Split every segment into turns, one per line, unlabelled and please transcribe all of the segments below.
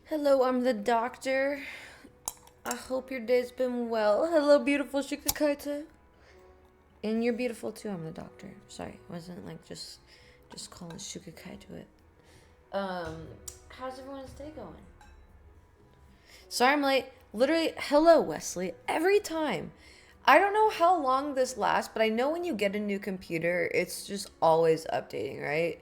Hello, I'm the doctor. I hope your day's been well. Hello, beautiful Shikakaita. And you're beautiful too, I'm the doctor. Sorry, wasn't like just calling Shukakai to it. How's everyone's day going? Sorry I'm late. Literally, hello Wesley. Every time. I don't know how long this lasts, but I know when you get a new computer, it's just always updating, right?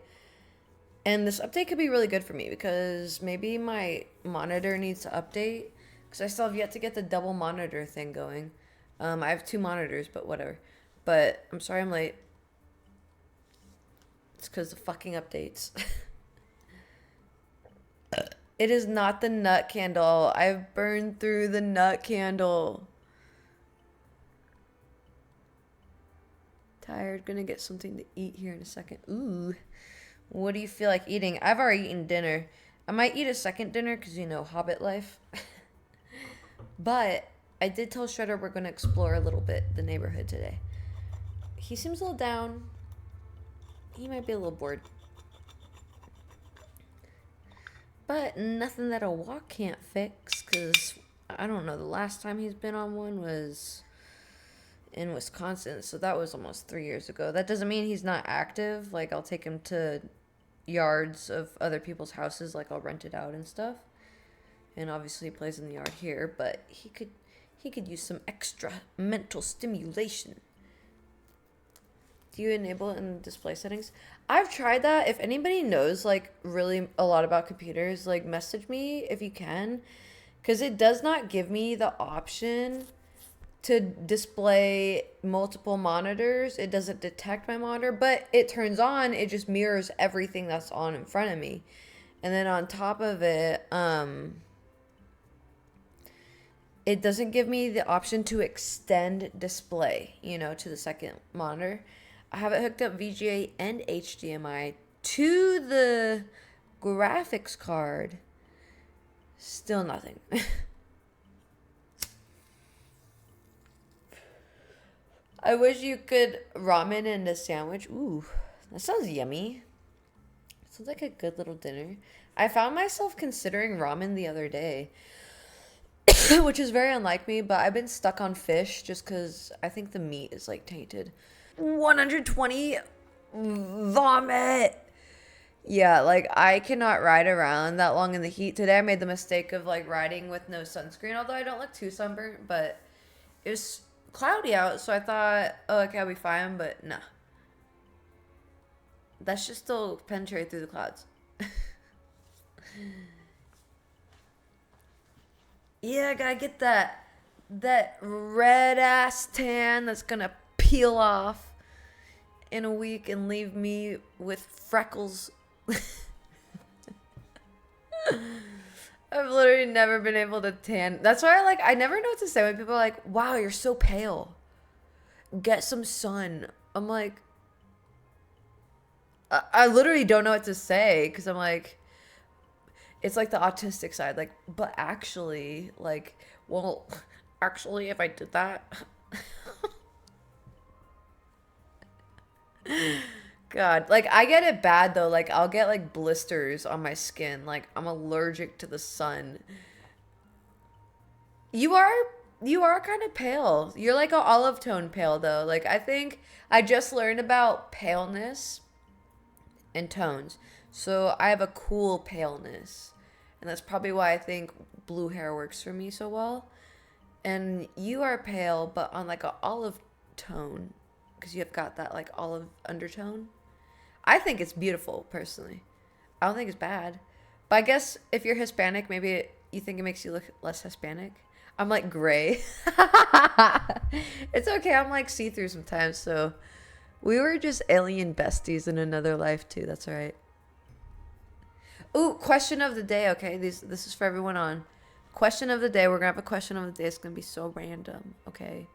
And this update could be really good for me because maybe my monitor needs to update because I still have yet to get the double monitor thing going. I have two monitors, but whatever. But I'm sorry I'm late. It's because the fucking updates. It is not the nut candle. I've burned through the nut candle. Tired. Gonna get something to eat here in a second. Ooh. What do you feel like eating? I've already eaten dinner. I might eat a second dinner because, Hobbit life. But I did tell Shredder we're going to explore a little bit the neighborhood today. He seems a little down. He might be a little bored. But nothing that a walk can't fix because, I don't know, the last time he's been on one was in Wisconsin. So that was almost 3 years ago. That doesn't mean he's not active. Like, I'll take him to yards of other people's houses. Like, I'll rent it out and stuff. And obviously he plays in the yard here, but he could use some extra mental stimulation. Do you enable it in display settings? I've tried that. If anybody knows like really a lot about computers, like message me if you can, because it does not give me the option to display multiple monitors. It doesn't detect my monitor, but it turns on. It just mirrors everything that's on in front of me. And then on top of it, it doesn't give me the option to extend display, to the second monitor. I have it hooked up VGA and HDMI to the graphics card. Still nothing. I wish you could ramen in a sandwich. Ooh, that sounds yummy. Sounds like a good little dinner. I found myself considering ramen the other day. Which is very unlike me, but I've been stuck on fish just because I think the meat is like tainted. 120 vomit. Yeah, like I cannot ride around that long in the heat. Today I made the mistake of like riding with no sunscreen, although I don't look too sunburnt, but it was cloudy out, so I thought, oh, okay, I'll be fine, but nah. That should still penetrate through the clouds. Yeah, I gotta get that red ass tan that's gonna peel off in a week and leave me with freckles. I've literally never been able to tan. That's why I never know what to say when people are like, "Wow, you're so pale. Get some sun." I'm like, I literally don't know what to say because I'm like, it's like the autistic side, like, but actually, like, well, actually, if I did that, God, like, I get it bad though. Like, I'll get like blisters on my skin. Like, I'm allergic to the sun. You are, you are kind of pale. You're like a olive tone pale though. Like, I think I just learned about paleness and tones. So I have a cool paleness. And that's probably why I think blue hair works for me so well. And you are pale, but on like a olive tone, because you have got that like olive undertone. I think it's beautiful, personally. I don't think it's bad. But I guess if you're Hispanic, maybe you think it makes you look less Hispanic. I'm like gray. It's okay. I'm like see through sometimes. So we were just alien besties in another life, too. That's all right. Ooh, question of the day. Okay, this is for everyone on. Question of the day. We're gonna have a question of the day. It's gonna be so random. Okay,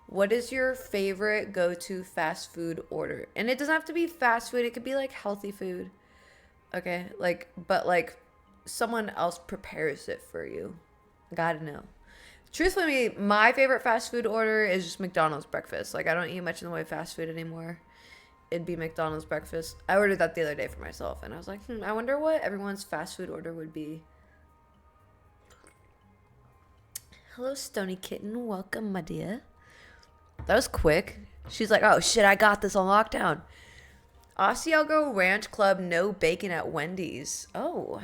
what is your favorite go-to fast food order? And it doesn't have to be fast food. It could be like healthy food. Okay, but like someone else prepares it for you. Gotta know. Truthfully, my favorite fast food order is just McDonald's breakfast. Like I don't eat much in the way of fast food anymore. It'd be McDonald's breakfast. I ordered that the other day for myself, and I was like, I wonder what everyone's fast food order would be. Hello, Stony Kitten. Welcome, my dear. That was quick. She's like, oh shit, I got this on lockdown. Asiago Ranch Club, no bacon at Wendy's. Oh.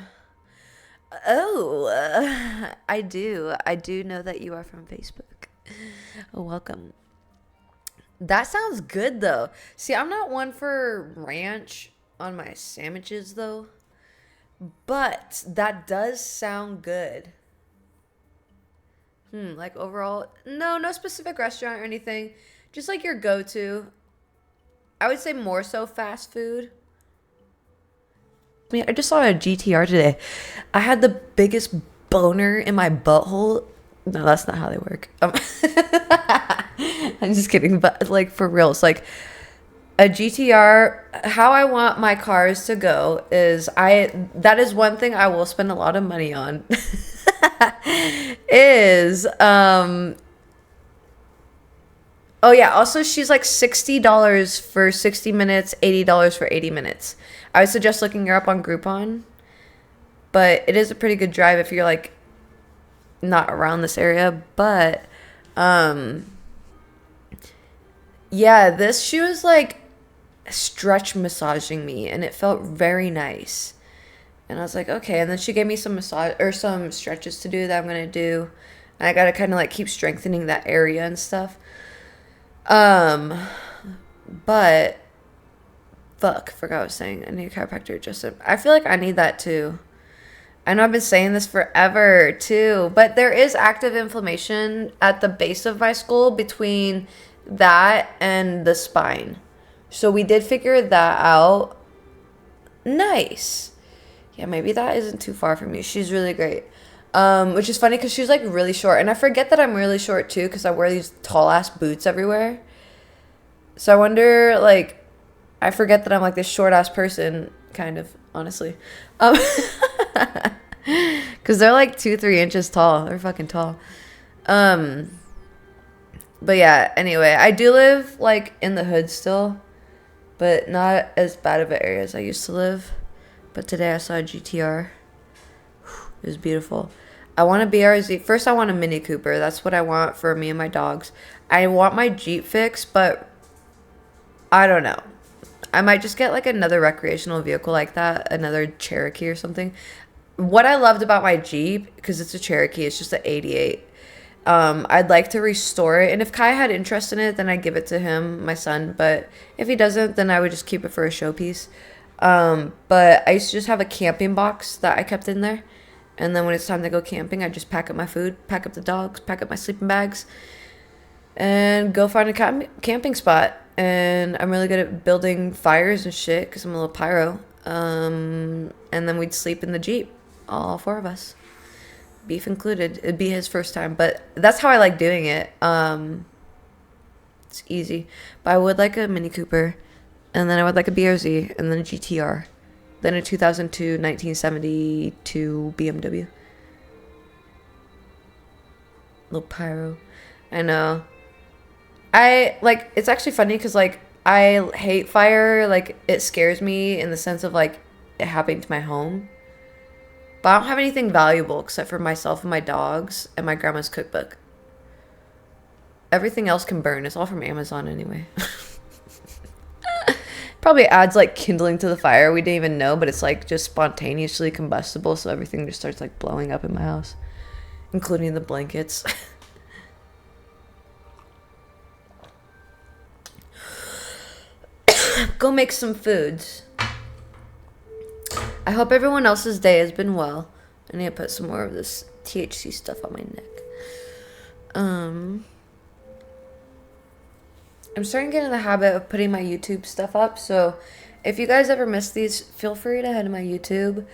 I do. I do know that you are from Facebook. Oh, welcome. That sounds good, though. See, I'm not one for ranch on my sandwiches, though. But that does sound good. Like overall, no specific restaurant or anything. Just like your go-to. I would say more so fast food. I mean, I just saw a GTR today. I had the biggest boner in my butthole. No, that's not how they work. I'm just kidding, but like for real, it's like a GTR. How I want my cars to go is that is one thing I will spend a lot of money on. Is oh yeah, also she's like $60 for 60 minutes, $80 for 80 minutes. I would suggest looking her up on Groupon, but it is a pretty good drive if you're like not around this area. But yeah, she was like stretch massaging me and it felt very nice. And I was like, okay. And then she gave me some massage or some stretches to do that I'm gonna do. And I gotta kind of like keep strengthening that area and stuff. But fuck, forgot what I was saying. I need a chiropractor. I feel like I need that too. I know I've been saying this forever too, but there is active inflammation at the base of my skull between that and the spine. So we did figure that out. Nice. Yeah, maybe that isn't too far from you. She's really great. Which is funny because she's like really short. And I forget that I'm really short too because I wear these tall ass boots everywhere. So I wonder, like, I forget that I'm like this short ass person, kind of, honestly. Because they're like 2-3 inches tall. They're fucking tall. But yeah, anyway, I do live like in the hood still, but not as bad of an area as I used to live. But today I saw a GTR. It was beautiful. I want a BRZ. First, I want a Mini Cooper. That's what I want for me and my dogs. I want my Jeep fixed, but I don't know. I might just get like another recreational vehicle like that, another Cherokee or something. What I loved about my Jeep, because it's a Cherokee, it's just an 88. I'd like to restore it. And if Kai had interest in it, then I'd give it to him, my son. But if he doesn't, then I would just keep it for a showpiece. But I used to just have a camping box that I kept in there. And then when it's time to go camping, I just pack up my food, pack up the dogs, pack up my sleeping bags, and go find a camping spot. And I'm really good at building fires and shit because I'm a little pyro. And then we'd sleep in the Jeep, all 4 of us, beef included. It'd be his first time, but that's how I like doing it. It's easy. But I would like a Mini Cooper, and then I would like a BRZ, and then a GTR, then a 2002 1972 BMW. Little pyro. I know. I like, it's actually funny because like I hate fire. Like it scares me in the sense of like it happening to my home. But I don't have anything valuable except for myself and my dogs and my grandma's cookbook. Everything else can burn. It's all from Amazon anyway. Probably adds like kindling to the fire. We didn't even know, but it's like just spontaneously combustible. So everything just starts like blowing up in my house, including the blankets. Go make some foods. I hope everyone else's day has been well. I need to put some more of this THC stuff on my neck. I'm starting to get in the habit of putting my YouTube stuff up. So if you guys ever miss these, feel free to head to my YouTube.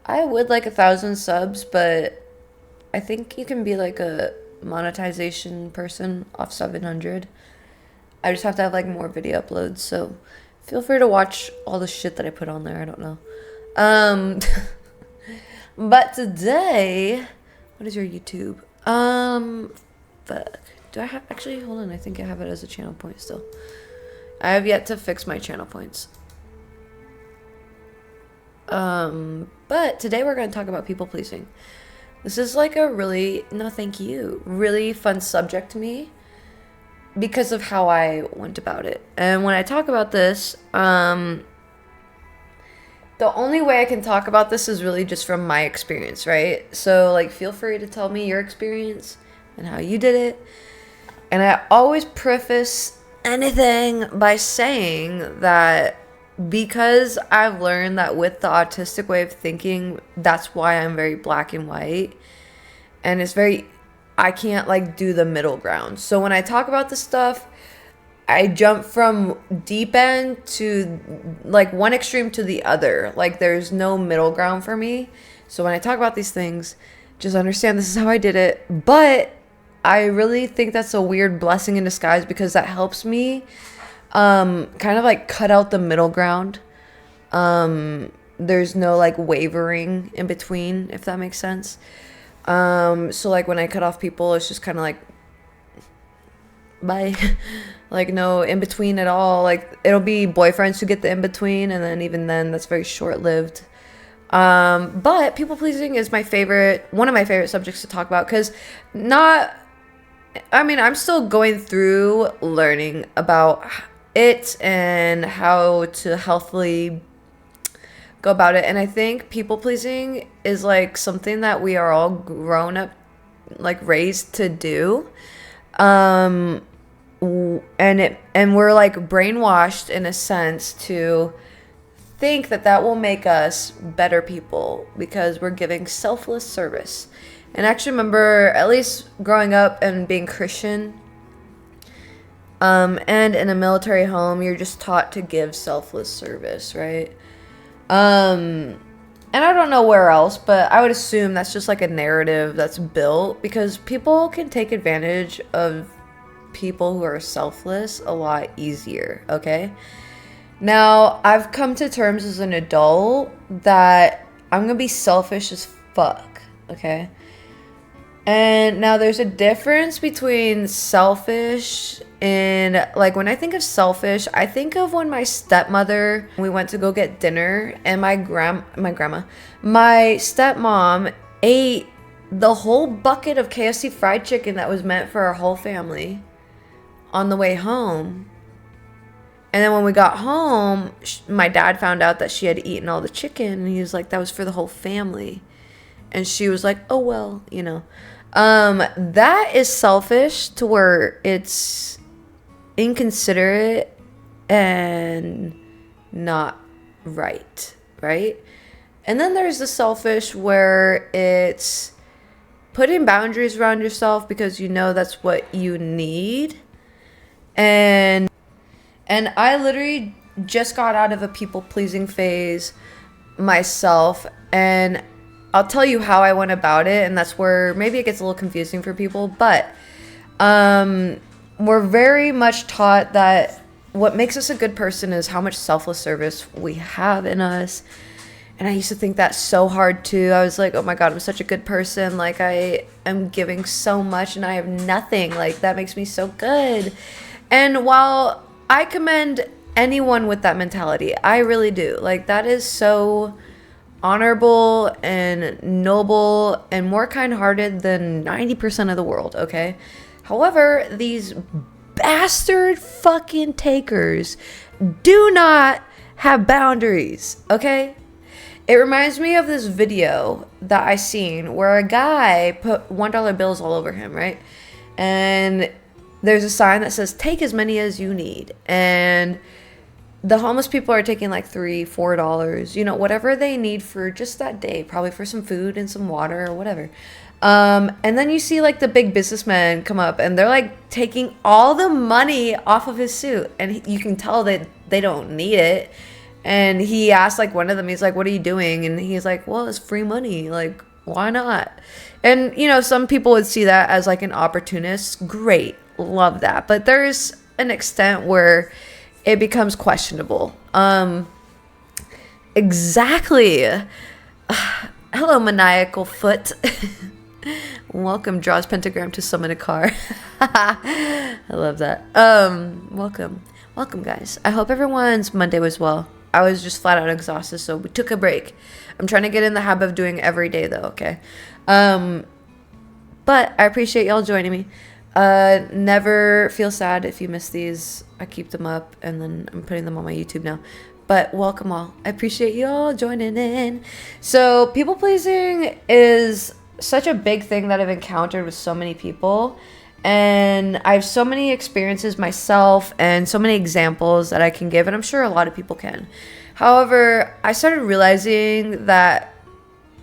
I would like 1,000 subs, but I think you can be like a monetization person off 700. I just have to have like more video uploads. So feel free to watch all the shit that I put on there. I don't know. But today, what is your YouTube? Fuck. Do I have, actually, hold on. I think I have it as a channel point still. I have yet to fix my channel points. But today we're going to talk about people pleasing. This is like a really, no, thank you, really fun subject to me because of how I went about it. And when I talk about this, the only way I can talk about this is really just from my experience, right? So, like, feel free to tell me your experience and how you did it. And I always preface anything by saying that because I've learned that with the autistic way of thinking, that's why I'm very black and white. And it's very, I can't like do the middle ground. So when I talk about this stuff, I jump from deep end to like one extreme to the other. Like there's no middle ground for me. So when I talk about these things, just understand this is how I did it. But I really think that's a weird blessing in disguise because that helps me kind of like cut out the middle ground. There's no like wavering in between, if that makes sense. So like when I cut off people, it's just kind of like bye. Like no in between at all. Like it'll be boyfriends who get the in between, and then even then that's very short lived. But people pleasing is one of my favorite subjects to talk about because I'm still going through learning about it and how to healthily go about it. And I think people pleasing is like something that we are all grown up, like raised to do. And we're like brainwashed in a sense to think that will make us better people because we're giving selfless service. And I actually remember, at least growing up and being Christian, and in a military home, you're just taught to give selfless service, right? And I don't know where else, but I would assume that's just like a narrative that's built because people can take advantage of people who are selfless a lot easier, okay? Now, I've come to terms as an adult that I'm gonna be selfish as fuck, okay? And now there's a difference between selfish and like when I think of selfish, I think of when my stepmother, we went to go get dinner and my stepmom ate the whole bucket of KFC fried chicken that was meant for our whole family on the way home. And then when we got home, my dad found out that she had eaten all the chicken and he was like, that was for the whole family. And she was like, oh, well, you know. That is selfish to where it's inconsiderate and not right? And then there's the selfish where it's putting boundaries around yourself because you know that's what you need. And I literally just got out of a people-pleasing phase myself, and I'll tell you how I went about it, and that's where maybe it gets a little confusing for people, but we're very much taught that what makes us a good person is how much selfless service we have in us. And I used to think that so hard too. I was like, oh my God, I'm such a good person. Like I am giving so much and I have nothing. Like that makes me so good. And while I commend anyone with that mentality, I really do. Like that is so honorable and noble and more kind-hearted than 90% of the world, okay? However, these bastard fucking takers do not have boundaries, okay? It reminds me of this video that I seen where a guy put $1 bills all over him, right? And there's a sign that says, take as many as you need. And the homeless people are taking like $3, $4, you know, whatever they need for just that day, probably for some food and some water or whatever. And then you see like the big businessmen come up and they're like taking all the money off of his suit, and you can tell that they don't need it. And he asked like one of them, he's like, what are you doing? And he's like, well, it's free money. Like, why not? And, you know, some people would see that as like an opportunist. Great. Love that. But there's an extent where it becomes questionable. Exactly. Hello, maniacal foot. Welcome, draws pentagram to summon a car. I love that. Welcome, guys. I hope everyone's Monday was well. I was just flat out exhausted, so we took a break. I'm trying to get in the habit of doing every day though, okay? But I appreciate y'all joining me. Never feel sad if you miss these. I keep them up and then I'm putting them on my YouTube now. But welcome all. I appreciate y'all joining in. So people pleasing is such a big thing that I've encountered with so many people. And I have so many experiences myself and so many examples that I can give. And I'm sure a lot of people can. However, I started realizing that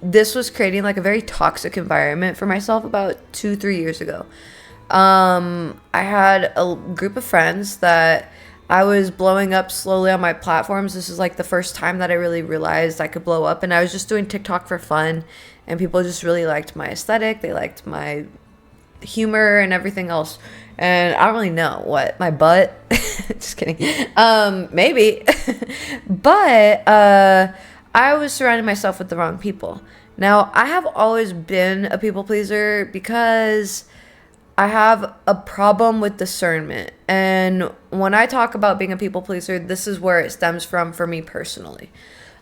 this was creating like a very toxic environment for myself about 2-3 years ago. I had a group of friends that I was blowing up slowly on my platforms. This is like the first time that I really realized I could blow up, and I was just doing TikTok for fun, and people just really liked my aesthetic. They liked my humor and everything else. And I don't really know what, my butt. Just kidding. Maybe. But I was surrounding myself with the wrong people. Now, I have always been a people pleaser because I have a problem with discernment. And when I talk about being a people pleaser, this is where it stems from for me personally.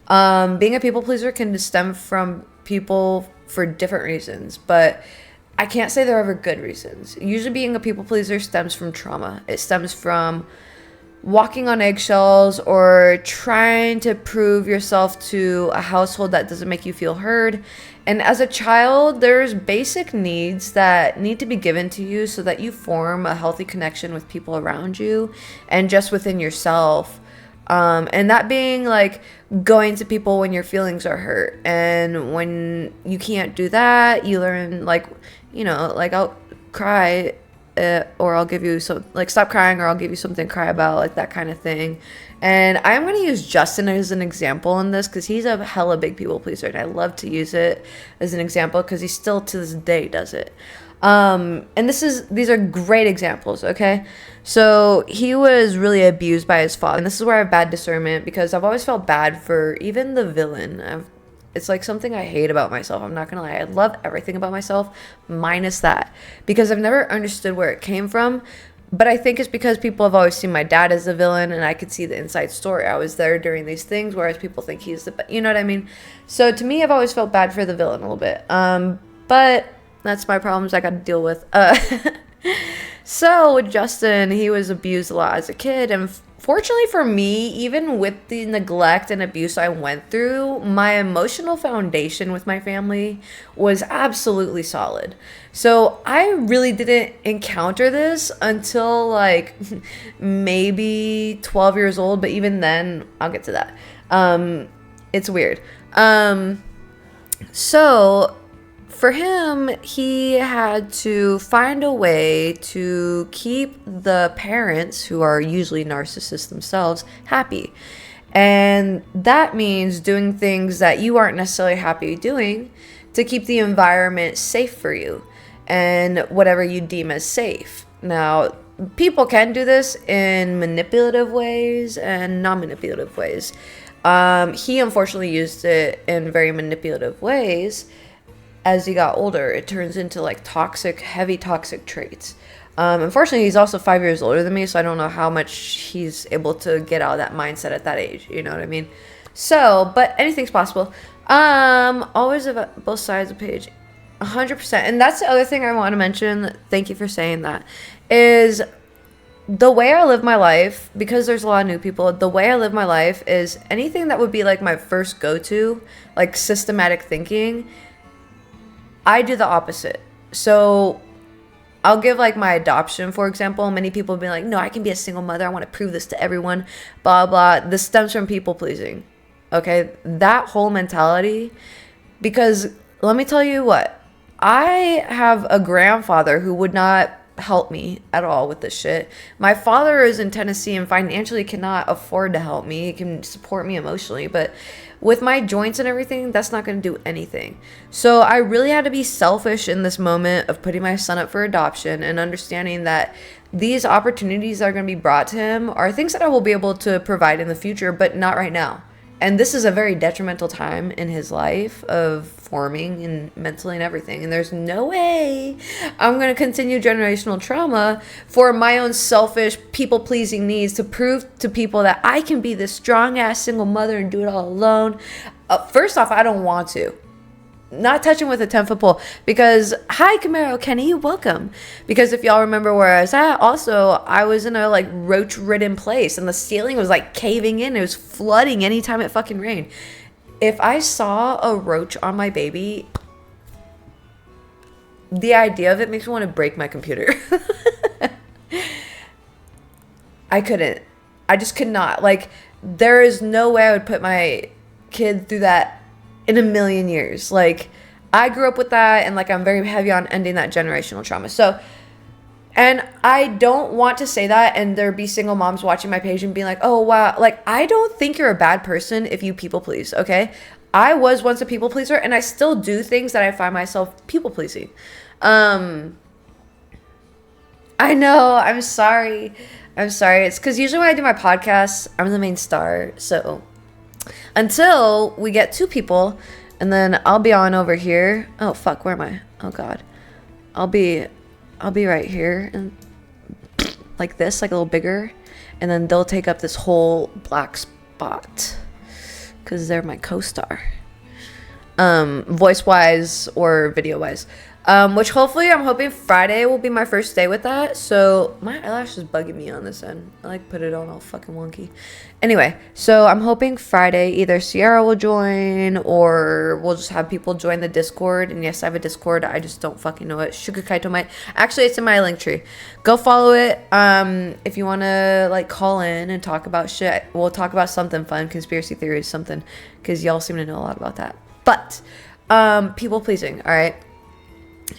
Being a people pleaser can stem from people for different reasons, but I can't say they're ever good reasons. Usually being a people pleaser stems from trauma. It stems from walking on eggshells or trying to prove yourself to a household that doesn't make you feel heard. And as a child, there's basic needs that need to be given to you so that you form a healthy connection with people around you and just within yourself. And that being like going to people when your feelings are hurt. And when you can't do that, you learn like, you know, like I'll cry or I'll give you some, like, stop crying or I'll give you something to cry about, like that kind of thing. And I'm going to use Justin as an example in this because he's a hella big people pleaser, and I love to use it as an example because he still to this day does it. And these are great examples, okay? So he was really abused by his father, and this is where I have bad discernment because I've always felt bad for even the villain. It's like something I hate about myself. I'm not gonna lie. I love everything about myself minus that because I've never understood where it came from. But I think it's because people have always seen my dad as a villain, and I could see the inside story. I was there during these things, whereas people think he's you know what I mean? So to me, I've always felt bad for the villain a little bit. But that's my problems I got to deal with. So with Justin, he was abused a lot as a kid, and fortunately for me, even with the neglect and abuse I went through, my emotional foundation with my family was absolutely solid. So I really didn't encounter this until like maybe 12 years old, but even then, I'll get to that. It's weird. So for him, he had to find a way to keep the parents, who are usually narcissists themselves, happy. And that means doing things that you aren't necessarily happy doing to keep the environment safe for you and whatever you deem as safe. Now, people can do this in manipulative ways and non-manipulative ways. He unfortunately used it in very manipulative ways. As he got older, it turns into like heavy toxic traits. Unfortunately, he's also 5 years older than me, so I don't know how much he's able to get out of that mindset at that age. You know what I mean? So, but anything's possible. Always about both sides of the page, 100%. And that's the other thing I want to mention. Thank you for saying that. Is the way I live my life, because there's a lot of new people, the way I live my life is anything that would be like my first go-to, like systematic thinking, I do the opposite. So I'll give like my adoption, for example. Many people have been like, no, I can be a single mother. I want to prove this to everyone, blah, blah. This stems from people pleasing. Okay. That whole mentality, because let me tell you what, I have a grandfather who would not help me at all with this shit. My father is in Tennessee and financially cannot afford to help me. He can support me emotionally, but with my joints and everything, that's not going to do anything. So I really had to be selfish in this moment of putting my son up for adoption and understanding that these opportunities that are going to be brought to him are things that I will be able to provide in the future, but not right now. and this is a very detrimental time in his life of forming and mentally and everything. And there's no way I'm going to continue generational trauma for my own selfish people-pleasing needs to prove to people that I can be this strong-ass single mother and do it all alone. First off, I don't want to. Not touching with a 10-foot pole, because hi Camaro Kenny, welcome. Because if y'all remember where I was at, also I was in a like roach ridden place and the ceiling was like caving in. It was flooding anytime it fucking rained. If I saw a roach on my baby, the idea of it makes me want to break my computer. I couldn't. I just could not. Like, there is no way I would put my kid through that in a million years. Like, I grew up with that, and like I'm very heavy on ending that generational trauma. So, and I don't want to say that and there be single moms watching my page and being like, oh wow, like I don't think you're a bad person if you people please. Okay, I was once a people pleaser and I still do things that I find myself people pleasing. I know, I'm sorry, it's because usually when I do my podcasts I'm the main star, so until we get 2 people, and then I'll be on over here. Oh fuck, where am I? Oh god, I'll be right here and like this, like a little bigger, and then they'll take up this whole black spot because they're my co-star, voice wise or video wise. Which hopefully I'm hoping Friday will be my first day with that. So my eyelash is bugging me on this end. I like put it on all fucking wonky. Anyway, so I'm hoping Friday either Sierra will join or we'll just have people join the Discord. And yes, I have a Discord. I just don't fucking know it. Sugar Kaito might. Actually, it's in my Linktree. Go follow it. If you want to like call in and talk about shit, we'll talk about something fun, conspiracy theories, something, because y'all seem to know a lot about that. But people pleasing, all right?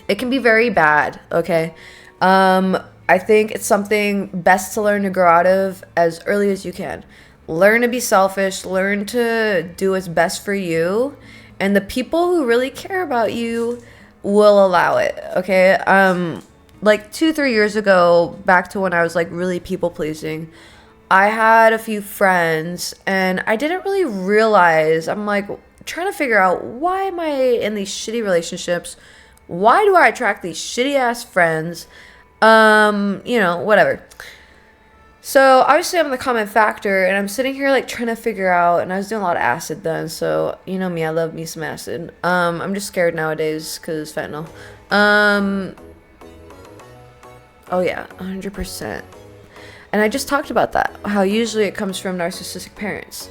It can be very bad, okay? I think it's something best to learn to grow out of as early as you can. Learn to be selfish, learn to do what's best for you, and the people who really care about you will allow it, okay? Like 2-3 years ago, back to when I was like really people pleasing, I had a few friends and I didn't really realize, I'm like trying to figure out, why am I in these shitty relationships? Why do I attract these shitty ass friends? You know, whatever. So obviously I'm the common factor and I'm sitting here like trying to figure out, and I was doing a lot of acid then, so you know me, I love me some acid. I'm just scared nowadays because fentanyl. Oh yeah, 100%. And I just talked about that, how usually it comes from narcissistic parents.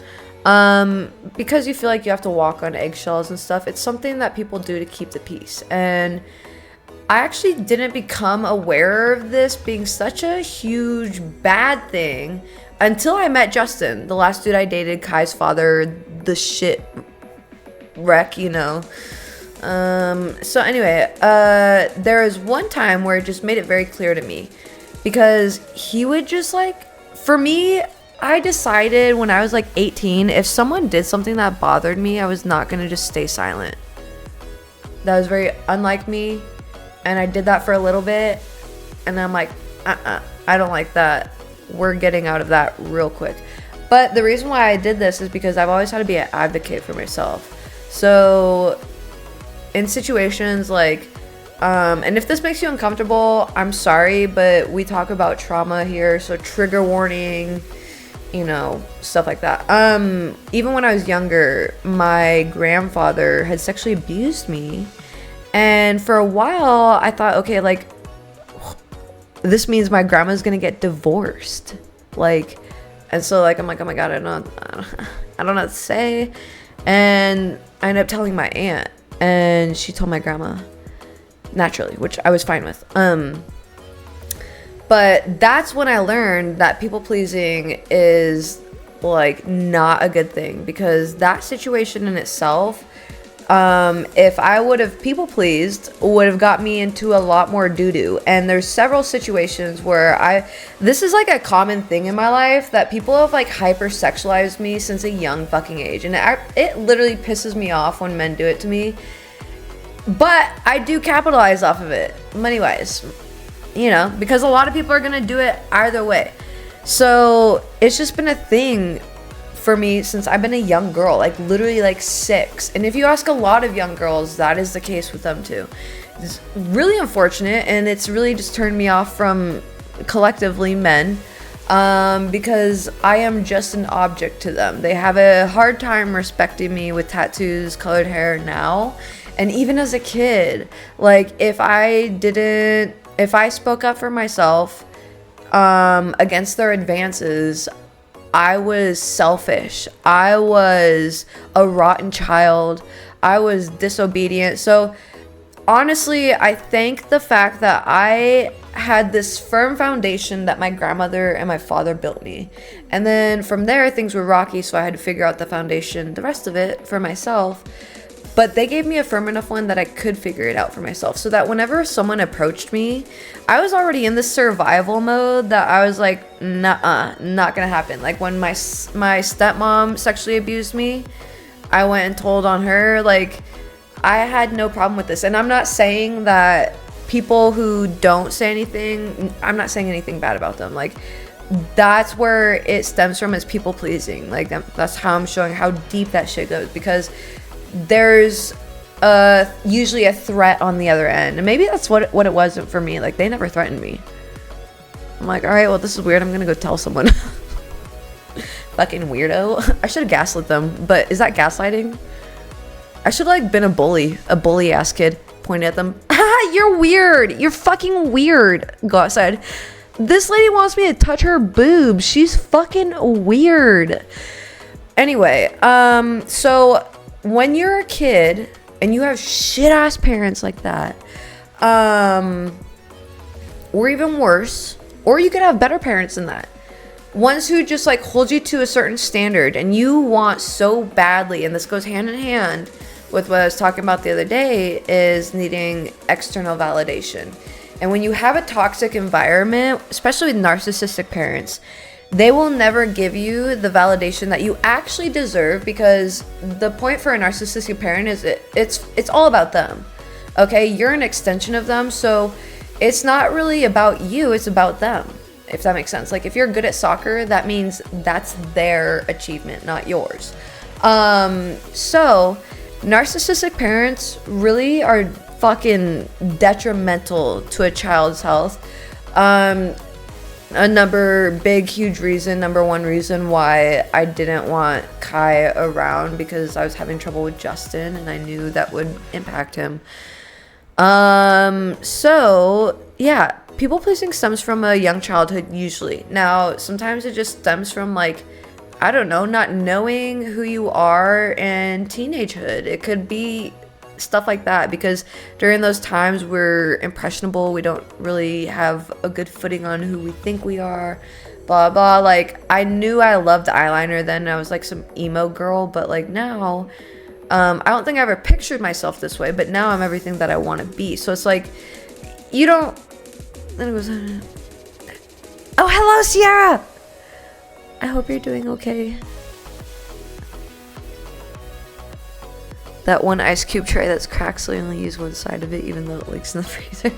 Because you feel like you have to walk on eggshells and stuff. It's something that people do to keep the peace. And I actually didn't become aware of this being such a huge bad thing until I met Justin, the last dude I dated, Kai's father, the shit wreck, you know. So anyway, there was one time where it just made it very clear to me, because he would just like, for me, I decided when I was like 18, if someone did something that bothered me, I was not going to just stay silent. That was very unlike me. And I did that for a little bit. And I'm like, I don't like that. We're getting out of that real quick. But the reason why I did this is because I've always had to be an advocate for myself. So in situations like, and if this makes you uncomfortable, I'm sorry, but we talk about trauma here. So trigger warning, you know, stuff like that. Even when I was younger, my grandfather had sexually abused me, and for a while I thought, okay, like this means my grandma's gonna get divorced, like, and so like I'm like, oh my god, I don't know what to say. And I ended up telling my aunt, and she told my grandma, naturally, which I was fine with. But that's when I learned that people pleasing is like not a good thing, because that situation in itself, if I would have people pleased, would have got me into a lot more doo-doo. And there's several situations where this is like a common thing in my life, that people have like hypersexualized me since a young fucking age. And it literally pisses me off when men do it to me. But I do capitalize off of it, money-wise. You know, because a lot of people are going to do it either way. So it's just been a thing for me since I've been a young girl, like literally like 6. And if you ask a lot of young girls, that is the case with them too. It's really unfortunate, and it's really just turned me off from collectively men, because I am just an object to them. They have a hard time respecting me with tattoos, colored hair now. And even as a kid, like if I spoke up for myself against their advances, I was selfish. I was a rotten child. I was disobedient. So honestly, I thank the fact that I had this firm foundation that my grandmother and my father built me. And then from there, things were rocky, so I had to figure out the foundation, the rest of it, for myself. But they gave me a firm enough one that I could figure it out for myself, so that whenever someone approached me, I was already in this survival mode that I was like, nah, not gonna happen. Like when my stepmom sexually abused me, I went and told on her. Like, I had no problem with this. And I'm not saying that people who don't say anything, I'm not saying anything bad about them. Like, that's where it stems from, is people pleasing. Like, that's how I'm showing how deep that shit goes, because there's usually a threat on the other end. And maybe that's what it wasn't for me. Like, they never threatened me. I'm like, all right, well, this is weird. I'm gonna go tell someone. Fucking weirdo. I should have gaslit them, but is that gaslighting? I should have like been a bully ass kid, pointed at them. You're weird. You're fucking weird. Go outside. This lady wants me to touch her boobs. She's fucking weird. Anyway, so when you're a kid and you have shit ass parents like that, or even worse, or you could have better parents than that, ones who just like hold you to a certain standard and you want so badly, and this goes hand in hand with what I was talking about the other day, is needing external validation. And when you have a toxic environment, especially with narcissistic parents, they will never give you the validation that you actually deserve, because the point for a narcissistic parent is it's all about them. Okay, you're an extension of them, so it's not really about you, it's about them, if that makes sense. Like, if you're good at soccer, that means that's their achievement, not yours. So narcissistic parents really are fucking detrimental to a child's health. Number one reason why I didn't want Kai around, because I was having trouble with Justin and I knew that would impact him. So yeah, people pleasing stems from a young childhood usually. Now, sometimes it just stems from, like, I don't know, not knowing who you are in teenagehood. It could be stuff like that, because during those times we're impressionable. We don't really have a good footing on who we think we are, blah blah. Like, I knew I loved eyeliner then. I was like some emo girl, but like now, I don't think I ever pictured myself this way, but now I'm everything that I want to be. So it's like, you don't. Then it goes, oh, hello, Sierra. I hope you're doing okay. That one ice cube tray that's cracked, so I only use one side of it, even though it leaks in the freezer.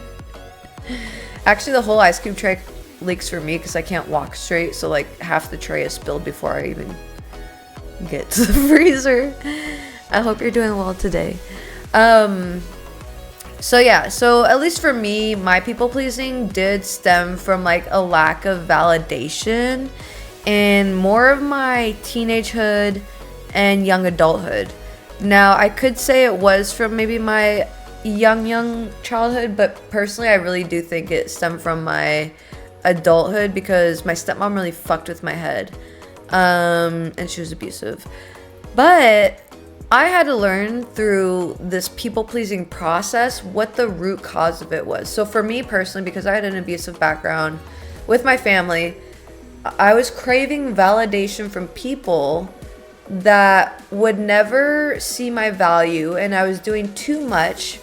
Actually, the whole ice cube tray leaks for me because I can't walk straight, so like half the tray is spilled before I even get to the freezer. I hope you're doing well today. So yeah, so at least for me, my people pleasing did stem from like a lack of validation in more of my teenagehood and young adulthood. Now, I could say it was from maybe my young childhood, but personally, I really do think it stemmed from my adulthood, because my stepmom really fucked with my head, and she was abusive. But I had to learn through this people-pleasing process what the root cause of it was. So for me personally, because I had an abusive background with my family, I was craving validation from people that would never see my value, and I was doing too much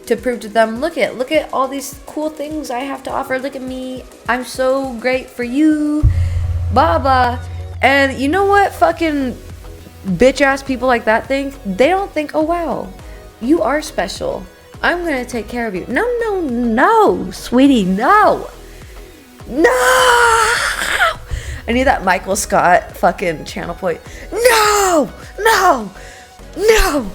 to prove to them, look at all these cool things I have to offer, look at me, I'm so great for you, blah blah. And you know what fucking bitch ass people like that think? They don't think, oh wow, you are special, I'm gonna take care of you. No, sweetie, no. I need that Michael Scott fucking channel point. No, no, no.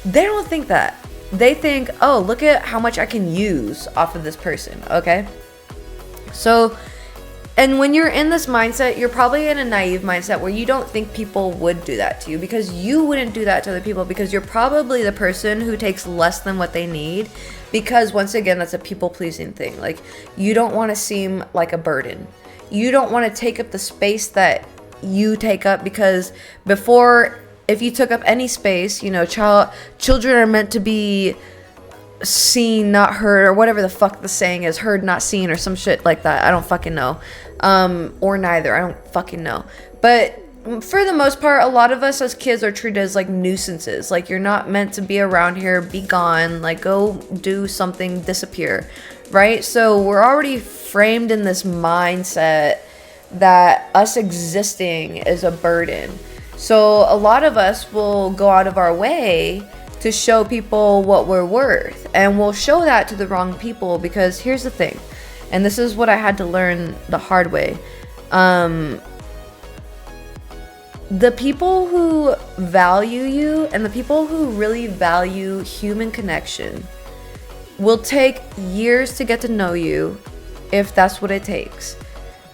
They don't think that. They think, oh, look at how much I can use off of this person, okay? So, and when you're in this mindset, you're probably in a naive mindset where you don't think people would do that to you, because you wouldn't do that to other people, because you're probably the person who takes less than what they need, because once again, that's a people-pleasing thing. Like, you don't want to seem like a burden. You don't want to take up the space that you take up, because before, if you took up any space, you know, children are meant to be seen, not heard, or whatever the fuck the saying is, heard, not seen, or some shit like that. I don't fucking know. Or neither. I don't fucking know. But for the most part, a lot of us as kids are treated as like nuisances. Like, you're not meant to be around here, be gone, like go do something, disappear, right? So we're already framed in this mindset that us existing is a burden. So a lot of us will go out of our way to show people what we're worth, and we'll show that to the wrong people, because here's the thing, and this is what I had to learn the hard way. The people who value you and the people who really value human connection will take years to get to know you, if that's what it takes.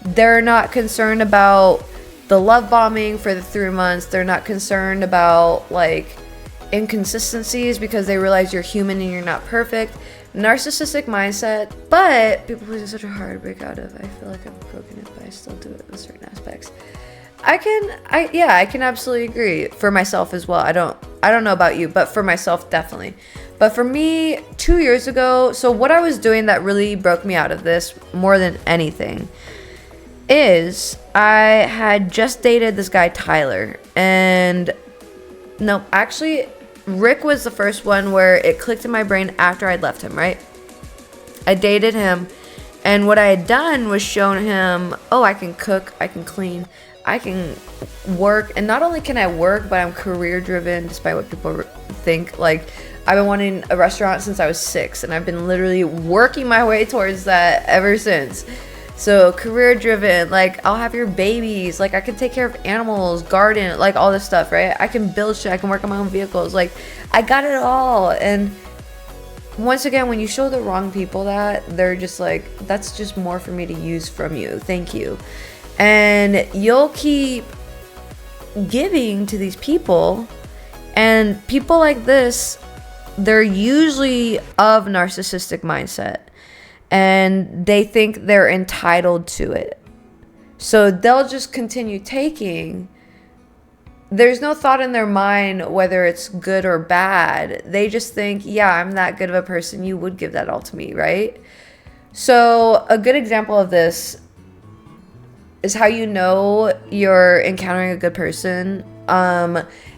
They're not concerned about the love bombing for the 3 months. They're not concerned about like inconsistencies, because they realize you're human and you're not perfect. Narcissistic mindset, but people pleasing is such a hard break out of. I feel like I've broken it, but I still do it in certain aspects. I can absolutely agree for myself as well. I don't know about you, but for myself, definitely. But for me, 2 years ago, so what I was doing that really broke me out of this more than anything is I had just dated this guy, Tyler. And no, actually, Rick was the first one where it clicked in my brain after I'd left him, right? I dated him, and what I had done was shown him, oh, I can cook, I can clean, I can work. And not only can I work, but I'm career driven, despite what people think. Like, I've been wanting a restaurant since I was 6, and I've been literally working my way towards that ever since. So career driven, like, I'll have your babies, like I can take care of animals, garden, like all this stuff, right? I can build shit, I can work on my own vehicles, like I got it all. And once again, when you show the wrong people that, they're just like, that's just more for me to use from you, thank you. And you'll keep giving to these people, and people like this, they're usually of narcissistic mindset, and they think they're entitled to it. So they'll just continue taking. There's no thought in their mind whether it's good or bad. They just think, yeah, I'm that good of a person, you would give that all to me, right? So a good example of this is how you know you're encountering a good person.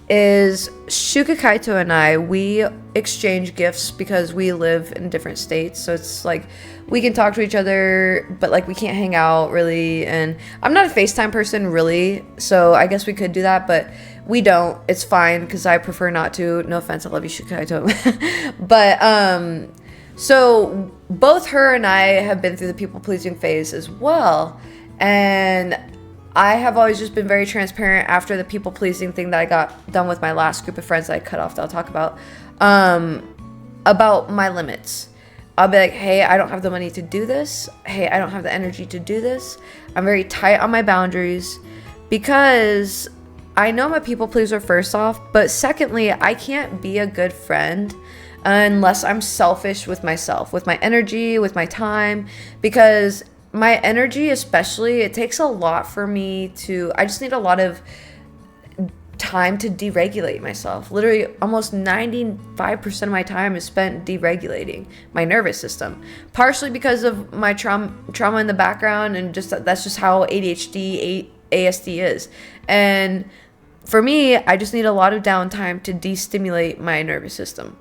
Is Shuka Kaito and I, we exchange gifts because we live in different states. So it's like we can talk to each other, but like we can't hang out really. And I'm not a FaceTime person really, so I guess we could do that, but we don't. It's fine because I prefer not to. No offense, I love you, Shuka Kaito. But so both her and I have been through the people pleasing phase as well. And I have always just been very transparent after the people-pleasing thing that I got done with my last group of friends that I cut off that I'll talk about my limits. I'll be like, hey, I don't have the money to do this. Hey, I don't have the energy to do this. I'm very tight on my boundaries because I know I'm a people-pleaser first off, but secondly, I can't be a good friend unless I'm selfish with myself, with my energy, with my time, because my energy especially, it takes a lot for me to, I just need a lot of time to deregulate myself. Literally almost 95% of my time is spent deregulating my nervous system, partially because of my trauma in the background, and just that's just how ADHD, ASD is. And for me, I just need a lot of downtime to de-stimulate my nervous system.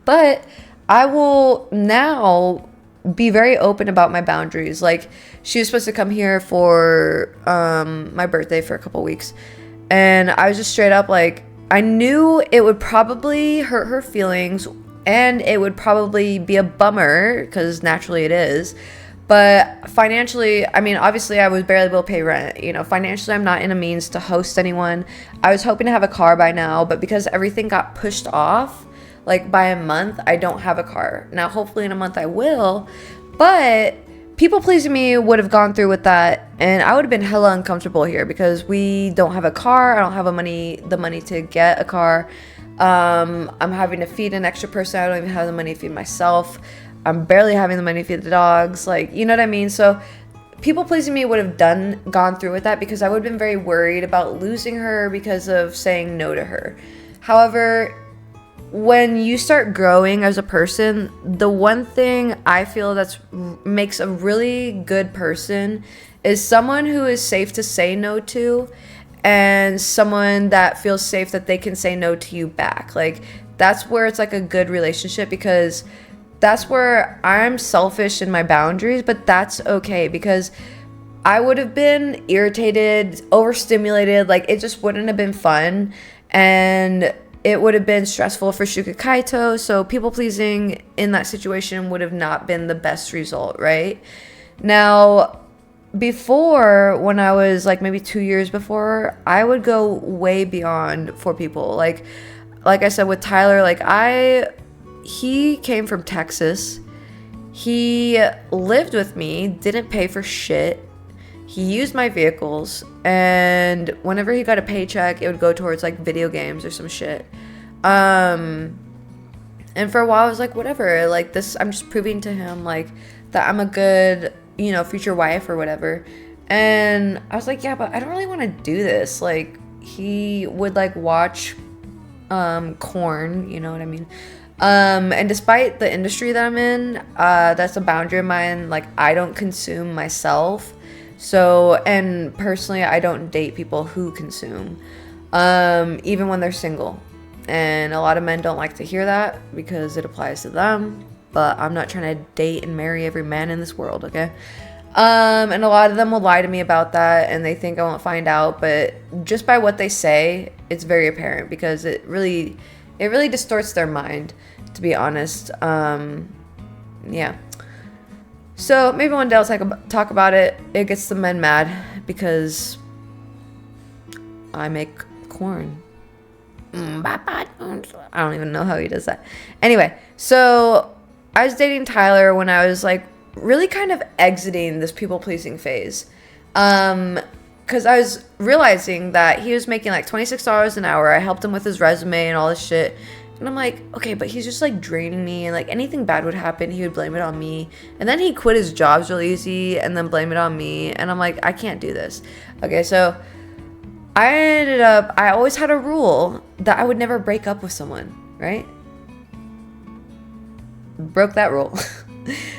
But I will now be very open about my boundaries. Like, she was supposed to come here for my birthday for a couple weeks, and I was just straight up like, I knew it would probably hurt her feelings and it would probably be a bummer because naturally it is, But financially, I mean, obviously I was barely able to pay rent. You know, financially I'm not in a means to host anyone. I was hoping to have a car by now, but because everything got pushed off, like by a month, I don't have a car. Now, hopefully in a month I will, but people pleasing me would have gone through with that, and I would have been hella uncomfortable here because we don't have a car. I don't have the money to get a car. I'm having to feed an extra person. I don't even have the money to feed myself. I'm barely having the money to feed the dogs. Like, you know what I mean? So people pleasing me would have gone through with that because I would have been very worried about losing her because of saying no to her. However, when you start growing as a person, the one thing I feel makes a really good person is someone who is safe to say no to, and someone that feels safe that they can say no to you back. Like, that's where it's like a good relationship, because that's where I'm selfish in my boundaries, but that's okay, because I would have been irritated, overstimulated, like it just wouldn't have been fun, and it would have been stressful for Shuka Kaito. So people pleasing in that situation would have not been the best result, right? Now, before, when I was like maybe 2 years before, I would go way beyond for people. Like I said with Tyler, he came from Texas. He lived with me, didn't pay for shit. He used my vehicles, and whenever he got a paycheck, it would go towards like video games or some shit. And for a while I was like, whatever, like this, I'm just proving to him like that I'm a good, you know, future wife or whatever. And I was like, yeah, but I don't really want to do this. Like, he would like watch corn, you know what I mean? And despite the industry that I'm in, that's a boundary of mine. Like, I don't consume myself. So, and personally, I don't date people who consume, even when they're single. And a lot of men don't like to hear that because it applies to them. But I'm not trying to date and marry every man in this world, okay? And a lot of them will lie to me about that, and they think I won't find out. But just by what they say, it's very apparent, because it really distorts their mind, to be honest. Yeah. So maybe one day I'll talk about it. It gets the men mad because I make corn. I don't even know how he does that. Anyway, so I was dating Tyler when I was like really kind of exiting this people pleasing phase. Because I was realizing that he was making like $26 an hour. I helped him with his resume and all this shit. And I'm like, okay, but he's just like draining me, and like anything bad would happen, he would blame it on me. And then he quit his jobs real easy and then blame it on me. And I'm like, I can't do this. Okay, so I always had a rule that I would never break up with someone, right? Broke that rule.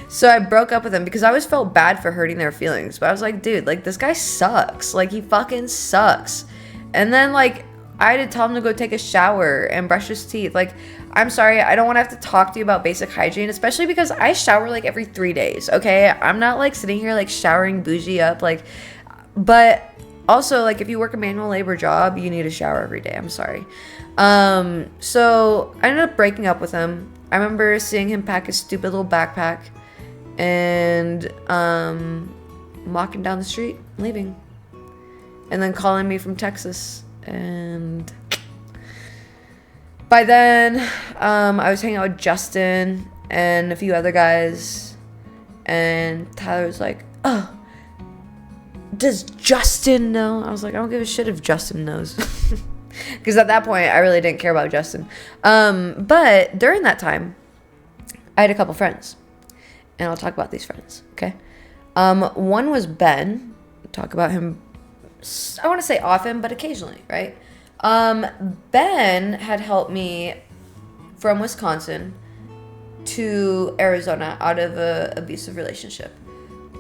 So I broke up with him because I always felt bad for hurting their feelings. But I was like, dude, like this guy sucks. Like, he fucking sucks. And then like I had to tell him to go take a shower and brush his teeth. Like, I'm sorry, I don't want to have to talk to you about basic hygiene, especially because I shower like every 3 days, okay? I'm not like sitting here like showering bougie up, like, but also like if you work a manual labor job, you need a shower every day. I'm sorry. So I ended up breaking up with him. I remember seeing him pack his stupid little backpack and walking down the street, leaving, and then calling me from Texas. And by then, I was hanging out with Justin and a few other guys, and Tyler was like, oh, does Justin know? I was like, I don't give a shit if Justin knows. Because at that point, I really didn't care about Justin. But during that time, I had a couple friends, and I'll talk about these friends, okay? One was Ben. Talk about him, I want to say often, but occasionally, right? Ben had helped me from Wisconsin to Arizona out of an abusive relationship.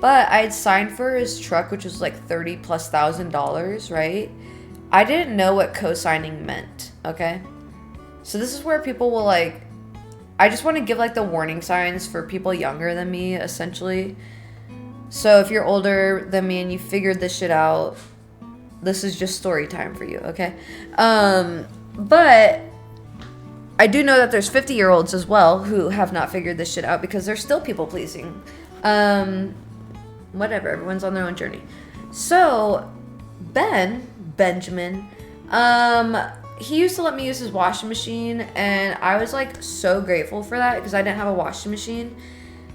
But I had signed for his truck, which was like $30,000+, right? I didn't know what co-signing meant, okay? So this is where people will like, I just want to give like the warning signs for people younger than me, essentially. So if you're older than me and you figured this shit out, this is just story time for you, okay? But I do know that there's 50-year-olds as well who have not figured this shit out because they're still people pleasing. whatever. Everyone's on their own journey. So Benjamin, he used to let me use his washing machine, and I was like so grateful for that because I didn't have a washing machine.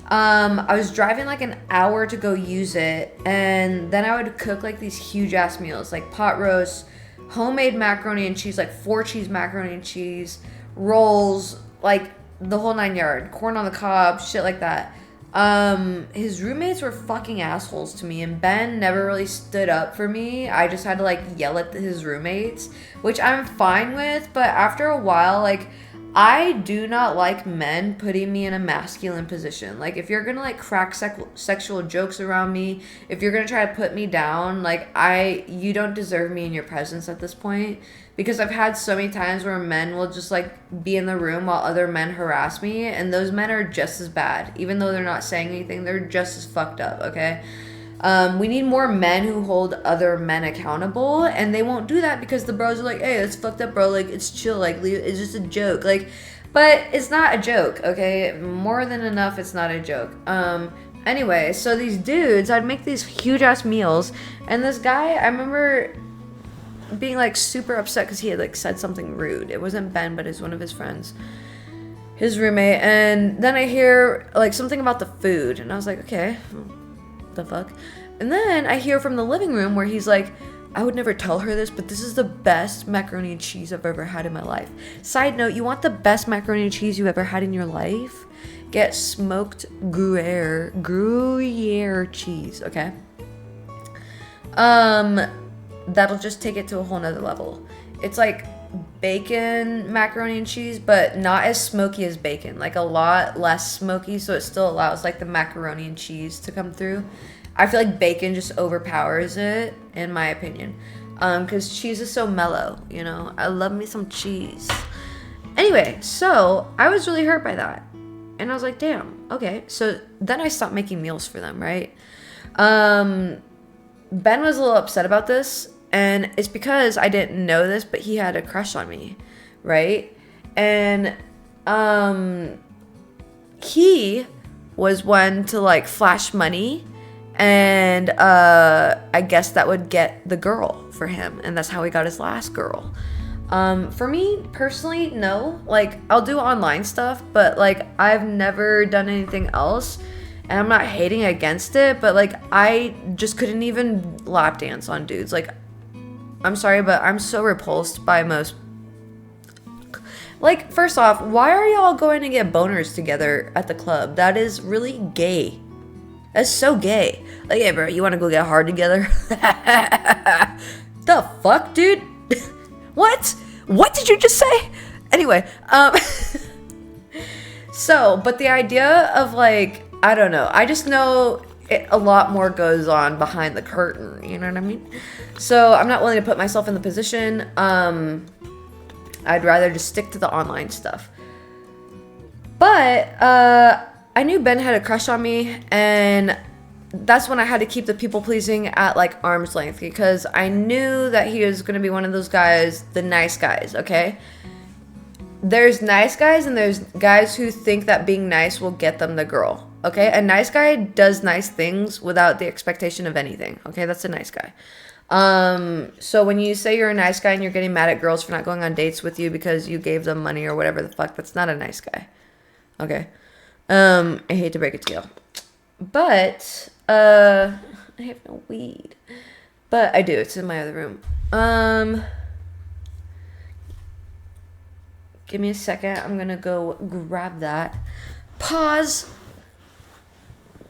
I was driving like an hour to go use it, and then I would cook like these huge ass meals, like pot roast, homemade macaroni and cheese, like 4 cheese macaroni and cheese, rolls, like the whole 9 yard, corn on the cob, shit like that. His roommates were fucking assholes to me, and Ben never really stood up for me. I just had to like yell at his roommates, which I'm fine with, but after a while, like, I do not like men putting me in a masculine position. Like, if you're gonna like crack sexual jokes around me, if you're gonna try to put me down, like, you don't deserve me in your presence at this point. Because I've had so many times where men will just like be in the room while other men harass me, and those men are just as bad. Even though they're not saying anything, they're just as fucked up, okay? We need more men who hold other men accountable, and they won't do that because the bros are like, hey, it's fucked up, bro. Like, it's chill. Like, it's just a joke. Like, but it's not a joke, okay? More than enough, it's not a joke. Anyway, so these dudes, I'd make these huge ass meals, and this guy, I remember being like super upset because he had like said something rude. It wasn't Ben, but it's one of his friends, his roommate. And then I hear like something about the food, and I was like, okay, the fuck. And then I hear from the living room where he's like, I would never tell her this, but this is the best macaroni and cheese I've ever had in my life. Side note, you want the best macaroni and cheese you ever had in your life? Get smoked Gruyere cheese, okay? That'll just take it to a whole nother level. It's like bacon macaroni and cheese, but not as smoky as bacon, like a lot less smoky, so it still allows like the macaroni and cheese to come through. I feel like bacon just overpowers it, in my opinion, because cheese is so mellow, you know. I love me some cheese. Anyway, so I was really hurt by that, and I was like, damn, okay. So then I stopped making meals for them, right? Ben was a little upset about this, and it's because I didn't know this, but he had a crush on me, right? And he was one to like flash money, and I guess that would get the girl for him, and that's how he got his last girl. For me personally, no. Like, I'll do online stuff, but like I've never done anything else. And I'm not hating against it, but like I just couldn't even lap dance on dudes. Like, I'm sorry, but I'm so repulsed by most. Like, first off, why are y'all going to get boners together at the club? That is really gay. That's so gay. Like, hey, bro, you want to go get hard together? The fuck, dude? What? What did you just say? Anyway, so, but the idea of like, I don't know. I just know a lot more goes on behind the curtain. You know what I mean? So I'm not willing to put myself in the position. I'd rather just stick to the online stuff. But I knew Ben had a crush on me, and that's when I had to keep the people pleasing at like arm's length, because I knew that he was going to be one of those guys, the nice guys, okay? There's nice guys and there's guys who think that being nice will get them the girl. Okay, a nice guy does nice things without the expectation of anything. Okay, that's a nice guy. So when you say you're a nice guy and you're getting mad at girls for not going on dates with you because you gave them money or whatever the fuck, that's not a nice guy. Okay. I hate to break it to you, but I have no weed. But I do. It's in my other room. Give me a second. I'm gonna go grab that. Pause.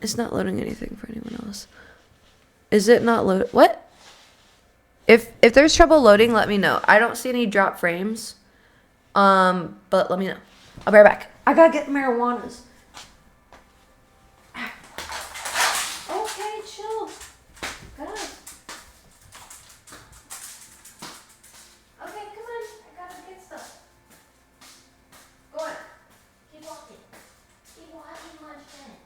It's not loading anything for anyone else. Is it not load? What? If there's trouble loading, let me know. I don't see any drop frames. But let me know. I'll be right back. I gotta get marijuanas. Okay, chill. Guys. Okay, come on. I gotta get stuff. Go on. Keep walking. Keep walking, my friend.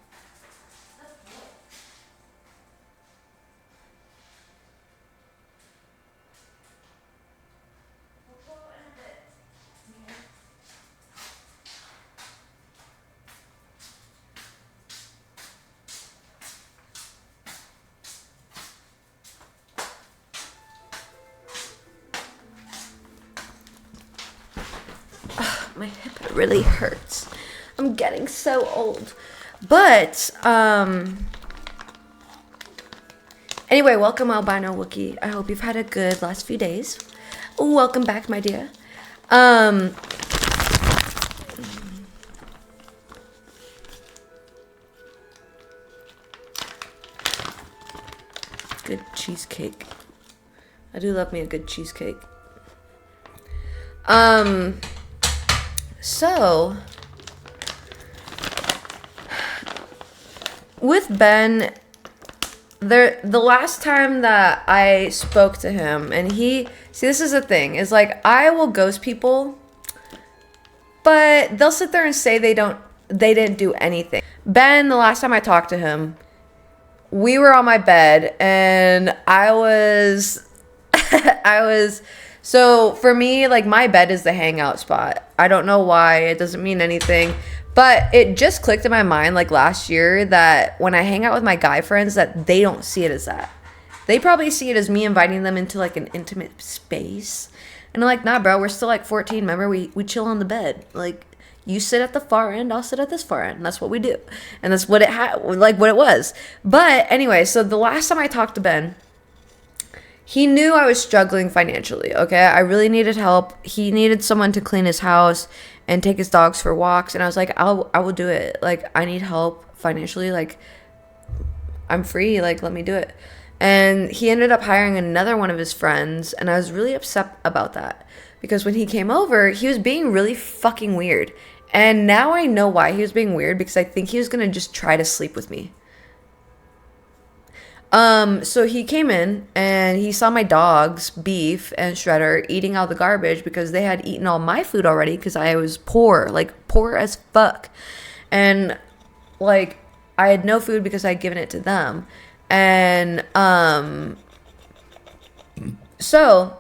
My hip really hurts. I'm getting so old. But, anyway, welcome Albino Wookie. I hope you've had a good last few days. Welcome back, my dear. Good cheesecake. I do love me a good cheesecake. So with Ben, the last time that I spoke to him, and this is the thing, is like, I will ghost people, but they'll sit there and say they didn't do anything. Ben, the last time I talked to him, we were on my bed, and so for me, like, my bed is the hangout spot. I don't know why. It doesn't mean anything. But it just clicked in my mind, like, last year, that when I hang out with my guy friends, that they don't see it as that. They probably see it as me inviting them into, like, an intimate space. And I'm like, nah, bro, we're still, like, 14. Remember, we chill on the bed. Like, you sit at the far end, I'll sit at this far end. And that's what we do. And that's what what it was. But anyway, so the last time I talked to Ben, he knew I was struggling financially, okay? I really needed help. He needed someone to clean his house and take his dogs for walks. And I was like, I will do it. Like, I need help financially. Like, I'm free. Like, let me do it. And he ended up hiring another one of his friends. And I was really upset about that. Because when he came over, he was being really fucking weird. And now I know why he was being weird. Because I think he was going to just try to sleep with me. So he came in and he saw my dogs, Beef and Shredder, eating all the garbage because they had eaten all my food already because I was poor, like poor as fuck. And like, I had no food because I had given it to them. And, so,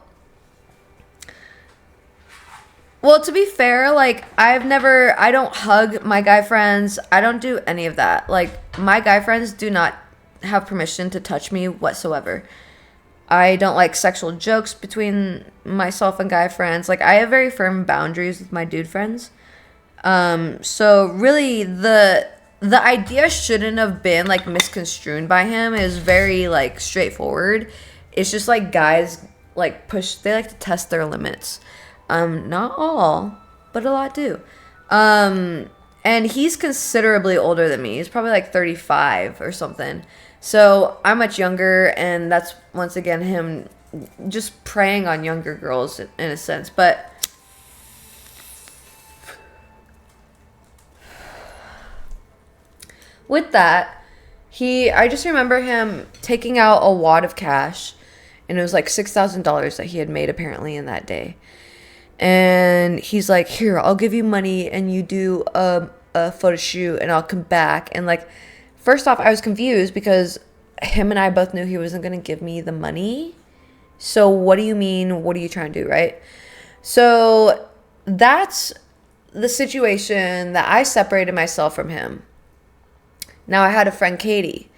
well, to be fair, like, I don't hug my guy friends. I don't do any of that. Like, my guy friends do not have permission to touch me whatsoever. I don't like sexual jokes between myself and guy friends. Like, I have very firm boundaries with my dude friends. So really the idea shouldn't have been like misconstrued by him. It was very like straightforward. It's just like guys like they like to test their limits. Not all, but a lot do. And he's considerably older than me. He's probably like 35 or something. So I'm much younger, and that's, once again, him just preying on younger girls in a sense. But with that, I just remember him taking out a wad of cash, and it was like $6,000 that he had made apparently in that day. And he's like, here, I'll give you money, and you do a photo shoot, and I'll come back. And like, first off, I was confused because him and I both knew he wasn't going to give me the money. So what do you mean? What are you trying to do, right? So that's the situation that I separated myself from him. Now, I had a friend, Katie.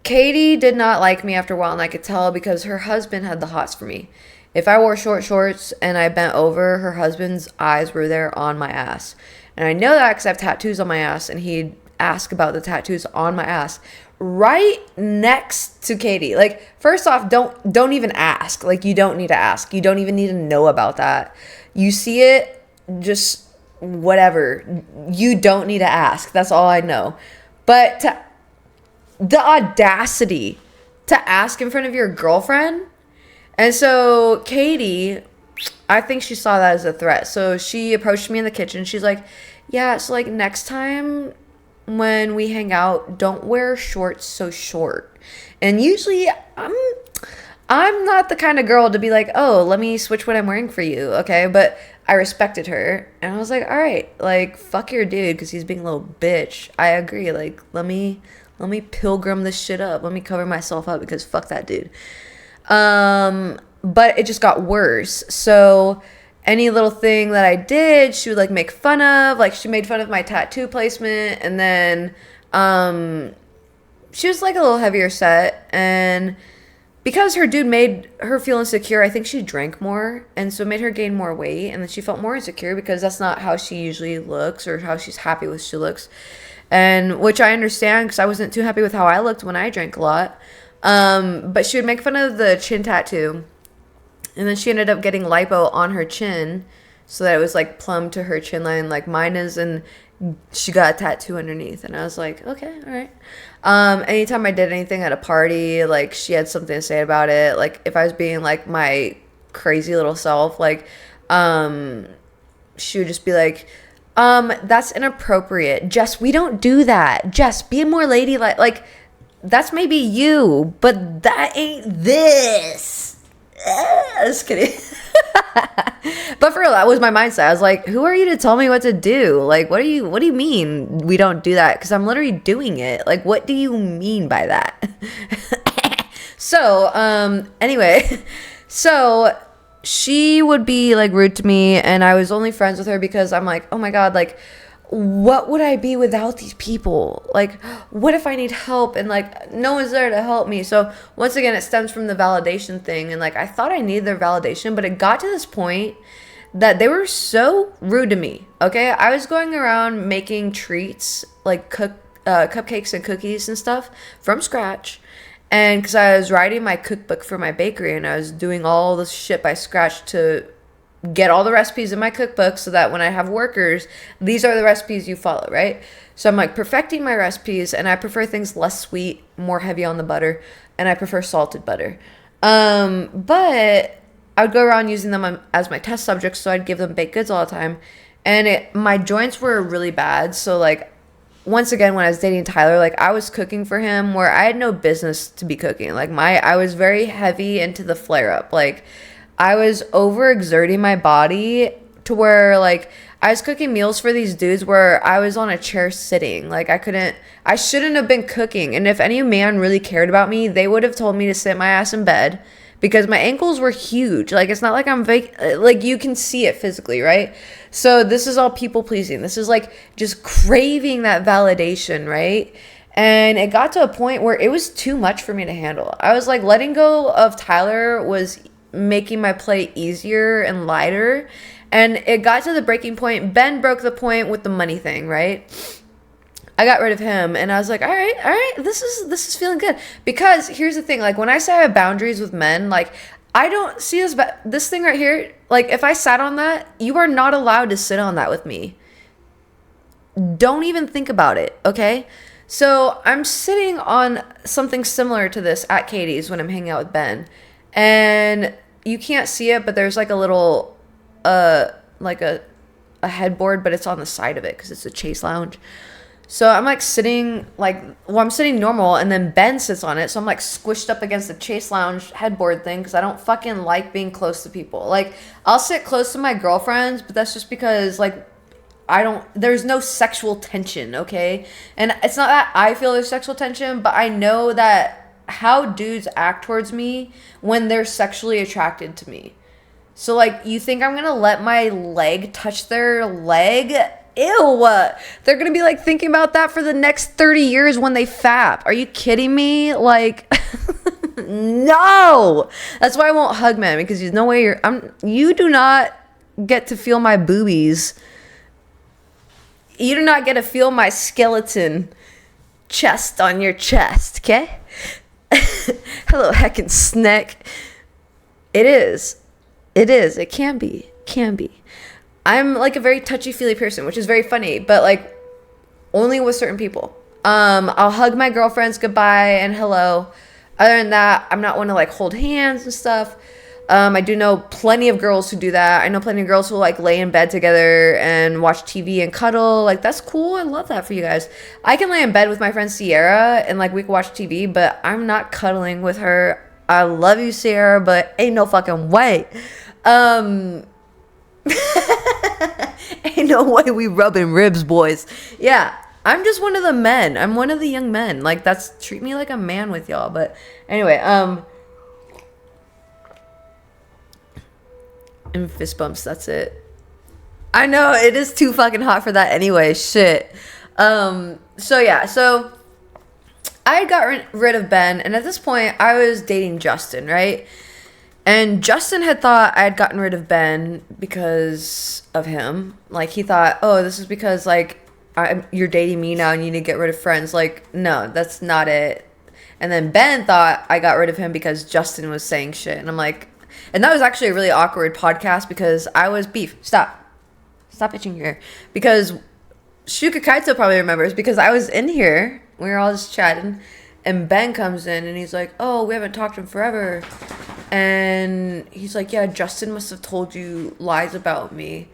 Katie did not like me after a while, and I could tell because her husband had the hots for me. If I wore short shorts and I bent over, her husband's eyes were there on my ass. And I know that because I have tattoos on my ass, and he'd ask about the tattoos on my ass right next to Katie. Like, first off, don't even ask. Like, you don't need to ask. You don't even need to know about that. You see it, just whatever. You don't need to ask. That's all I know. But the audacity to ask in front of your girlfriend. And so Katie, I think she saw that as a threat. So she approached me in the kitchen. She's like, yeah, so like next time when we hang out, don't wear shorts so short. And usually I'm not the kind of girl to be like, oh, let me switch what I'm wearing for you, okay? But I respected her, and I was like, all right, like, fuck your dude, because he's being a little bitch. I agree, like, let me pilgrim this shit up. Let me cover myself up, because fuck that dude. But it just got worse. So any little thing that I did, she would like make fun of. Like, she made fun of my tattoo placement, and then she was like a little heavier set, and because her dude made her feel insecure, I think she drank more, and so it made her gain more weight, and then she felt more insecure because that's not how she usually looks or how she's happy with she looks. And which I understand because I wasn't too happy with how I looked when I drank a lot. But she would make fun of the chin tattoo, and then she ended up getting lipo on her chin so that it was like plumb to her chin line like mine is, and she got a tattoo underneath. And I was like, okay, all right. Anytime I did anything at a party, like she had something to say about it. Like if I was being like my crazy little self, like she would just be like, that's inappropriate. Jess, we don't do that. Jess, be more ladylike. Like that's maybe you, but that ain't this. Just kidding. But for real, that was my mindset. I was like, who are you to tell me what to do? Like, what do you mean we don't do that? Because I'm literally doing it. Like, what do you mean by that? So, anyway, so she would be like rude to me, and I was only friends with her because I'm like, oh my God, like, what would I be without these people? Like, what if I need help and like no one's there to help me? So once again, it stems from the validation thing, and like I thought I needed their validation, but it got to this point that they were so rude to me. Okay, I was going around making treats like cupcakes and cookies and stuff from scratch, and because I was writing my cookbook for my bakery, and I was doing all this shit by scratch to get all the recipes in my cookbook so that when I have workers, these are the recipes you follow, right? So I'm like perfecting my recipes, and I prefer things less sweet, more heavy on the butter, and I prefer salted butter. But I would go around using them as my test subjects, so I'd give them baked goods all the time. And my joints were really bad, so like once again, when I was dating Tyler, like I was cooking for him where I had no business to be cooking. Like I was very heavy into the flare up. Like I was overexerting my body to where like I was cooking meals for these dudes where I was on a chair sitting. Like I shouldn't have been cooking. And if any man really cared about me, they would have told me to sit my ass in bed because my ankles were huge. Like it's not like I'm fake, like you can see it physically, right? So this is all people pleasing. This is like just craving that validation, right? And it got to a point where it was too much for me to handle. I was like letting go of Tyler was making my plate easier and lighter, and it got to the breaking point. Ben broke the point with the money thing, right? I got rid of him, and I was like, all right, this is feeling good. Because here's the thing, like when I say I have boundaries with men, like I don't see this thing right here, like if I sat on that, you are not allowed to sit on that with me. Don't even think about it, okay? So I'm sitting on something similar to this at Katie's when I'm hanging out with Ben, and you can't see it, but there's like a little like a headboard, but it's on the side of it because it's a chase lounge. So I'm like sitting I'm sitting normal, and then Ben sits on it, so I'm like squished up against the chase lounge headboard thing because I don't fucking like being close to people. Like I'll sit close to my girlfriends, but that's just because like there's no sexual tension, okay? And it's not that I feel there's sexual tension, but I know that how dudes act towards me when they're sexually attracted to me. So like you think I'm gonna let my leg touch their leg? Ew. They're gonna be like thinking about that for the next 30 years when they fap. Are you kidding me? Like no. That's why I won't hug men, because there's no way you do not get to feel my boobies. You do not get to feel my skeleton chest on your chest, okay? Hello, heckin' snack. It is. It can be. I'm like a very touchy-feely person, which is very funny, but like only with certain people. I'll hug my girlfriends goodbye and hello. Other than that, I'm not one to like hold hands and stuff. I do know plenty of girls who do that. I know plenty of girls who like lay in bed together and watch TV and cuddle. Like that's cool. I love that for you guys. I can lay in bed with my friend Sierra and like we can watch TV, but I'm not cuddling with her. I love you, Sierra, but ain't no fucking way. Ain't no way we rubbing ribs, boys. Yeah, I'm just one of the men. I'm one of the young men. Like treat me like a man with y'all. But anyway, and fist bumps, that's it. I know, it is too fucking hot for that anyway. Shit. So yeah, so I had got rid of Ben, and at this point, I was dating Justin, right? And Justin had thought I had gotten rid of Ben because of him. Like, he thought, oh, this is because, like, you're dating me now and you need to get rid of friends. Like, no, that's not it. And then Ben thought I got rid of him because Justin was saying shit. And I'm like, and that was actually a really awkward podcast because I was beef. Stop itching your ear. Because Shuka Kaito probably remembers because I was in here. We were all just chatting. And Ben comes in and he's like, oh, we haven't talked in forever. And he's like, yeah, Justin must have told you lies about me.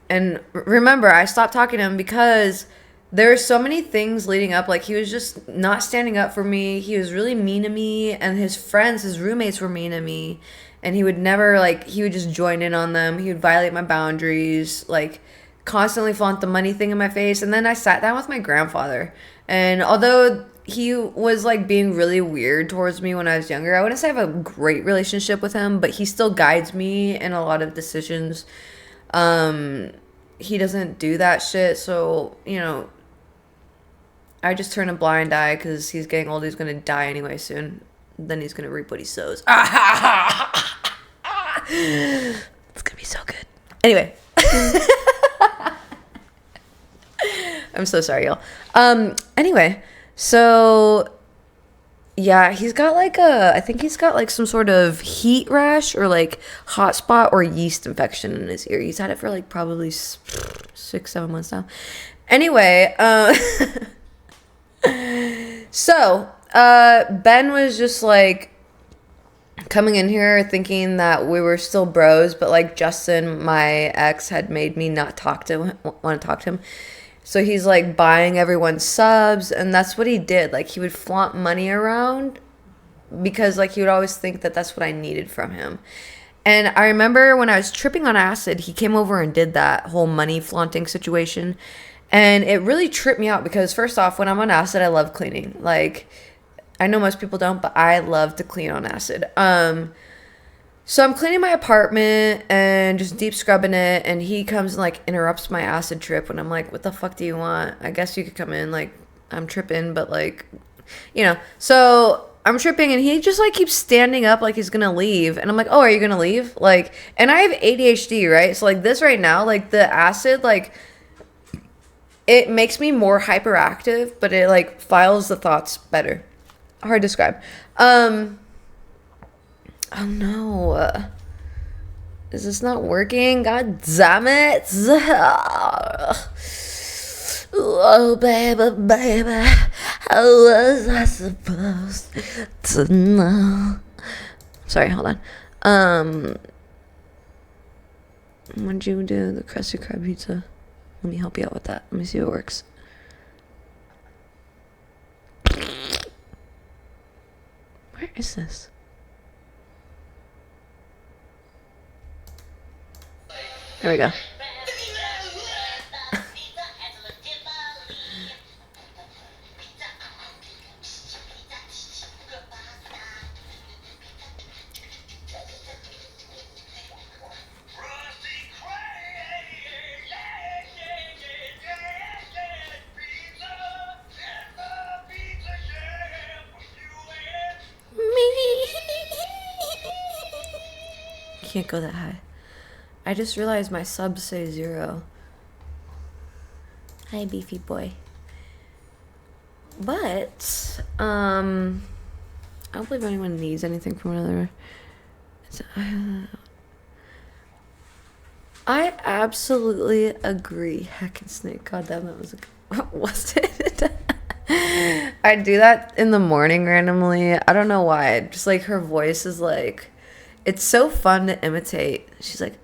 And remember, I stopped talking to him because there were so many things leading up. Like, he was just not standing up for me. He was really mean to me. And his friends, his roommates were mean to me. And he would never, like, he would just join in on them. He would violate my boundaries, like, constantly flaunt the money thing in my face. And then I sat down with my grandfather. And although he was, like, being really weird towards me when I was younger, I wouldn't say I have a great relationship with him, but he still guides me in a lot of decisions. He doesn't do that shit, so, you know, I just turn a blind eye because he's getting old. He's going to die anyway soon. Then he's going to reap what he sows. It's going to be so good. Anyway. I'm so sorry, y'all. Anyway, so yeah, he's got like I think he's got like some sort of heat rash or like hot spot or yeast infection in his ear. He's had it for like probably 6-7 months now. Anyway, so Ben was just like coming in here thinking that we were still bros, but like Justin, my ex, had made me not want to talk to him. So he's like buying everyone's subs, and that's what he did. Like, he would flaunt money around because like he would always think that that's what I needed from him. And I remember when I was tripping on acid, he came over and did that whole money flaunting situation. And it really tripped me out because first off, when I'm on acid, I love cleaning. Like, I know most people don't, but I love to clean on acid. So I'm cleaning my apartment and just deep scrubbing it, and he comes and like interrupts my acid trip when I'm like, what the fuck do you want? I guess you could come in, like, I'm tripping, but like, you know. So I'm tripping and he just like keeps standing up like he's gonna leave, and I'm like, oh, are you gonna leave? Like, and I have ADHD, right? So like this right now, like the acid, like, it makes me more hyperactive, but it like files the thoughts better. Hard to describe. Oh no. Is this not working? God damn it. Oh, baby. How was I supposed to know? Sorry, hold on. When'd you do the crusty crab pizza? Let me help you out with that. Let me see if it works. Where is this? There we go. Can't go that high. I just realized my subs say 0. Hi, beefy boy. But I don't believe anyone needs anything from another. I absolutely agree. Heckin' snake. God damn, that was a what was it? I do that in the morning randomly. I don't know why. Just like her voice is like, it's so fun to imitate. She's like,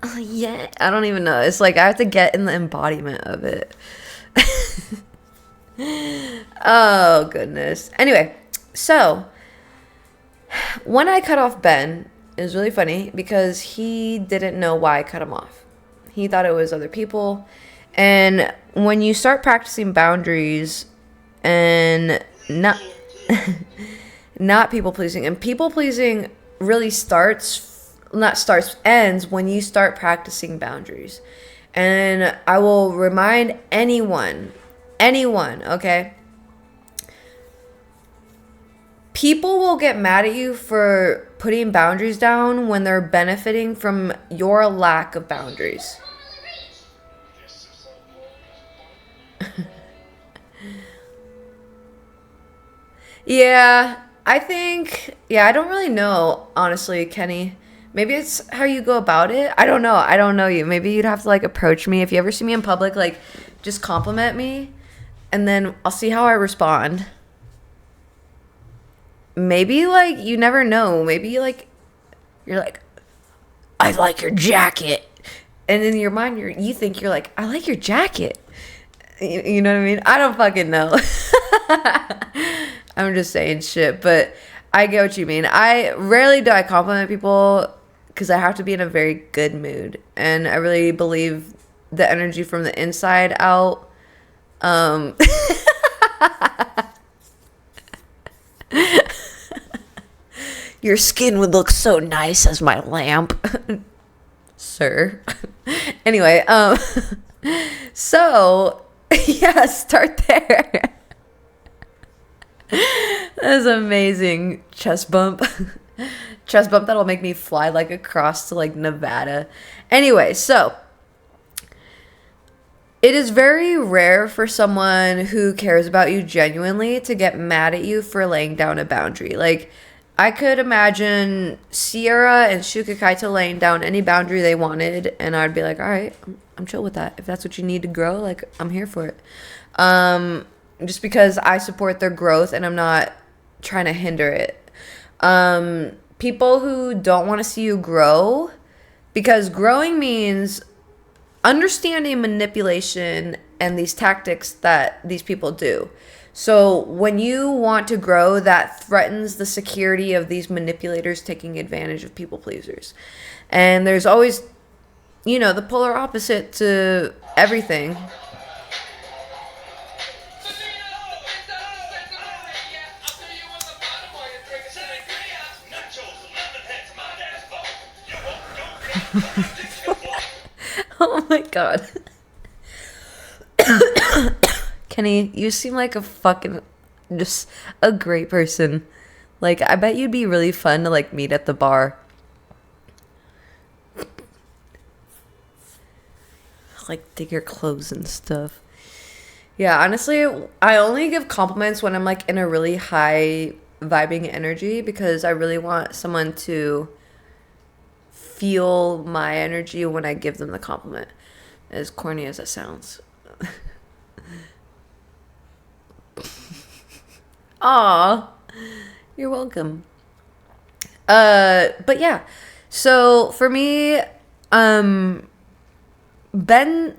oh yeah. I don't even know. It's like I have to get in the embodiment of it. Oh goodness. Anyway, so when I cut off Ben, it was really funny because he didn't know why I cut him off. He thought it was other people. And when you start practicing boundaries and not people pleasing, and people pleasing really ends when you start practicing boundaries. And I will remind anyone, okay? People will get mad at you for putting boundaries down when they're benefiting from your lack of boundaries. Yeah, I don't really know, honestly, Kenny. Maybe it's how you go about it. I don't know. I don't know you. Maybe you'd have to like approach me. If you ever see me in public, like just compliment me and then I'll see how I respond. Maybe like you never know. Maybe like you're like, I like your jacket. And in your mind you think you're like, I like your jacket. You know what I mean? I don't fucking know. I'm just saying shit, but I get what you mean. I rarely do I compliment people because I have to be in a very good mood, and I really believe the energy from the inside out. Your skin would look so nice as my lamp, sir. Anyway, so yeah, start there. That's amazing. Chest bump. Chest bump that'll make me fly like across to like Nevada. Anyway, so it is very rare for someone who cares about you genuinely to get mad at you for laying down a boundary. Like, I could imagine Sierra and Shuka Kaito laying down any boundary they wanted, and I'd be like, all right, I'm chill with that. If that's what you need to grow, like, I'm here for it. Just because I support their growth and I'm not trying to hinder it. People who don't want to see you grow, because growing means understanding manipulation and these tactics that these people do. So when you want to grow, that threatens the security of these manipulators taking advantage of people pleasers. And there's always, the polar opposite to everything. Oh my god. Kenny, you seem like just a great person. Like, I bet you'd be really fun to like meet at the bar. Like, dig your clothes and stuff. Yeah, honestly, I only give compliments when I'm like in a really high vibing energy, because I really want someone to feel my energy when I give them the compliment, as corny as that sounds. Aw, you're welcome. But yeah, so for me, Ben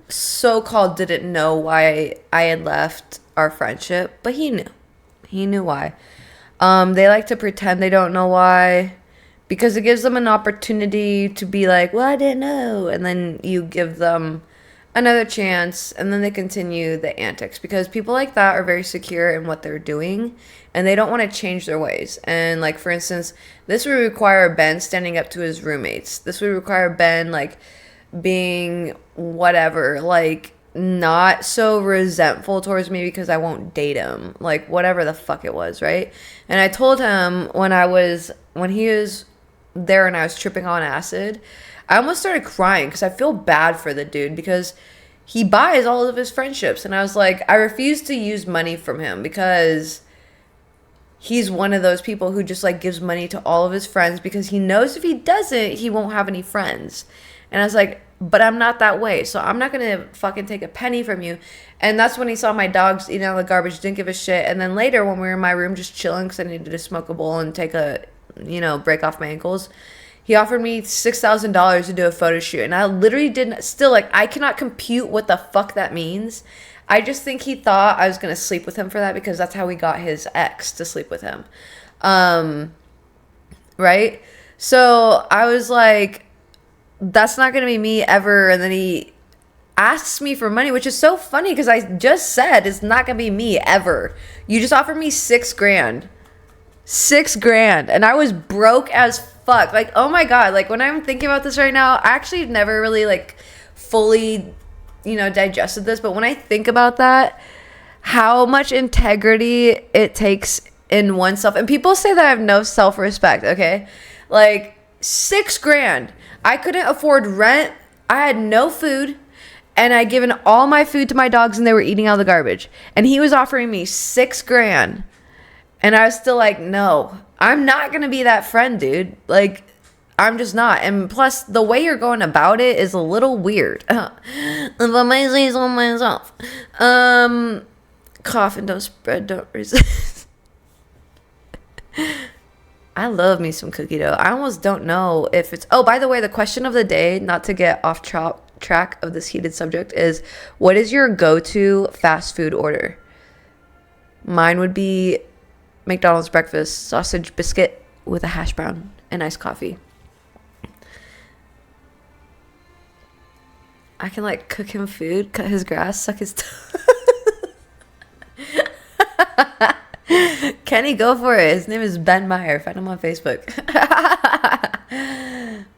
so-called didn't know why I had left our friendship, but he knew. He knew why. They like to pretend they don't know why, because it gives them an opportunity to be like, well, I didn't know. And then you give them another chance, and then they continue the antics, because people like that are very secure in what they're doing, and they don't want to change their ways. And like, for instance, this would require Ben standing up to his roommates. This would require Ben like being whatever, like not so resentful towards me because I won't date him, like whatever the fuck it was, right? And I told him when he was there and I was tripping on acid, I almost started crying because I feel bad for the dude, because he buys all of his friendships, and I was like, I refuse to use money from him, because he's one of those people who just like gives money to all of his friends because he knows if he doesn't, he won't have any friends. And I was like, but I'm not that way, so I'm not gonna fucking take a penny from you. And that's when he saw my dogs eating out of the garbage, didn't give a shit. And then later, when we were in my room just chilling because I needed to smoke a bowl and take a, break off my ankles, he offered me $6,000 to do a photo shoot. And I literally didn't, still, like, I cannot compute what the fuck that means. I just think he thought I was gonna sleep with him for that, because that's how he got his ex to sleep with him. Right? So I was like, that's not gonna be me ever. And then he asks me for money, which is so funny because I just said it's not gonna be me ever. You just offered me $6,000. $6,000, and I was broke as fuck. Like, oh my god, like when I'm thinking about this right now, I actually never really like fully, digested this, but when I think about that, how much integrity it takes in oneself. And people say that I have no self-respect, okay? Like, $6,000. I couldn't afford rent. I had no food. And I'd given all my food to my dogs and they were eating out of the garbage. And he was offering me $6,000. And I was still like, no, I'm not going to be that friend, dude. Like, I'm just not. And plus, the way you're going about it is a little weird. If I may say so myself. Cough and don't spread, don't resist. I love me some cookie dough. I almost don't know if it's... Oh, by the way, the question of the day, not to get off track of this heated subject, is what is your go-to fast food order? Mine would be McDonald's breakfast, sausage biscuit with a hash brown and iced coffee. I can like cook him food, cut his grass, suck his Kenny, go for it. His name is Ben Meyer. Find him on Facebook.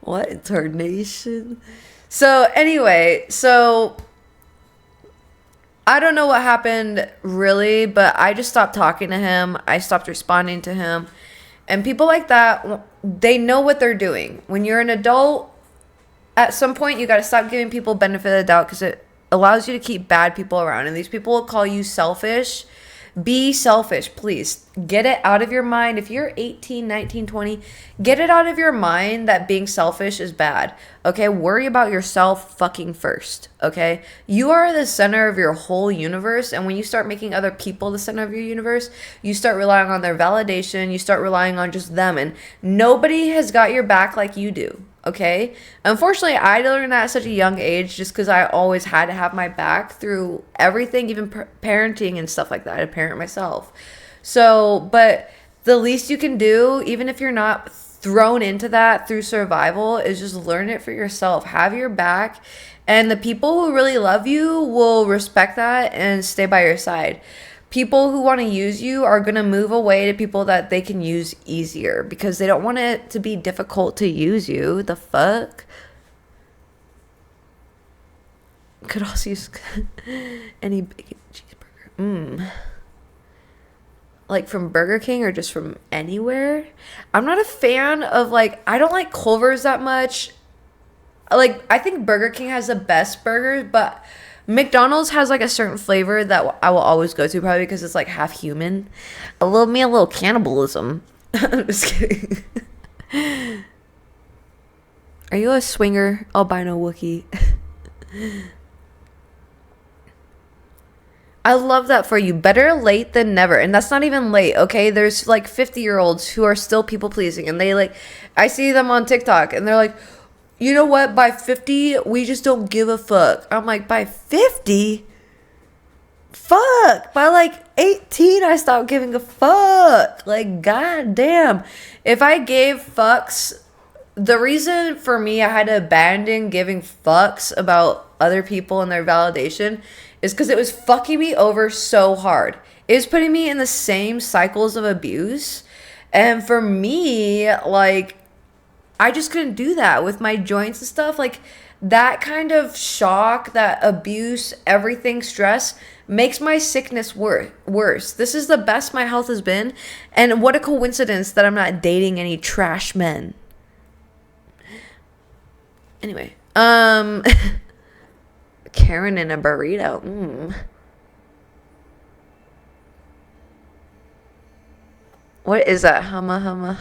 What intonation? So anyway, I don't know what happened really, but I just stopped talking to him. I stopped responding to him. And people like that, they know what they're doing. When you're an adult, at some point you got to stop giving people benefit of the doubt because it allows you to keep bad people around. And these people will call you selfish. Be selfish, please. Get it out of your mind. If you're 18, 19, 20, get it out of your mind that being selfish is bad. Okay? Worry about yourself fucking first. Okay? You are the center of your whole universe. And when you start making other people the center of your universe, you start relying on their validation. You start relying on just them. And nobody has got your back like you do. Okay? Unfortunately, I learned that at such a young age just because I always had to have my back through everything, even parenting and stuff like that. I parent myself. So, but the least you can do, even if you're not thrown into that through survival, is just learn it for yourself. Have your back. And the people who really love you will respect that and stay by your side. People who want to use you are going to move away to people that they can use easier because they don't want it to be difficult to use you. The fuck? Could also use any bacon cheeseburger. Like from Burger King or just from anywhere? I'm not a fan of like, I don't like Culver's that much. Like, I think Burger King has the best burgers, but McDonald's has like a certain flavor that I will always go to, probably because it's like half human. A little cannibalism. I'm just kidding. Are you a swinger albino Wookiee? I love that for you. Better late than never. And that's not even late, okay? There's like 50-year-olds who are still people pleasing, and they like, I see them on TikTok and they're like, you know what? By 50, we just don't give a fuck. I'm like, by 50? Fuck. By like 18, I stopped giving a fuck. Like, goddamn. If I gave fucks, the reason for me I had to abandon giving fucks about other people and their validation is because it was fucking me over so hard. It was putting me in the same cycles of abuse. And for me, like, I just couldn't do that with my joints and stuff. Like, that kind of shock, that abuse, everything, stress, makes my sickness worse. This is the best my health has been. And what a coincidence that I'm not dating any trash men. Anyway. Karen in a burrito. What is that? Humma.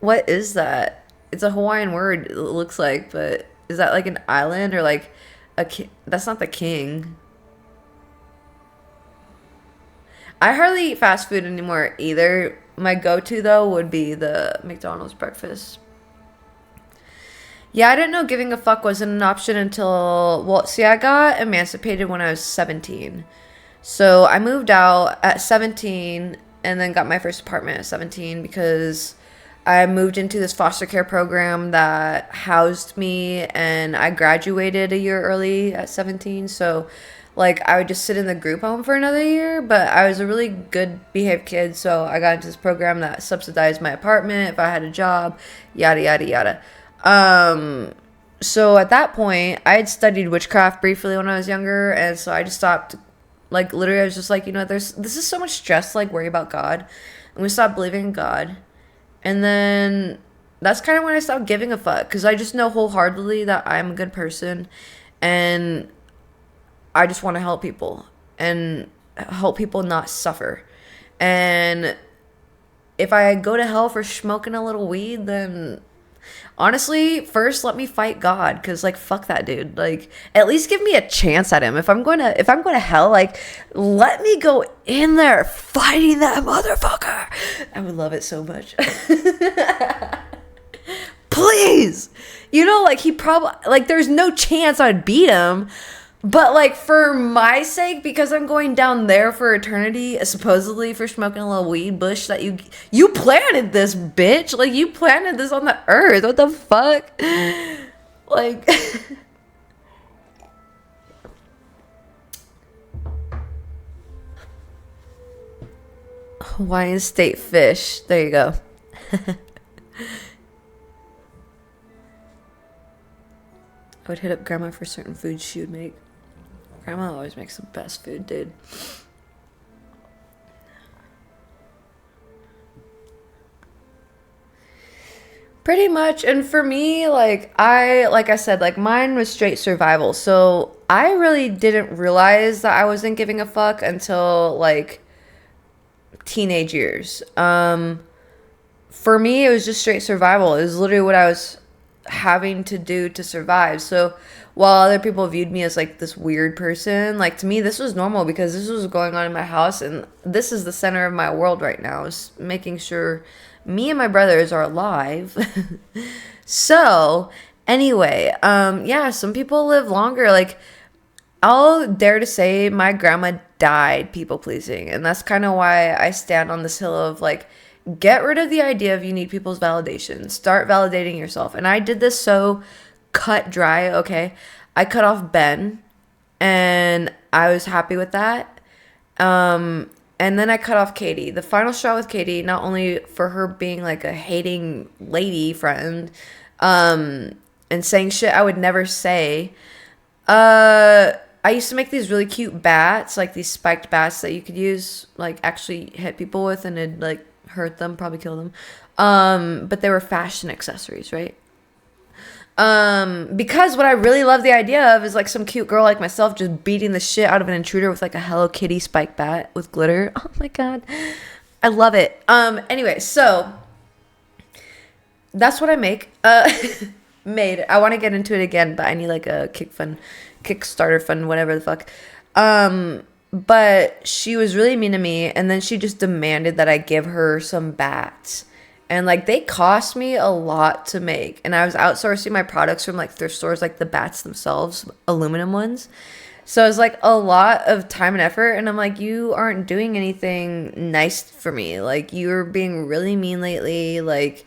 What is that? It's a Hawaiian word, it looks like, but is that like an island or like a king? That's not the king. I hardly eat fast food anymore either. My go-to, though, would be the McDonald's breakfast. Yeah, I didn't know giving a fuck wasn't an option until, well, see, I got emancipated when I was 17. So I moved out at 17 and then got my first apartment at 17 because I moved into this foster care program that housed me, and I graduated a year early at 17. So, like, I would just sit in the group home for another year, but I was a really good behaved kid, so I got into this program that subsidized my apartment if I had a job, yada, yada, yada. So at that point, I had studied witchcraft briefly when I was younger, and so I just stopped. Like literally, I was just like, there's this is so much stress. Like worry about God. I'm gonna stop believing in God, and then that's kind of when I stopped giving a fuck because I just know wholeheartedly that I'm a good person, and I just want to help people and help people not suffer. And if I go to hell for smoking a little weed, then honestly, first let me fight God, cause like fuck that dude. Like at least give me a chance at him. If I'm going to hell, like let me go in there fighting that motherfucker. I would love it so much. Please, like he probably like there's no chance I'd beat him. But like for my sake, because I'm going down there for eternity, supposedly for smoking a little weed bush that you planted this, bitch. Like you planted this on the earth. What the fuck? Like Hawaiian state fish. There you go. I would hit up grandma for certain foods she would make. Grandma always makes the best food, dude. Pretty much. And for me, like I said, like mine was straight survival. So I really didn't realize that I wasn't giving a fuck until like teenage years. For me, it was just straight survival. It was literally what I was having to do to survive. So while other people viewed me as like this weird person, like to me this was normal because this was going on in my house, and this is the center of my world right now, is making sure me and my brothers are alive. So anyway, yeah, some people live longer. Like I'll dare to say my grandma died people pleasing, and that's kind of why I stand on this hill of like, get rid of the idea of you need people's validation. Start validating yourself. And I did this so cut dry, okay? I cut off Ben, and I was happy with that. And then I cut off Katie. The final straw with Katie, not only for her being like a hating lady friend, and saying shit I would never say. I used to make these really cute bats, like these spiked bats that you could use, like actually hit people with, and it'd like hurt them, probably kill them. But they were fashion accessories, right? Because what I really love the idea of is like some cute girl like myself just beating the shit out of an intruder with like a Hello Kitty spike bat with glitter. Oh my god, I love it. Anyway, so that's what I make. Made. I want to get into it again, but I need like a Kickstarter fund, whatever the fuck. But she was really mean to me, and then she just demanded that I give her some bats. And like they cost me a lot to make, and I was outsourcing my products from like thrift stores, like the bats themselves, aluminum ones. So it was like a lot of time and effort, and I'm like, you aren't doing anything nice for me. Like you're being really mean lately. Like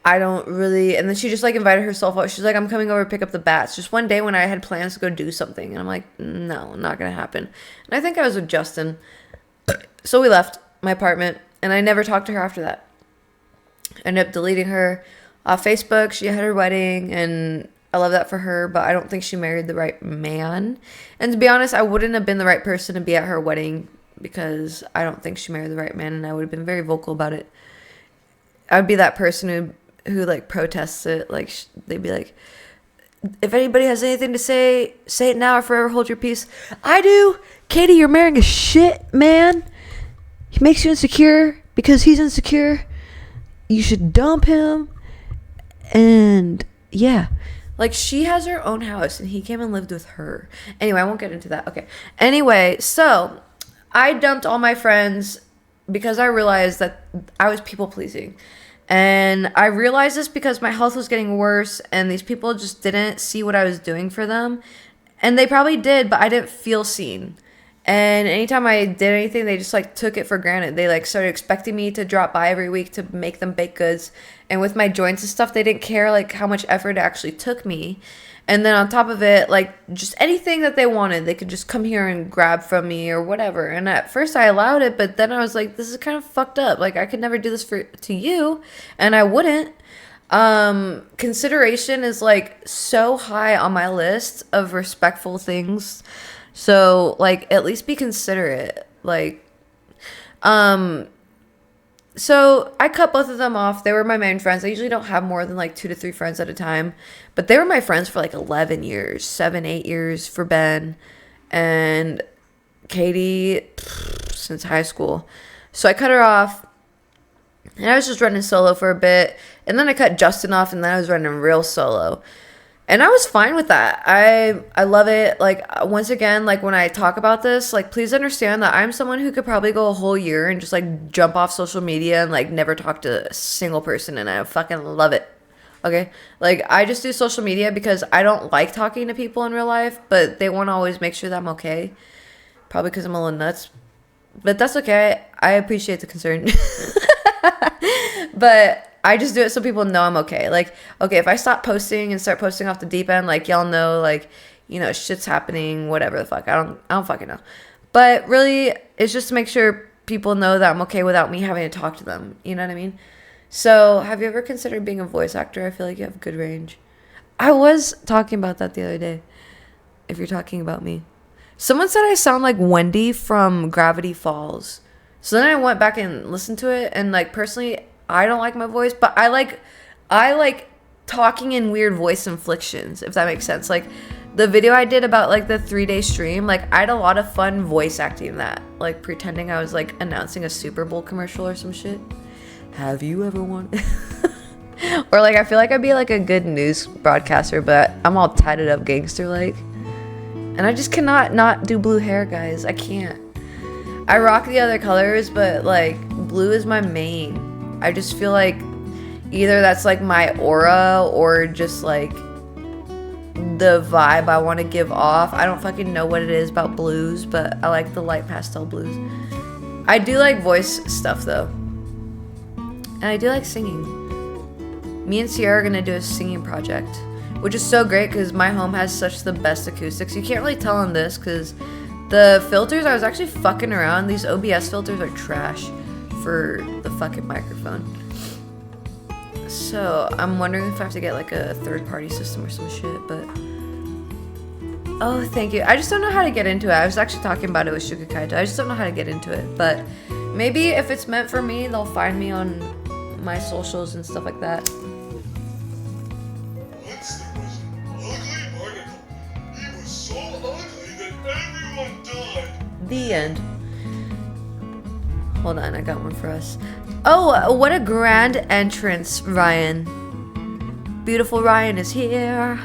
I don't really. And then she just like invited herself out. She's like, I'm coming over to pick up the bats. Just one day when I had plans to go do something, and I'm like, no, not gonna happen. And I think I was with Justin, so we left my apartment, and I never talked to her after that. I ended up deleting her off Facebook. She had her wedding, and I love that for her, but I don't think she married the right man. And to be honest, I wouldn't have been the right person to be at her wedding because I don't think she married the right man, and I would have been very vocal about it. I would be that person who like protests it. Like they'd be like, if anybody has anything to say it now or forever hold your peace. I do. Katie, you're marrying a shit man. He makes you insecure because he's insecure. You should dump him. And yeah, like she has her own house and he came and lived with her. Anyway, I won't get into that. Okay. Anyway, so I dumped all my friends because I realized that I was people pleasing. And I realized this because my health was getting worse and these people just didn't see what I was doing for them. And they probably did, but I didn't feel seen. And anytime I did anything, they just like took it for granted. They like started expecting me to drop by every week to make them baked goods. And with my joints and stuff, they didn't care like how much effort it actually took me. And then on top of it, like just anything that they wanted, they could just come here and grab from me or whatever. And at first I allowed it, but then I was like, this is kind of fucked up. Like I could never do this to you, and I wouldn't. Consideration is like so high on my list of respectful things. So like at least be considerate. Like so I cut both of them off. They were my main friends. I usually don't have more than like 2 to 3 friends at a time. But they were my friends for like 11 years, 7, 8 years for Ben and Katie since high school. So I cut her off. And I was just running solo for a bit. And then I cut Justin off, and then I was running real solo. And I was fine with that. I love it. Like, once again, like, when I talk about this, like, please understand that I'm someone who could probably go a whole year and just, like, jump off social media and, like, never talk to a single person. And I fucking love it. Okay? Like, I just do social media because I don't like talking to people in real life, but they want to always make sure that I'm okay. Probably because I'm a little nuts. But that's okay. I appreciate the concern. But I just do it so people know I'm okay. Like, okay, if I stop posting and start posting off the deep end, like, y'all know, like, you know, shit's happening, whatever the fuck. I don't fucking know. But really, it's just to make sure people know that I'm okay without me having to talk to them. You know what I mean? So, have you ever considered being a voice actor? I feel like you have good range. I was talking about that the other day, if you're talking about me. Someone said I sound like Wendy from Gravity Falls. So then I went back and listened to it, and like personally, I don't like my voice, but I like talking in weird voice inflections, if that makes sense. Like the video I did about like the 3-day stream, like I had a lot of fun voice acting in that, like pretending I was like announcing a Super Bowl commercial or some shit. Have you ever wanted? Or like I feel like I'd be like a good news broadcaster, but I'm all tatted up gangster like, and I just cannot not do blue hair, guys. I can't. I rock the other colors, but like blue is my main. I just feel like either that's like my aura or just like the vibe I want to give off. I don't fucking know what it is about blues, but I like the light pastel blues. I do like voice stuff though. And I do like singing. Me and Sierra are gonna do a singing project, which is so great because my home has such the best acoustics. You can't really tell on this because the filters, I was actually fucking around. These OBS filters are trash for the fucking microphone. So I'm wondering if I have to get like a third-party system or some shit, but... Oh, thank you. I just don't know how to get into it. I was actually talking about it with Sugar Kaito. I just don't know how to get into it, but maybe if it's meant for me, they'll find me on my socials and stuff like that. The end. Hold on, I got one for us. Oh, what a grand entrance, Ryan. Beautiful Ryan is here.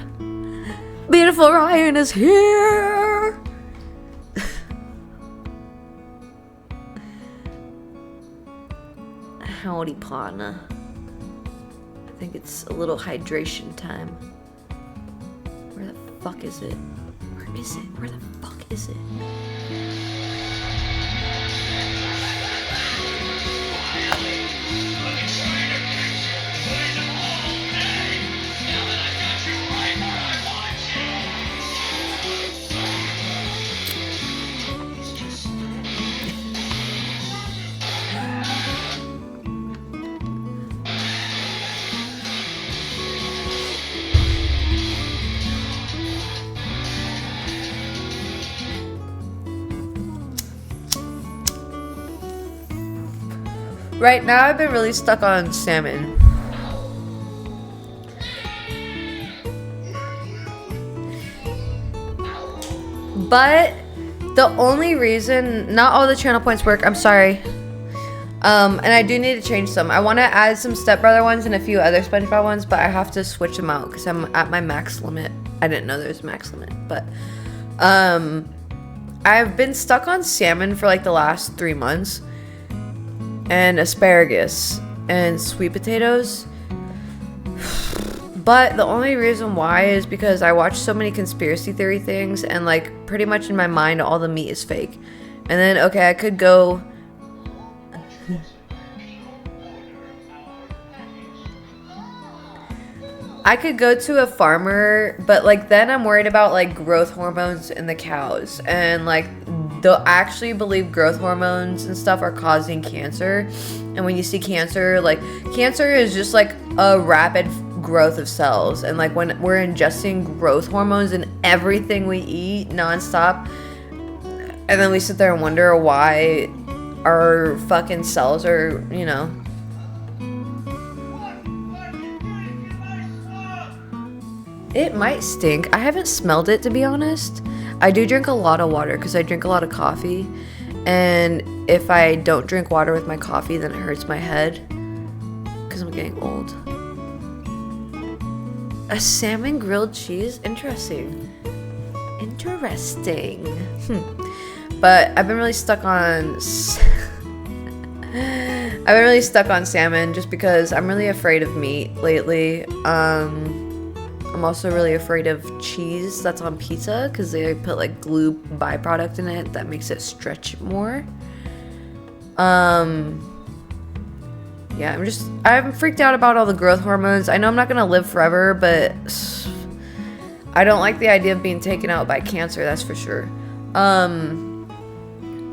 Beautiful Ryan is here. Howdy, partner. I think it's a little hydration time. Where the fuck is it? Where is it? Where the fuck is it? Right now, I've been really stuck on salmon. But the only reason, not all the channel points work, I'm sorry. And I do need to change some. I want to add some Step Brother ones and a few other SpongeBob ones, but I have to switch them out because I'm at my max limit. I didn't know there was a max limit, but I've been stuck on salmon for like the last 3 months. And asparagus and sweet potatoes. But the only reason why is because I watch so many conspiracy theory things and like pretty much in my mind all the meat is fake. And then okay, I could go to a farmer, but like then I'm worried about like growth hormones in the cows and like I actually believe growth hormones and stuff are causing cancer. And when you see cancer, like, cancer is just like a rapid growth of cells. And like when we're ingesting growth hormones in everything we eat nonstop, and then we sit there and wonder why our fucking cells are, you know. It might stink. I haven't smelled it, to be honest. I do drink a lot of water because I drink a lot of coffee. And if I don't drink water with my coffee, then it hurts my head because I'm getting old. A salmon grilled cheese? Interesting. But I've been really stuck on salmon just because I'm really afraid of meat lately. I'm also really afraid of cheese that's on pizza because they put like glue byproduct in it that makes it stretch more. Yeah, I'm freaked out about all the growth hormones. I know I'm not gonna live forever, but I don't like the idea of being taken out by cancer, that's for sure.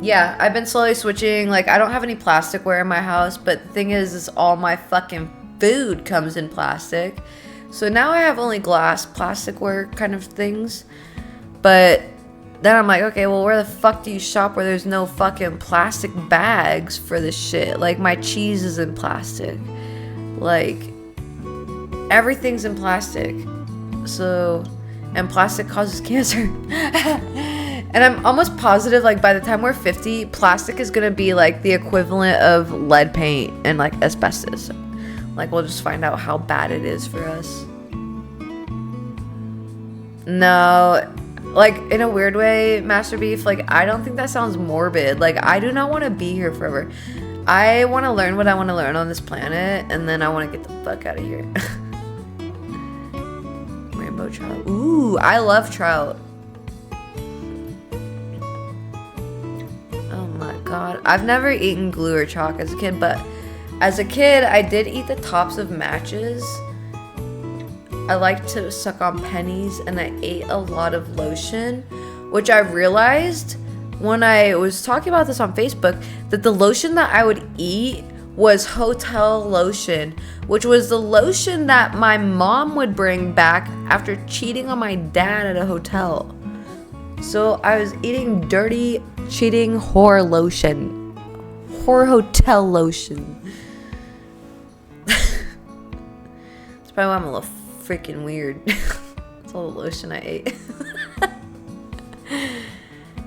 Yeah, I've been slowly switching. Like, I don't have any plasticware in my house, but the thing is all my fucking food comes in plastic. So now I have only glass, plasticware kind of things. But then I'm like, okay, well, where the fuck do you shop where there's no fucking plastic bags for this shit? Like, my cheese is in plastic. Like, everything's in plastic. So, and plastic causes cancer. And I'm almost positive, like, by the time we're 50, plastic is gonna be, like, the equivalent of lead paint and, like, asbestos. Like, we'll just find out how bad it is for us. No, like, in a weird way, Master Beef, like, I don't think that sounds morbid. Like, I do not want to be here forever. I want to learn what I want to learn on this planet, and then I want to get the fuck out of here. Rainbow trout. Ooh, I love trout. Oh my god. I've never eaten glue or chalk as a kid, but as a kid, I did eat the tops of matches. I like to suck on pennies, and I ate a lot of lotion, which I realized when I was talking about this on Facebook, that the lotion that I would eat was hotel lotion, which was the lotion that my mom would bring back after cheating on my dad at a hotel. So I was eating dirty, cheating whore lotion. Whore hotel lotion. That's probably why I'm a little freaking weird. That's all the lotion I ate.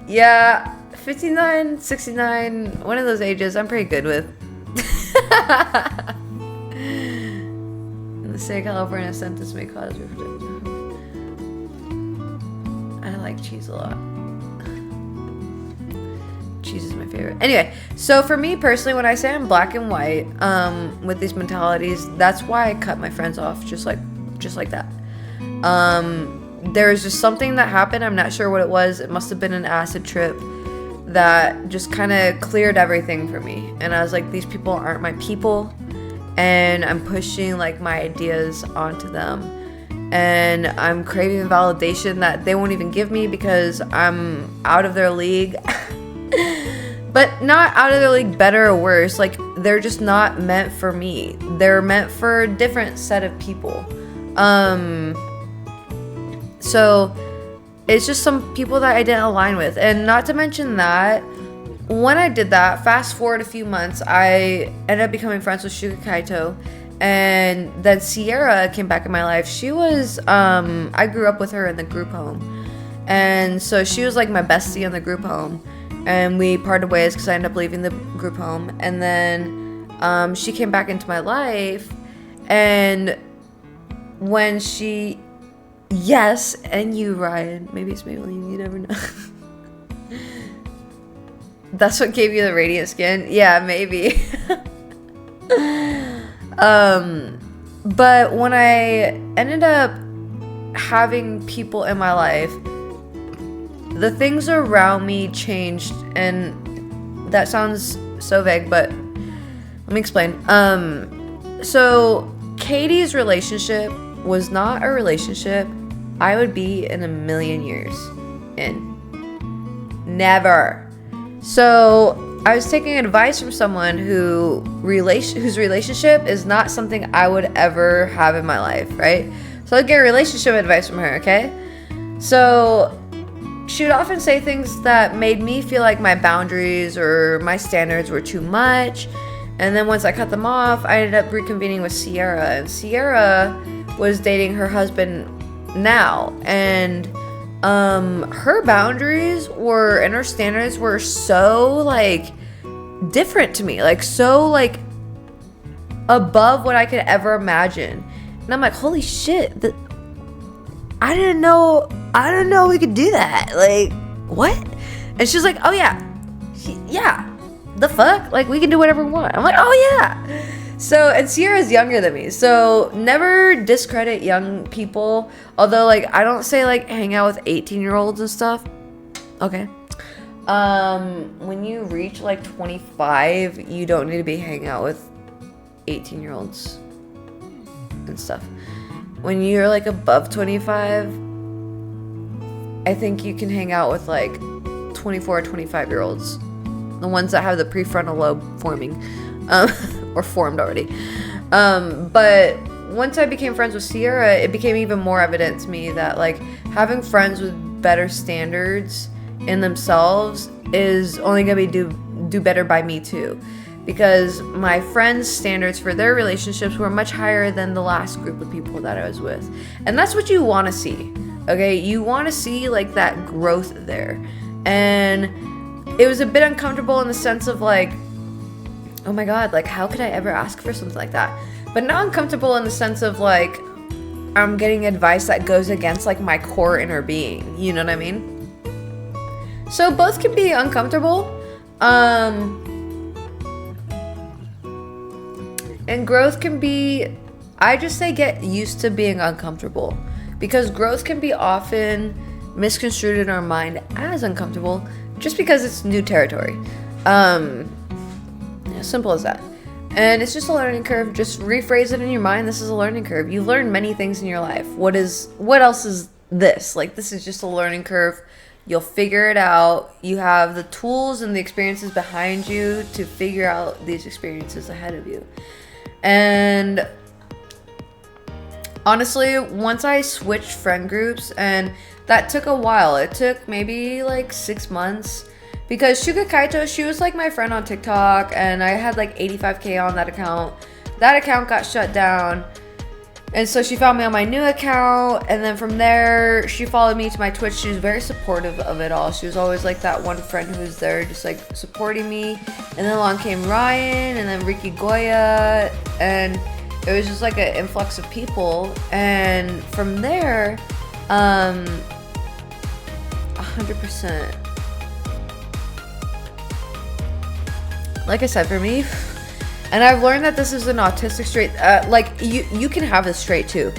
Yeah, 59, 69, one of those ages I'm pretty good with. In the state of California, sentence may cause I like cheese a lot. Cheese is my favorite. Anyway, so for me personally, when I say I'm black and white, with these mentalities, that's why I cut my friends off just like that. There was just something that happened. I'm not sure what it was. It must have been an acid trip that just kind of cleared everything for me. And I was like, these people aren't my people, and I'm pushing like my ideas onto them, and I'm craving validation that they won't even give me because I'm out of their league. But not out of their league, better or worse. Like, they're just not meant for me. They're meant for a different set of people. So it's just some people that I didn't align with. And not to mention that when I did that, fast forward a few months, I ended up becoming friends with Shuka Kaito. And then Sierra came back in my life. She was, I grew up with her in the group home. And so she was like my bestie in the group home. And we parted ways because I ended up leaving the group home. And then she came back into my life. And when she... Yes, and you, Ryan. Maybe it's Maybelline. You never know. That's what gave you the radiant skin? Yeah, maybe. But when I ended up having people in my life, the things around me changed, and that sounds so vague, but let me explain. So Katie's relationship was not a relationship I would be in a million years in. Never. So I was taking advice from someone whose relationship is not something I would ever have in my life, right? So I'd get relationship advice from her, okay? So she would often say things that made me feel like my boundaries or my standards were too much. And then once I cut them off, I ended up reconvening with Sierra. And Sierra was dating her husband now. And her boundaries were, and her standards were so, like, different to me. Like, so, like, above what I could ever imagine. And I'm like, holy shit. I didn't know we could do that. Like, what? And she's like, oh, yeah. Yeah. The fuck? Like, we can do whatever we want. I'm like, oh, yeah. So, and Sierra's younger than me. So, never discredit young people. Although, like, I don't say, like, hang out with 18-year-olds and stuff. Okay. When you reach, like, 25, you don't need to be hanging out with 18-year-olds and stuff. When you're, like, above 25, I think you can hang out with, like, 24 or 25-year-olds. The ones that have the prefrontal lobe forming. Or formed already. But once I became friends with Sierra, it became even more evident to me that, like, having friends with better standards in themselves is only going to be do better by me too. Because my friends' standards for their relationships were much higher than the last group of people that I was with. And that's what you want to see. Okay? You want to see, like, that growth there. And it was a bit uncomfortable in the sense of, like, oh my god, like, how could I ever ask for something like that? But not uncomfortable in the sense of, like, I'm getting advice that goes against, like, my core inner being. You know what I mean? So both can be uncomfortable. And growth can be, I just say get used to being uncomfortable. Because growth can be often misconstrued in our mind as uncomfortable just because it's new territory. Simple as that. And it's just a learning curve. Just rephrase it in your mind. This is a learning curve. You've learned many things in your life. What else is this? Like, this is just a learning curve. You'll figure it out. You have the tools and the experiences behind you to figure out these experiences ahead of you. And honestly, once I switched friend groups, and that took a while. It took maybe like 6 months. Because Shuga Kaito, she was like my friend on TikTok, and I had like 85K on that account. That account got shut down. And so she found me on my new account, and then from there, she followed me to my Twitch. She was very supportive of it all. She was always like that one friend who was there just like supporting me. And then along came Ryan, and then Ricky Goya, and it was just like an influx of people. And from there, 100%. Like I said, for me, and I've learned that this is an autistic trait. Like, you can have this trait too,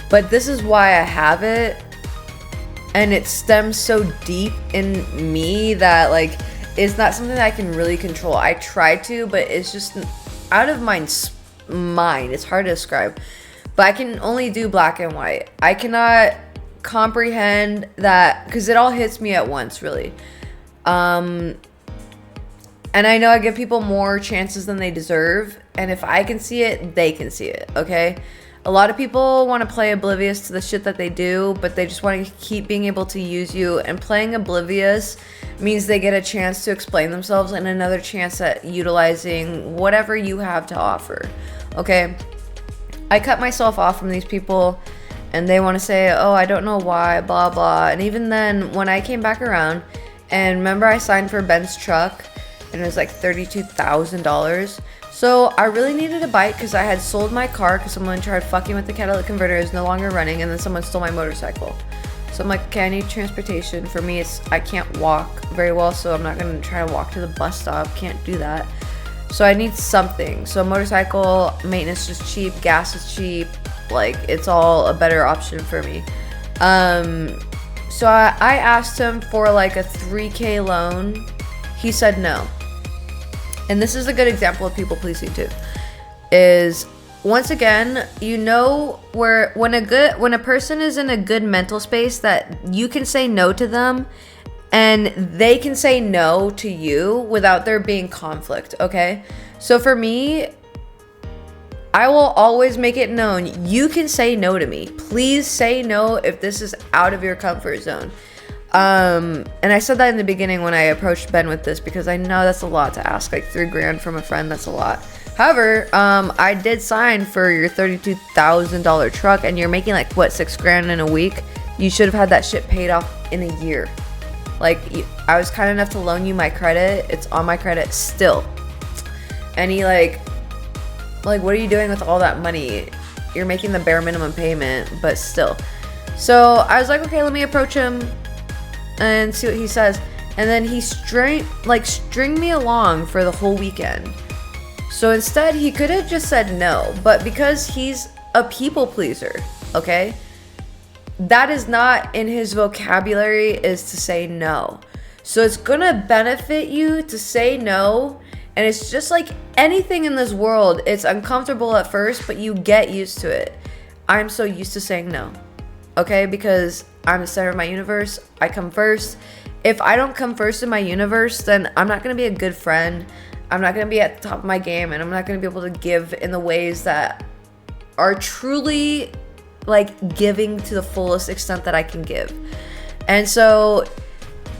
but this is why I have it, and it stems so deep in me that, like, it's not something that I can really control. I try to, but it's just out of my mind. It's hard to describe, but I can only do black and white. I cannot comprehend that because it all hits me at once, really. And I know I give people more chances than they deserve. And if I can see it, they can see it, okay? A lot of people want to play oblivious to the shit that they do, but they just want to keep being able to use you. And playing oblivious means they get a chance to explain themselves and another chance at utilizing whatever you have to offer, okay? I cut myself off from these people, and they want to say, oh, I don't know why, blah, blah. And even then, when I came back around, and remember I signed for Ben's truck, and it was like $32,000. So I really needed a bike because I had sold my car because someone tried fucking with the catalytic converter. Is no longer running, and then someone stole my motorcycle. So I'm like, okay, I need transportation. For me, I can't walk very well, so I'm not gonna try to walk to the bus stop. Can't do that. So I need something. So motorcycle maintenance is cheap, gas is cheap. Like, it's all a better option for me. So I asked him for like a $3K loan. He said no. And this is a good example of people pleasing too. Is once again, you know, when a person is in a good mental space that you can say no to them and they can say no to you without there being conflict, okay? So for me, I will always make it known, you can say no to me. Please say no if this is out of your comfort zone. And I said that in the beginning when I approached Ben with this, because I know that's a lot to ask. Like $3,000 from a friend, that's a lot. However, I did sign for your $32,000 truck, and you're making like what, $6,000 in a week. You should have had that shit paid off in a year. Like, I was kind enough to loan you my credit. It's on my credit still. And he like, what are you doing with all that money? You're making the bare minimum payment, but still. So I was like, okay, let me approach him and see what he says. And then he string me along for the whole weekend. So instead, he could have just said no, but because he's a people pleaser, okay, that is not in his vocabulary, is to say no. So it's gonna benefit you to say no. And it's just like anything in this world, it's uncomfortable at first, but you get used to it. I'm so used to saying no, okay? Because I'm the center of my universe. I come first. If I don't come first in my universe, then I'm not going to be a good friend. I'm not going to be at the top of my game, and I'm not going to be able to give in the ways that are truly like giving to the fullest extent that I can give. And so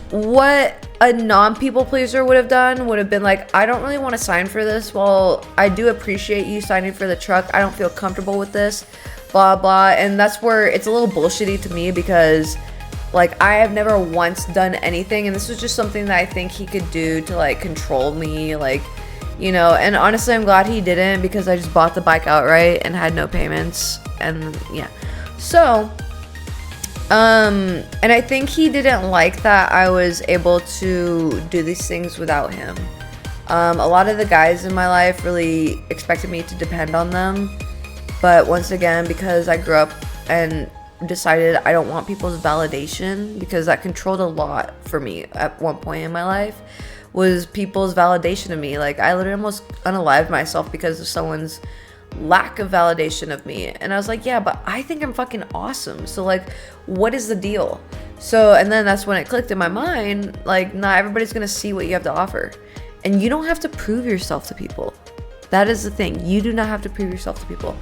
what a non-people pleaser would have done would have been like, I don't really want to sign for this. Well, I do appreciate you signing for the truck. I don't feel comfortable with this, blah, blah. And that's where it's a little bullshitty to me, because like I have never once done anything. And this was just something that I think he could do to like control me, like, you know. And honestly, I'm glad he didn't, because I just bought the bike outright and had no payments. And yeah, so and I think he didn't like that I was able to do these things without him. A lot of the guys in my life really expected me to depend on them, but once again, because I grew up and decided I don't want people's validation, because that controlled a lot for me at one point in my life, was people's validation of me. Like, I literally almost unalived myself because of someone's lack of validation of me. And I was like, yeah, but I think I'm fucking awesome, so like, what is the deal? So, and then that's when it clicked in my mind, like, not everybody's gonna see what you have to offer, and you don't have to prove yourself to people. That is the thing. You do not have to prove yourself to people.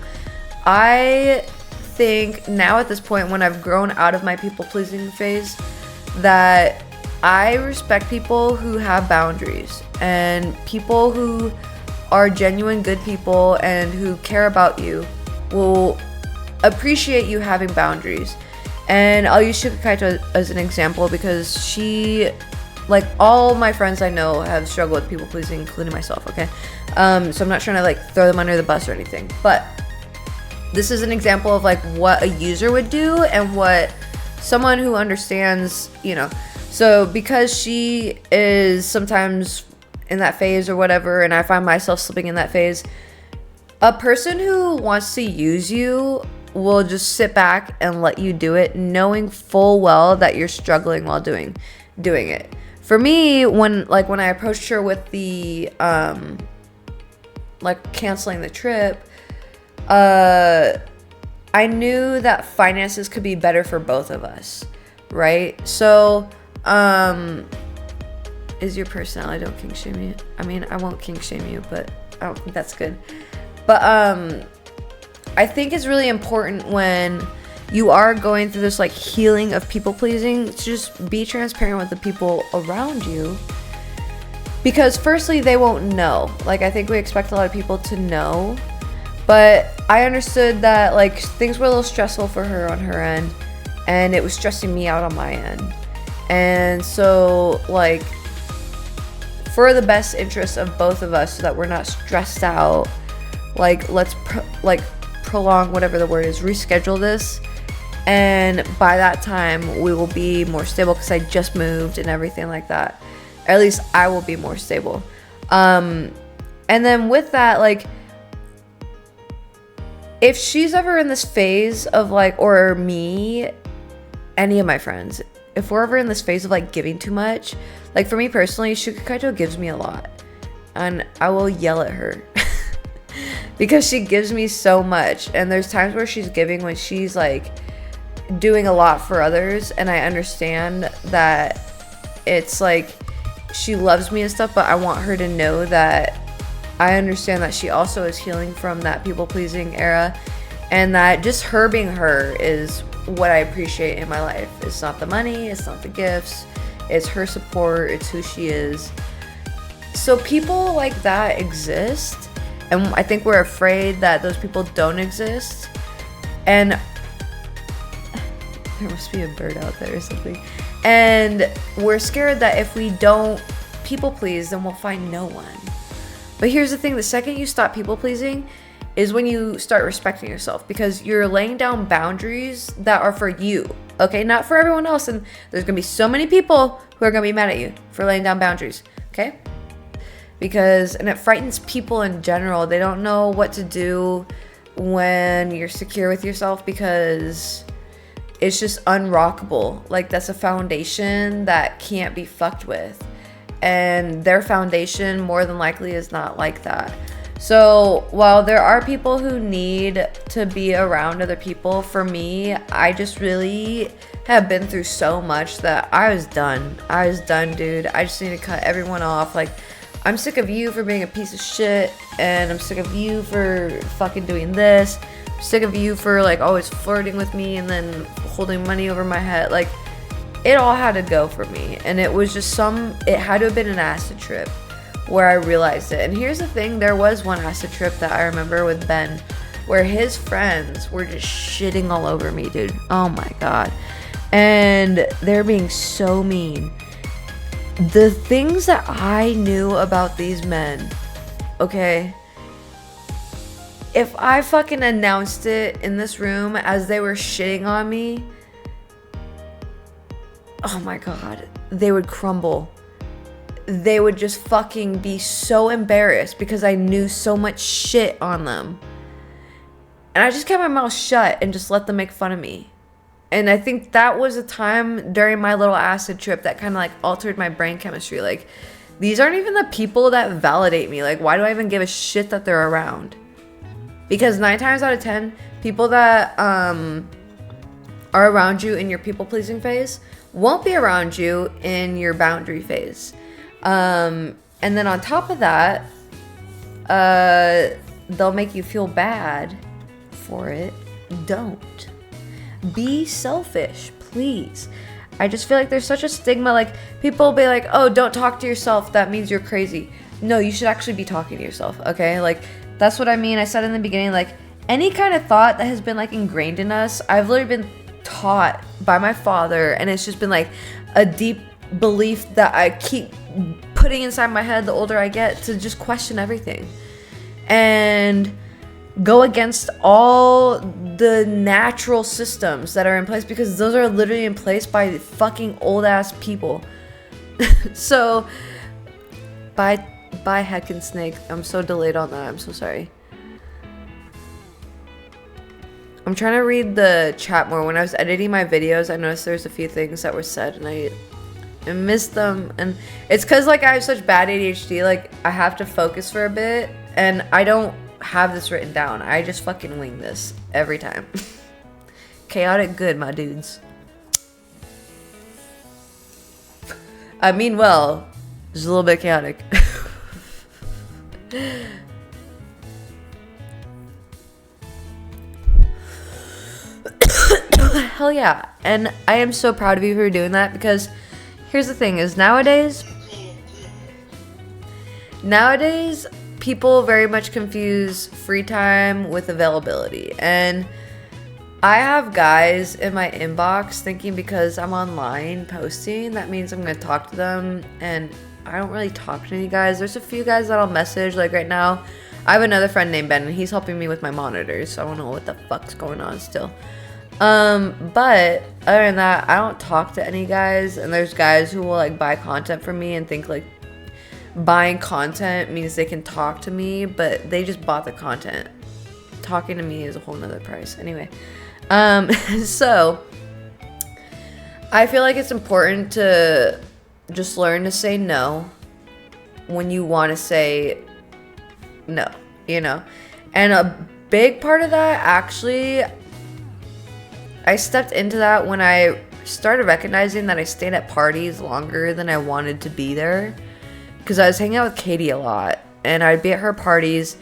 I think now at this point, when I've grown out of my people pleasing phase, that I respect people who have boundaries, and people who are genuine good people and who care about you will appreciate you having boundaries. And I'll use Shukakaito as an example, because she, like, all my friends I know have struggled with people pleasing, including myself, okay? So I'm not trying to like throw them under the bus or anything, but this is an example of like what a user would do and what someone who understands, you know. So because she is sometimes in that phase or whatever, and I find myself slipping in that phase, a person who wants to use you will just sit back and let you do it, knowing full well that you're struggling while doing it. For me, when I approached her with the like canceling the trip, I knew that finances could be better for both of us, right? So is your personality, don't kink shame you. I mean, I won't kink shame you, but I don't think that's good. But I think it's really important when you are going through this like healing of people pleasing to just be transparent with the people around you, because firstly, they won't know. Like, I think we expect a lot of people to know, but I understood that like things were a little stressful for her on her end, and it was stressing me out on my end. And so like, for the best interest of both of us, so that we're not stressed out, like, let's prolong, whatever the word is, reschedule this, and by that time we will be more stable, because I just moved and everything like that. Or at least I will be more stable. And then with that, like, if she's ever in this phase of like, or me, any of my friends, if we're ever in this phase of like giving too much, like for me personally, Shukakaito gives me a lot, and I will yell at her because she gives me so much. And there's times where she's giving when she's like doing a lot for others, and I understand that it's like she loves me and stuff, but I want her to know that I understand that she also is healing from that people pleasing era, and that just her being her is what I appreciate in my life. It's not the money, it's not the gifts, it's her support, it's who she is. So people like that exist, and I think we're afraid that those people don't exist. And there must be a bird out there or something. And we're scared that if we don't people please, then we'll find no one. But here's the thing, the second you stop people pleasing is when you start respecting yourself, because you're laying down boundaries that are for you, okay? Not for everyone else. And there's gonna be so many people who are gonna be mad at you for laying down boundaries, okay? And it frightens people in general. They don't know what to do when you're secure with yourself, because it's just unrockable. Like, that's a foundation that can't be fucked with. And their foundation more than likely is not like that. So while there are people who need to be around other people, for me, I just really have been through so much that I was done. I was done, dude. I just need to cut everyone off. Like, I'm sick of you for being a piece of shit, and I'm sick of you for fucking doing this. I'm sick of you for like always flirting with me and then holding money over my head. Like, it all had to go for me. And it was just it had to have been an acid trip where I realized it. And here's the thing, there was one acid trip that I remember with Ben where his friends were just shitting all over me, dude. Oh my God. And they're being so mean. The things that I knew about these men, okay, if I fucking announced it in this room as they were shitting on me, oh my God, they would crumble. They would just fucking be so embarrassed because I knew so much shit on them. And I just kept my mouth shut and just let them make fun of me. And I think that was a time during my little acid trip that kind of like altered my brain chemistry. Like, these aren't even the people that validate me. Like, why do I even give a shit that they're around? Because 9 times out of 10, people that are around you in your people pleasing phase won't be around you in your boundary phase. And then on top of that, they'll make you feel bad for it. Don't. Be selfish, please. I just feel like there's such a stigma. Like, people will be like, oh, don't talk to yourself, that means you're crazy. No, you should actually be talking to yourself, okay? Like, that's what I mean. I said in the beginning, like, any kind of thought that has been like ingrained in us, I've literally been taught by my father, and it's just been like a deep belief that I keep putting inside my head the older I get, to just question everything and go against all the natural systems that are in place, because those are literally in place by fucking old ass people. So bye heckin' snake. I'm so delayed on that. I'm so sorry. I'm trying to read the chat more. When I was editing my videos, I noticed there's a few things that were said and I missed them. And it's because like I have such bad ADHD, like I have to focus for a bit, and I don't have this written down. I just fucking wing this every time. Chaotic good, my dudes. I mean, well, just a little bit chaotic. Hell yeah. And I am so proud of you for doing that, because here's the thing is nowadays people very much confuse free time with availability. And I have guys in my inbox thinking because I'm online posting, that means I'm going to talk to them. And I don't really talk to any guys. There's a few guys that I'll message. Like right now, I have another friend named Ben, and he's helping me with my monitors. So I don't know what the fuck's going on still. But other than that, I don't talk to any guys. And there's guys who will like buy content from me and think like buying content means they can talk to me, but they just bought the content. Talking to me is a whole nother price. Anyway, so I feel like it's important to just learn to say no when you want to say no, you know? And a big part of that, actually, I stepped into that when I started recognizing that I stayed at parties longer than I wanted to be there, because I was hanging out with Katie a lot, and I'd be at her parties.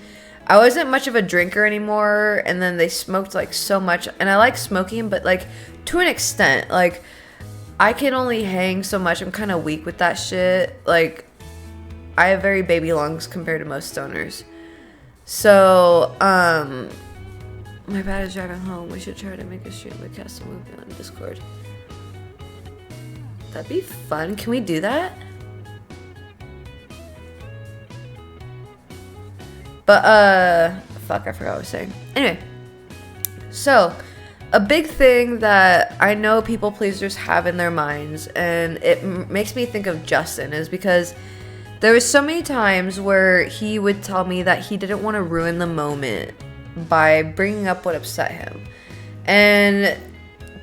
I wasn't much of a drinker anymore, and then they smoked like so much, and I like smoking, but like to an extent. Like, I can only hang so much. I'm kind of weak with that shit. Like, I have very baby lungs compared to most stoners. So, my dad is driving home. We should try to make a stream with cast a movie on Discord. That'd be fun. Can we do that? But, fuck, I forgot what I was saying. Anyway, so, a big thing that I know people pleasers have in their minds, and it makes me think of Justin, is because there was so many times where he would tell me that he didn't want to ruin the moment by bringing up what upset him. And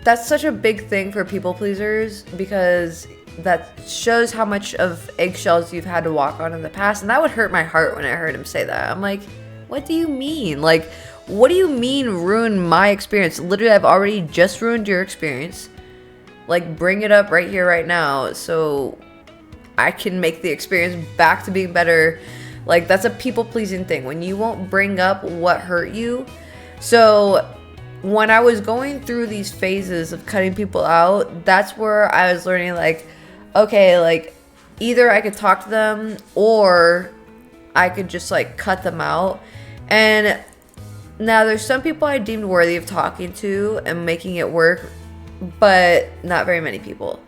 that's such a big thing for people pleasers, because that shows how much of eggshells you've had to walk on in the past. And that would hurt my heart when I heard him say that. I'm like, what do you mean? Like, what do you mean ruin my experience? Literally, I've already just ruined your experience. Like, bring it up right here, right now, so I can make the experience back to being better. Like, that's a people-pleasing thing, when you won't bring up what hurt you. So when I was going through these phases of cutting people out, that's where I was learning, like, okay, like, either I could talk to them or I could just, like, cut them out. And now there's some people I deemed worthy of talking to and making it work, but not very many people.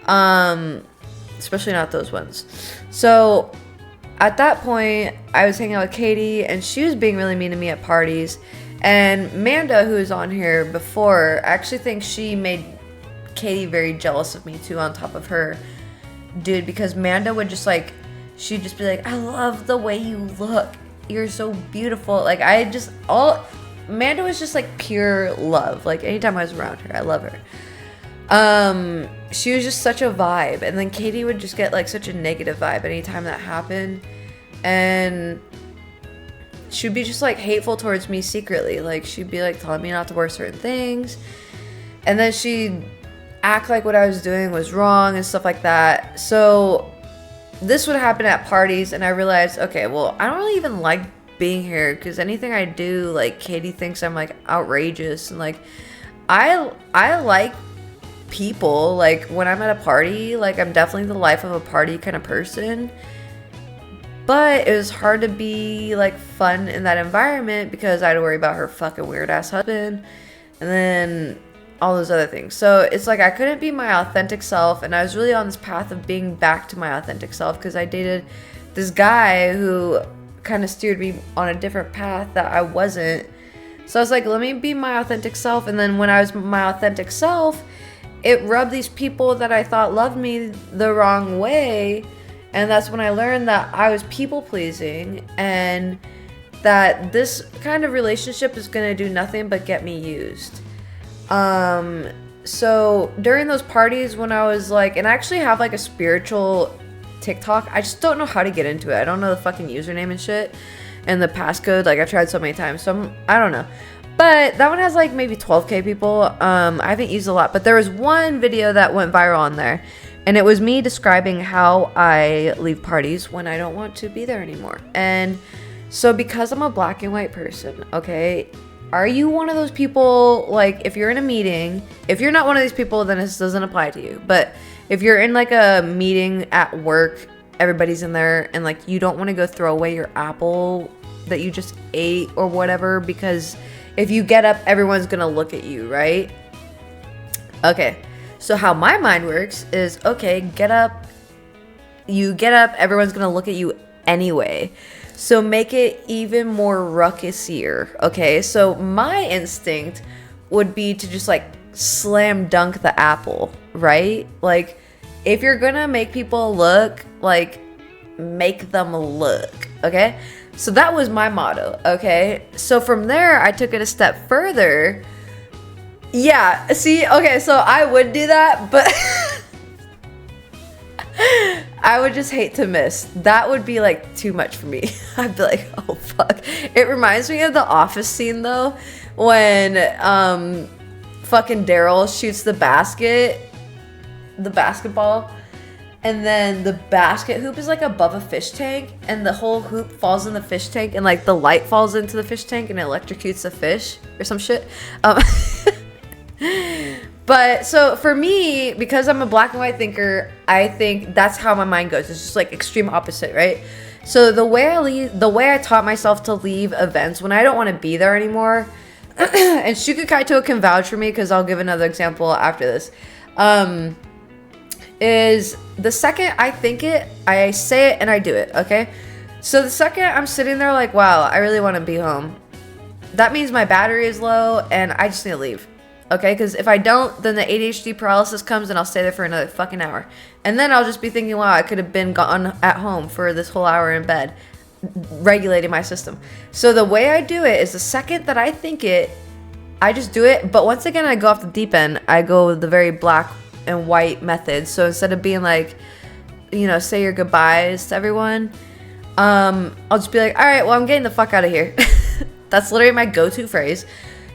Especially not those ones. So at that point, I was hanging out with Katie, and she was being really mean to me at parties. And Manda, who was on here before, I actually think she made Katie very jealous of me too, on top of her dude, because Manda would just like, she'd just be like, I love the way you look. You're so beautiful. Like, Manda was just like pure love. Like, anytime I was around her, I love her. She was just such a vibe, and then Katie would just get like such a negative vibe anytime that happened, and she'd be just like hateful towards me secretly. Like, she'd be like telling me not to wear certain things, and then she'd act like what I was doing was wrong and stuff like that. So this would happen at parties, and I realized, okay, well, I don't really even like being here, because anything I do, like, Katie thinks I'm like outrageous, and like I like people. Like, when I'm at a party, like, I'm definitely the life of a party kind of person, but it was hard to be like fun in that environment because I had to worry about her fucking weird ass husband and then all those other things. So it's like I couldn't be my authentic self, and I was really on this path of being back to my authentic self, because I dated this guy who kind of steered me on a different path that I wasn't. So I was like, let me be my authentic self. And then when I was my authentic self, it rubbed these people that I thought loved me the wrong way. And that's when I learned that I was people pleasing, and that this kind of relationship is going to do nothing but get me used. So during those parties when I was like, and I actually have like a spiritual TikTok, I just don't know how to get into it. I don't know the fucking username and shit and the passcode. Like, I tried so many times, so I don't know. But that one has like maybe 12k people. I haven't used a lot, but there was one video that went viral on there, and it was me describing how I leave parties when I don't want to be there anymore. And so because I'm a black and white person, okay, are you one of those people, like, if you're in a meeting, if you're not one of these people, then this doesn't apply to you. But if you're in like a meeting at work, everybody's in there, and like you don't want to go throw away your apple that you just ate or whatever, because if you get up, everyone's gonna look at you, right? Okay, so how my mind works is, okay, get up, you get up, everyone's gonna look at you anyway. So make it even more ruckusier, okay? So my instinct would be to just like slam dunk the apple, right? Like, if you're gonna make people look, like, make them look, okay? So that was my motto, okay? So from there, I took it a step further. Yeah, see, okay, so I would do that, but I would just hate to miss. That would be like too much for me. I'd be like, oh fuck. It reminds me of the Office scene though, when fucking Daryl shoots the basket the basketball, and then the basket hoop is like above a fish tank, and the whole hoop falls in the fish tank, and like the light falls into the fish tank and it electrocutes the fish or some shit. But so for me, because I'm a black and white thinker, I think that's how my mind goes. It's just like extreme opposite, right? So the way I taught myself to leave events when I don't want to be there anymore, and Shuka Kaito can vouch for me because I'll give another example after this, is the second I think it, I say it and I do it, okay? So the second I'm sitting there like, wow, I really want to be home, that means my battery is low and I just need to leave. Okay, because if I don't, then the ADHD paralysis comes and I'll stay there for another fucking hour. And then I'll just be thinking, wow, I could have been gone at home for this whole hour in bed, regulating my system. So the way I do it is the second that I think it, I just do it. But once again, I go off the deep end. I go with the very black and white method. So instead of being like, you know, say your goodbyes to everyone, I'll just be like, all right, well, I'm getting the fuck out of here. That's literally my go-to phrase.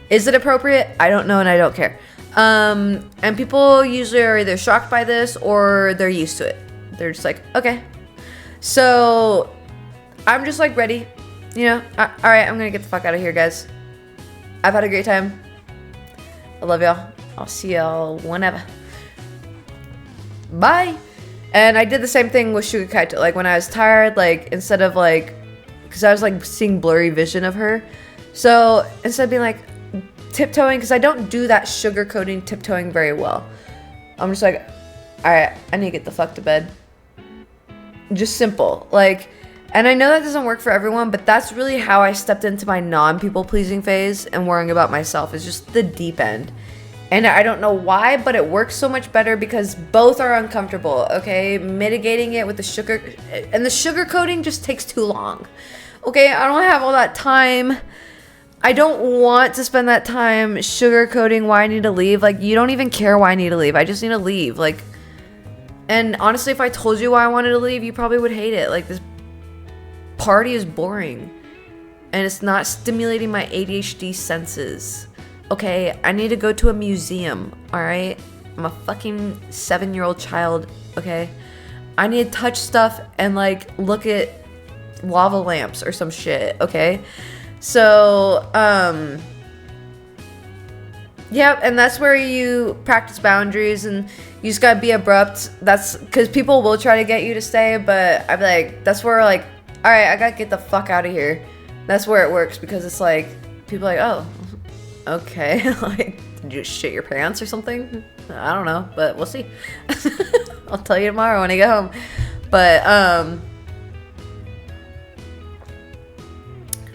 Is it appropriate? I don't know and I don't care. And people usually are either shocked by this or they're used to it. They're just like, okay. So I'm just like ready. You know, all right, I'm gonna get the fuck out of here, guys. I've had a great time. I love y'all. I'll see y'all whenever. Bye. And I did the same thing with Shuka Kaito. Like when I was tired, like instead of like, because I was like seeing blurry vision of her. So instead of being like, tiptoeing, because I don't do that sugarcoating tiptoeing very well, I'm just like, all right, I need to get the fuck to bed. Just simple, like, and I know that doesn't work for everyone, but that's really how I stepped into my non-people pleasing phase and worrying about myself, is just the deep end. And I don't know why, but it works so much better because both are uncomfortable. Okay, mitigating it with the sugar, and the sugarcoating just takes too long. Okay, I don't have all that time. I don't want to spend that time sugarcoating why I need to leave. Like, you don't even care why I need to leave. I just need to leave. Like, and honestly, if I told you why I wanted to leave, you probably would hate it. Like, this party is boring. And it's not stimulating my ADHD senses. Okay, I need to go to a museum, alright? I'm a fucking 7-year-old child, okay? I need to touch stuff and, like, look at lava lamps or some shit, okay? So, yep, and that's where you practice boundaries, and you just gotta be abrupt. That's because people will try to get you to stay, but I'd be like, that's where, like, all right, I gotta get the fuck out of here. That's where it works, because it's like, people are like, oh, okay, like, did you shit your pants or something? I don't know, but we'll see. I'll tell you tomorrow when I get home. But,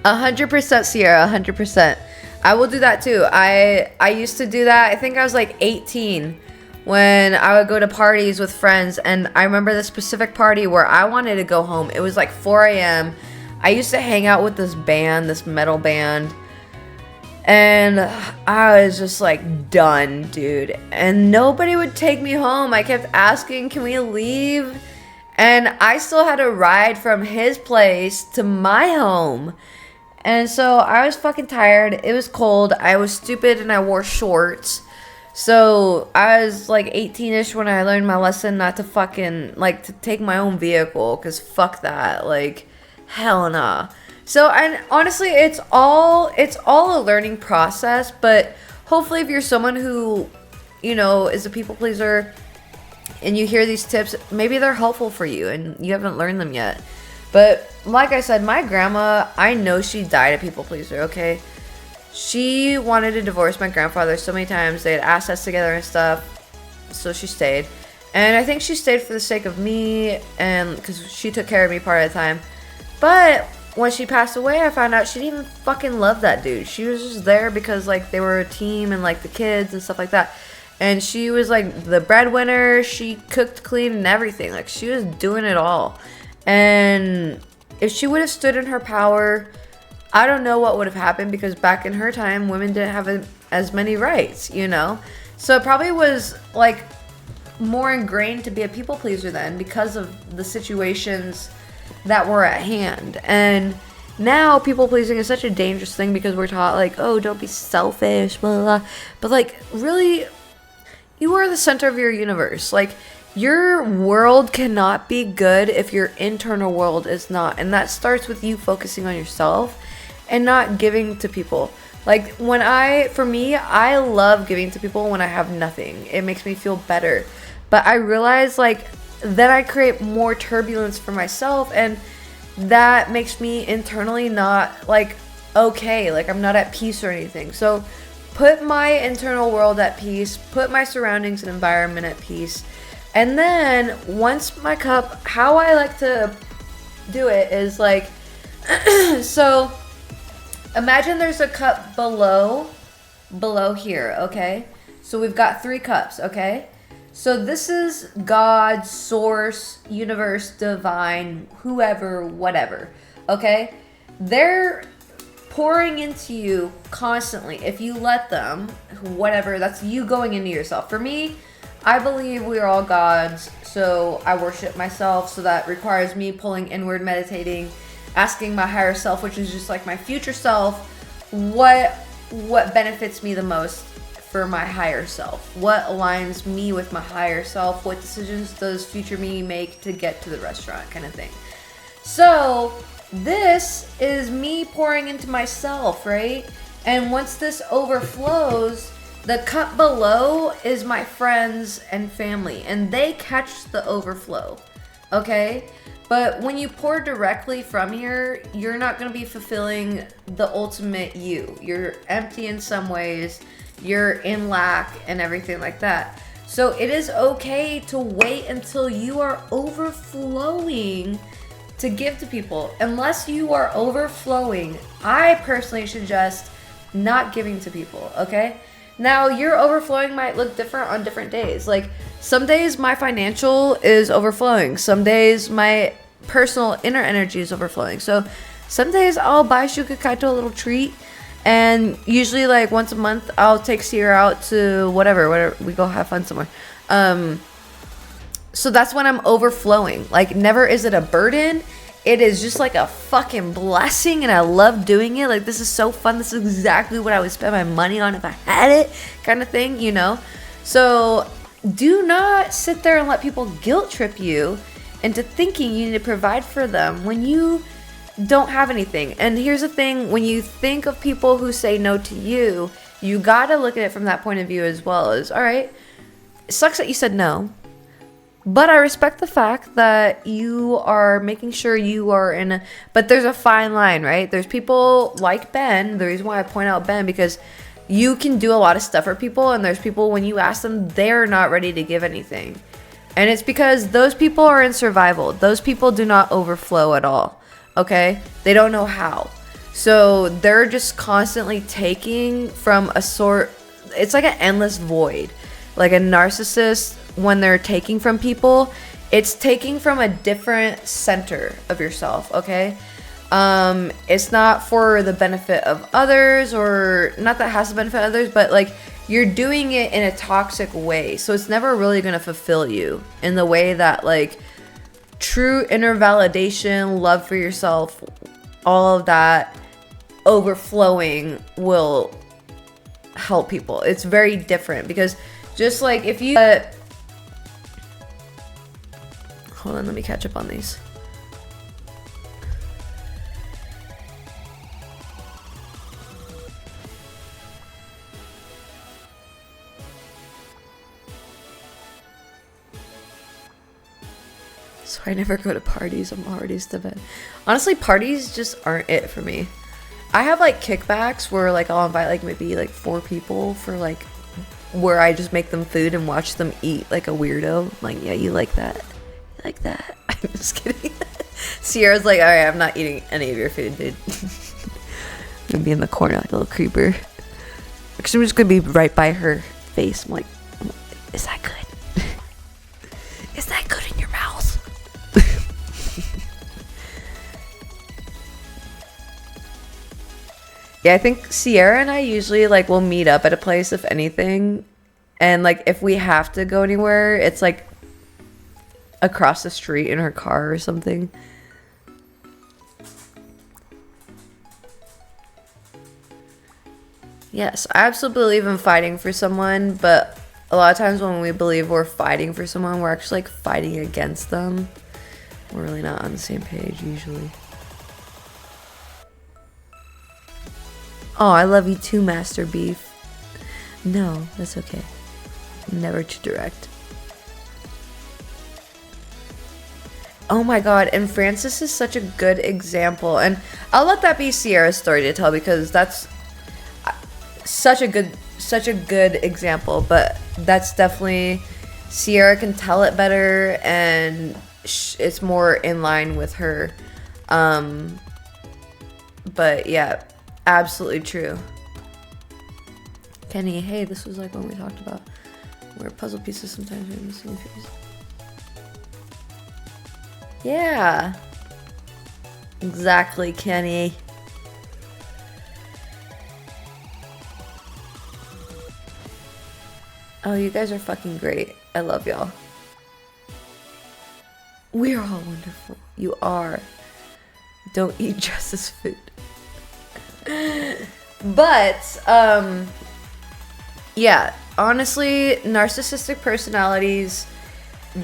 100% Sierra, 100%. I will do that too. I used to do that. I think I was like 18 when I would go to parties with friends, and I remember this specific party where I wanted to go home. It was like 4 a.m. I used to hang out with this band, this metal band, and I was just like done, dude. And nobody would take me home. I kept asking, can we leave? And I still had to ride from his place to my home. And so I was fucking tired. It was cold. I was stupid and I wore shorts. So I was like 18-ish when I learned my lesson not to fucking, like, to take my own vehicle. Because fuck that. Like, hell nah. So, and honestly, it's all a learning process. But hopefully if you're someone who, you know, is a people pleaser and you hear these tips, maybe they're helpful for you and you haven't learned them yet. But like I said, my grandma, I know she died a people pleaser, okay? She wanted to divorce my grandfather so many times. They had assets together and stuff, so she stayed. And I think she stayed for the sake of me, and because she took care of me part of the time. But when she passed away, I found out she didn't even fucking love that dude. She was just there because, like, they were a team and, like, the kids and stuff like that. And she was, like, the breadwinner. She cooked, cleaned, and everything. Like, she was doing it all. And if she would have stood in her power, I don't know what would have happened, because back in her time, women didn't have as many rights, you know? So it probably was, like, more ingrained to be a people pleaser then because of the situations that were at hand. And now people pleasing is such a dangerous thing because we're taught, like, oh, don't be selfish, blah, blah, blah. But, like, really, you are the center of your universe. Like, your world cannot be good if your internal world is not. And that starts with you focusing on yourself and not giving to people. Like, for me, I love giving to people when I have nothing. It makes me feel better. But I realize, like, then I create more turbulence for myself, and that makes me internally not, like, okay. Like, I'm not at peace or anything. So put my internal world at peace, put my surroundings and environment at peace. And then once my cup, how I like to do it is like, so imagine there's a cup below here, okay? So we've got 3 cups, okay? So this is God, source, universe, divine, whoever, whatever, okay? They're pouring into you constantly. If you let them, whatever, that's you going into yourself. For me, I believe we are all gods, so I worship myself, so that requires me pulling inward, meditating, asking my higher self, which is just like my future self, what benefits me the most for my higher self? What aligns me with my higher self? What decisions does future me make to get to the restaurant, kind of thing. So this is me pouring into myself, right? And once this overflows, the cup below is my friends and family, and they catch the overflow, okay? But when you pour directly from here, you're not going to be fulfilling the ultimate you. You're empty in some ways, you're in lack and everything like that. So it is okay to wait until you are overflowing to give to people. Unless you are overflowing, I personally suggest not giving to people, okay? Now, your overflowing might look different on different days. Like, some days my financial is overflowing. Some days my personal inner energy is overflowing. So some days I'll buy Shuka Kaito a little treat. And usually, like, once a month, I'll take Sierra out to whatever, we go have fun somewhere. So that's when I'm overflowing. Like, never is it a burden. It is just like a fucking blessing, and I love doing it. Like, this is so fun. This is exactly what I would spend my money on if I had it, kind of thing, you know? So do not sit there and let people guilt trip you into thinking you need to provide for them when you don't have anything. And here's the thing, when you think of people who say no to you, you gotta look at it from that point of view as well. As, all right, it sucks that you said no, but I respect the fact that you are making sure you are in a, but there's a fine line, right? There's people like Ben. The reason why I point out Ben, because you can do a lot of stuff for people, and there's people, when you ask them, they're not ready to give anything. And it's because those people are in survival. Those people do not overflow at all. Okay? They don't know how. So they're just constantly taking from a sort, it's like an endless void. Like a narcissist, when they're taking from people, it's taking from a different center of yourself, okay? It's not for the benefit of others, or not that it has to benefit others, but like, you're doing it in a toxic way. So it's never really going to fulfill you in the way that, like, true inner validation, love for yourself, all of that overflowing will help people. It's very different, because just like if you hold on, let me catch up on these. So I never go to parties. I'm already to bed. Honestly, parties just aren't it for me. I have like kickbacks where like I'll invite like maybe like 4 people for like where I just make them food and watch them eat like a weirdo. I'm like, yeah, you like that? You like that? I'm just kidding. Sierra's like, all right, I'm not eating any of your food, dude. I'm gonna be in the corner like a little creeper. Actually, I'm just gonna be right by her face. I'm like, is that good? Is that good in your mouth? Yeah, I think Sierra and I usually like will meet up at a place if anything, and like if we have to go anywhere, it's like across the street in her car or something. Yes, I absolutely believe in fighting for someone, but a lot of times when we believe we're fighting for someone, we're actually like fighting against them. We're really not on the same page usually. Oh, I love you too, Master Beef. No, that's okay. Never too direct. Oh my god, and Francis is such a good example, and I'll let that be Sierra's story to tell because that's such a good example, but that's definitely Sierra can tell it better and it's more in line with her. But yeah, absolutely true. Kenny, hey, this was like when we talked about where puzzle pieces sometimes are missing a piece. Yeah. Exactly, Kenny. Oh, you guys are fucking great. I love y'all. We're all wonderful. You are. Don't eat Justice food. But, yeah, honestly, narcissistic personalities,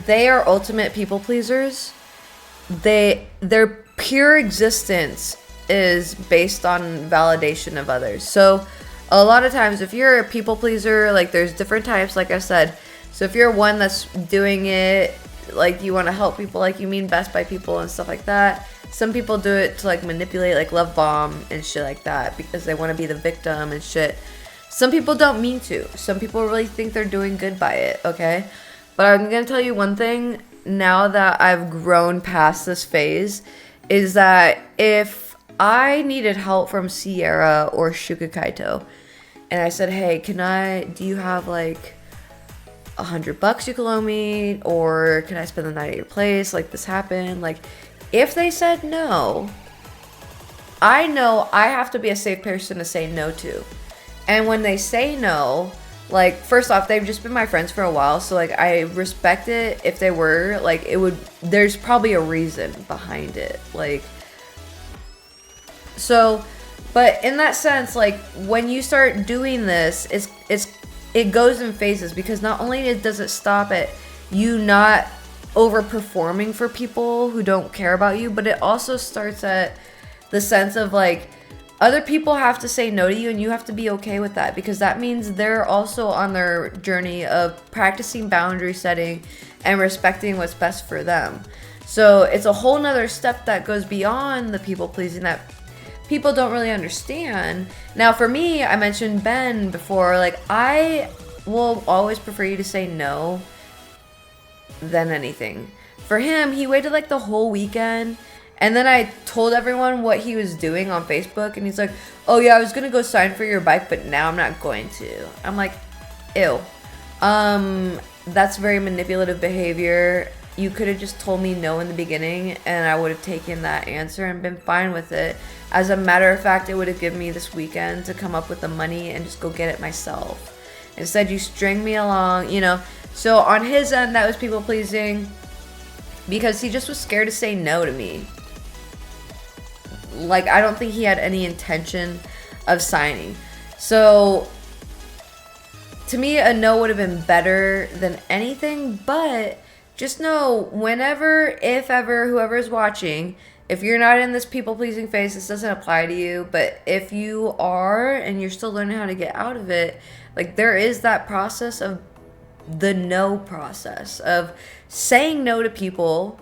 they are ultimate people pleasers. Their pure existence is based on validation of others. So a lot of times if you're a people pleaser, like there's different types, like I said. So if you're one that's doing it like you want to help people, like you mean best by people and stuff like that. Some people do it to like manipulate, like love bomb and shit like that because they want to be the victim and shit. Some people don't mean to. Some people really think they're doing good by it, okay? But I'm going to tell you one thing, now that I've grown past this phase, is that if I needed help from Sierra or Shuka Kaito, and I said, hey, do you have like $100 you can loan me, or can I spend the night at your place, like this happened, like if they said no, I know I have to be a safe person to say no to. And when they say no, like, first off, they've just been my friends for a while, so, like, I respect it if they were, like, there's probably a reason behind it, like, so, but in that sense, like, when you start doing this, it goes in phases, because not only does it stop at you not overperforming for people who don't care about you, but it also starts at the sense of, like, other people have to say no to you, and you have to be okay with that, because that means they're also on their journey of practicing boundary setting and respecting what's best for them. So it's a whole nother step that goes beyond the people pleasing that people don't really understand. Now for me, I mentioned Ben before, like I will always prefer you to say no than anything. For him, he waited like the whole weekend. And then I told everyone what he was doing on Facebook, and he's like, oh yeah, I was gonna go sign for your bike, but now I'm not going to. I'm like, ew. That's very manipulative behavior. You could have just told me no in the beginning, and I would have taken that answer and been fine with it. As a matter of fact, it would have given me this weekend to come up with the money and just go get it myself. Instead, you string me along, you know. So on his end, that was people pleasing because he just was scared to say no to me. Like, I don't think he had any intention of signing. So, to me, a no would have been better than anything. But, just know, whenever, if ever, whoever's watching, if you're not in this people-pleasing phase, this doesn't apply to you. But if you are, and you're still learning how to get out of it, like, there is that process of the no process. Of saying no to people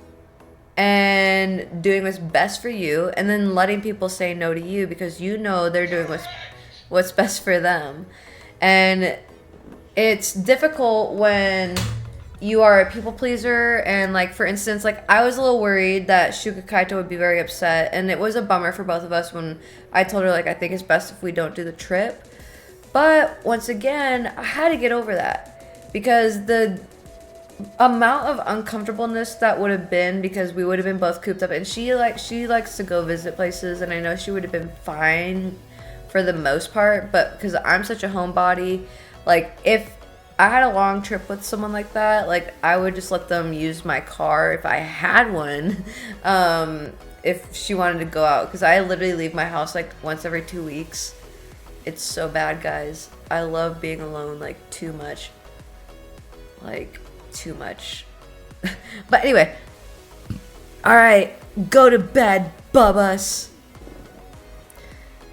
and doing what's best for you, and then letting people say no to you because you know they're doing what's best for them. And it's difficult when you are a people pleaser, and like for instance, like I was a little worried that Shuka Kaito would be very upset, and it was a bummer for both of us when I told her like I think it's best if we don't do the trip. But once again, I had to get over that because the amount of uncomfortableness that would have been, because we would have been both cooped up, and she likes to go visit places, and I know she would have been fine for the most part, but because I'm such a homebody, like if I had a long trip with someone like that, like I would just let them use my car if I had one, if she wanted to go out, because I literally leave my house like once every 2 weeks. It's so bad, guys. I love being alone like too much. like too much. But anyway, all right, go to bed, Bubbas.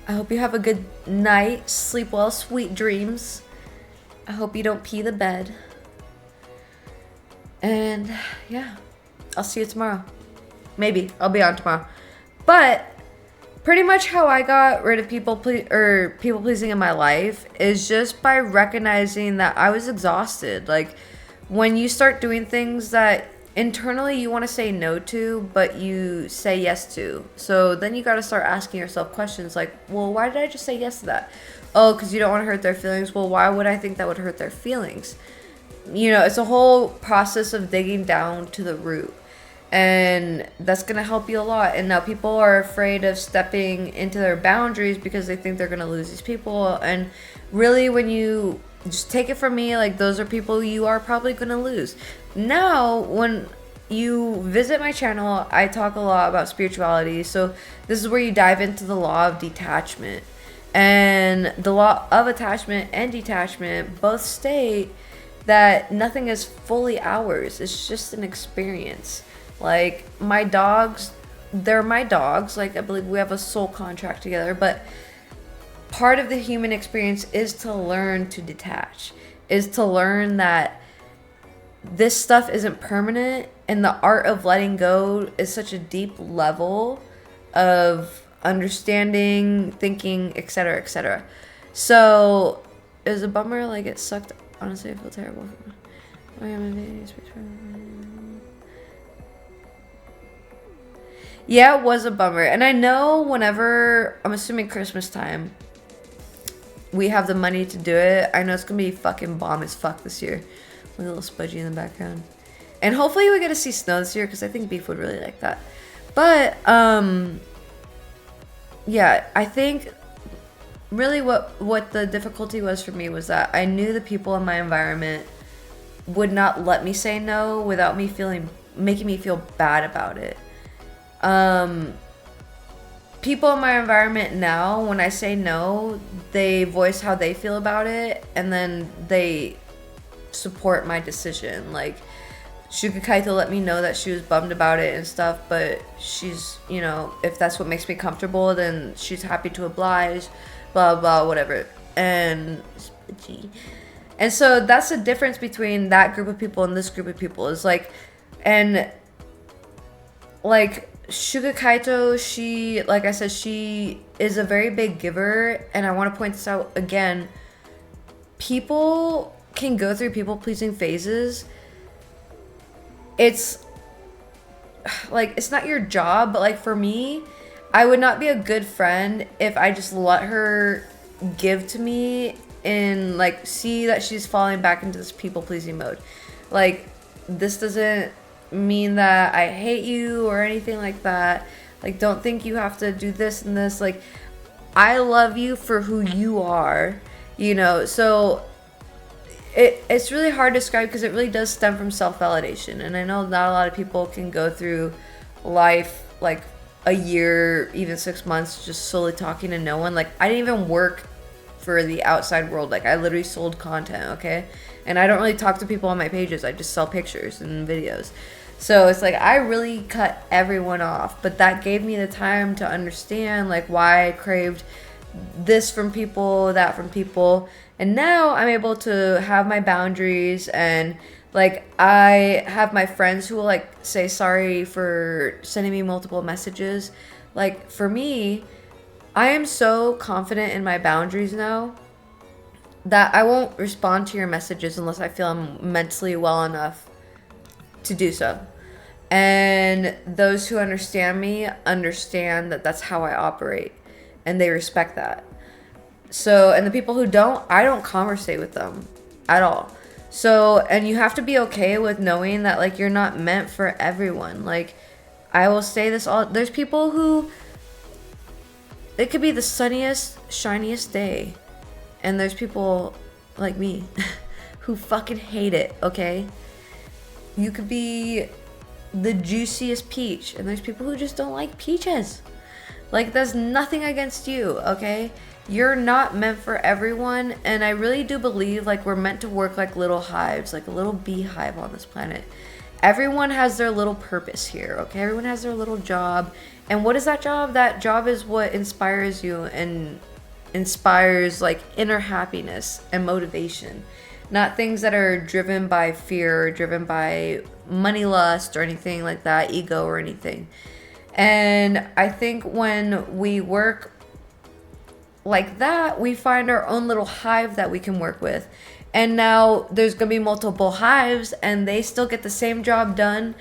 I hope you have a good night. Sleep well, sweet dreams. I hope you don't pee the bed. And yeah, I'll see you tomorrow. Maybe I'll be on tomorrow. But pretty much how I got rid of people pleasing in my life is just by recognizing that I was exhausted. Like, when you start doing things that internally you want to say no to, but you say yes to. So then you got to start asking yourself questions like, well, why did I just say yes to that? Oh, because you don't want to hurt their feelings. Well, why would I think that would hurt their feelings? You know, it's a whole process of digging down to the root. And that's going to help you a lot. And now people are afraid of stepping into their boundaries because they think they're going to lose these people. And really, when you just take it from me, like, those are people you are probably going to lose. Now, when you visit my channel, I talk a lot about spirituality. So this is where you dive into the law of detachment. And the law of attachment and detachment both state that nothing is fully ours. It's just an experience. Like, my dogs, they're my dogs. Like, I believe we have a soul contract together. But part of the human experience is to learn to detach. Is to learn that this stuff isn't permanent. And the art of letting go is such a deep level of understanding, thinking, etc., etc. So it was a bummer. Like, it sucked. Honestly, I feel terrible. Yeah, it was a bummer. And I know whenever, I'm assuming Christmas time, we have the money to do it. I know it's going to be fucking bomb as fuck this year. With a little Spudgy in the background. And hopefully we get to see snow this year, because I think Beef would really like that. But, yeah, I think really what the difficulty was for me was that I knew the people in my environment would not let me say no without me making me feel bad about it. People in my environment now, when I say no, they voice how they feel about it, and then they support my decision. Like, Shuka Kaito let me know that she was bummed about it and stuff, but she's, you know, if that's what makes me comfortable, then she's happy to oblige, blah, blah, whatever. And so that's the difference between that group of people and this group of people is like, and like, Shuka Kaito, she, like I said, she is a very big giver, and I want to point this out again. People can go through people-pleasing phases. It's, like, it's not your job, but, like, for me, I would not be a good friend if I just let her give to me and, like, see that she's falling back into this people-pleasing mode. Like, this doesn't mean that I hate you or anything like that. Like, don't think you have to do this and this. Like, I love you for who you are, you know. So it's really hard to describe because it really does stem from self-validation. And I know not a lot of people can go through life like a year, even 6 months, just slowly talking to no one. Like, I didn't even work for the outside world. Like, I literally sold content, okay? And I don't really talk to people on my pages. I just sell pictures and videos. So it's like I really cut everyone off, but that gave me the time to understand like why I craved this from people, that from people. And now I'm able to have my boundaries, and like I have my friends who will like say sorry for sending me multiple messages. Like, for me, I am so confident in my boundaries now that I won't respond to your messages unless I feel I'm mentally well enough to do so. And those who understand me understand that that's how I operate, and they respect that. So, and the people who don't, I don't conversate with them at all. So, and you have to be okay with knowing that like you're not meant for everyone. Like, I will say this all, there's people who, it could be the sunniest, shiniest day, and there's people like me who fucking hate it, okay? You could be the juiciest peach, and there's people who just don't like peaches. Like, there's nothing against you, okay? you're not meant for everyone. And I really do believe like we're meant to work like little hives, like a little beehive on this planet. Everyone has their little purpose here, okay? Everyone has their little job. And what is that job? That job is what inspires you and inspires like inner happiness and motivation. Not things that are driven by fear or driven by money lust or anything like that, ego or anything. And I think when we work like that, we find our own little hive that we can work with. And now there's going to be multiple hives and they still get the same job done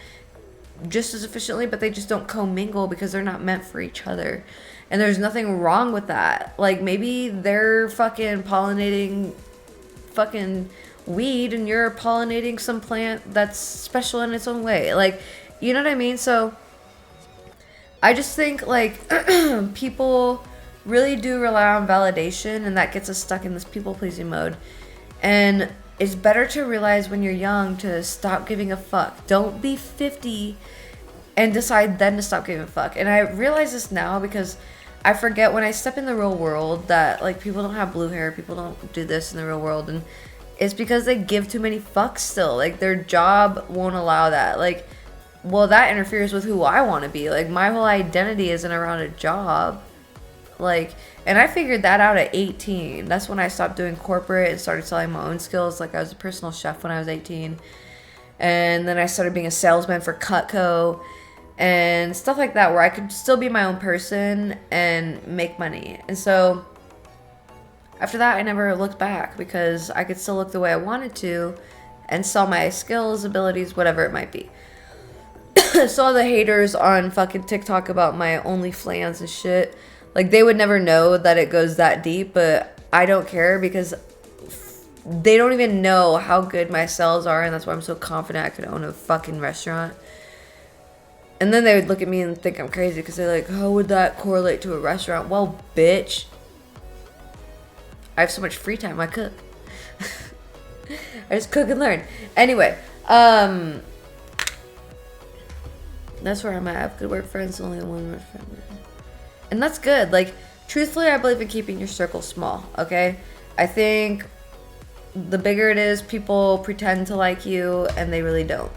just as efficiently, but they just don't commingle because they're not meant for each other. And there's nothing wrong with that. Like maybe they're fucking pollinating fucking weed and you're pollinating some plant that's special in its own way. Like, you know what I mean? So I just think like people really do rely on validation, and that gets us stuck in this people pleasing mode. And it's better to realize when you're young to stop giving a fuck. Don't be 50 and decide then to stop giving a fuck. And I realize this now because I forget when I step in the real world that like people don't have blue hair, people don't do this in the real world, and it's because they give too many fucks still. Like their job won't allow that. Like, well, that interferes with who I want to be. Like my whole identity isn't around a job. Like, and I figured that out at 18. That's when I stopped doing corporate and started selling my own skills. Like I was a personal chef when I was 18. And then I started being a salesman for Cutco and stuff like that, where I could still be my own person and make money. And so after that, I never looked back because I could still look the way I wanted to and sell my skills, abilities, whatever it might be. So all the haters on fucking TikTok about my OnlyFans and shit, like they would never know that it goes that deep, but I don't care because they don't even know how good my sales are, and that's why I'm so confident I could own a fucking restaurant. And then they would look at me and think I'm crazy because they're like, how would that correlate to a restaurant? Well, bitch, I have so much free time, I cook. I just cook and learn. Anyway, that's where I'm at. I have good work friends, only one work friend. And that's good. Like, truthfully, I believe in keeping your circle small, okay? I think the bigger it is, people pretend to like you and they really don't.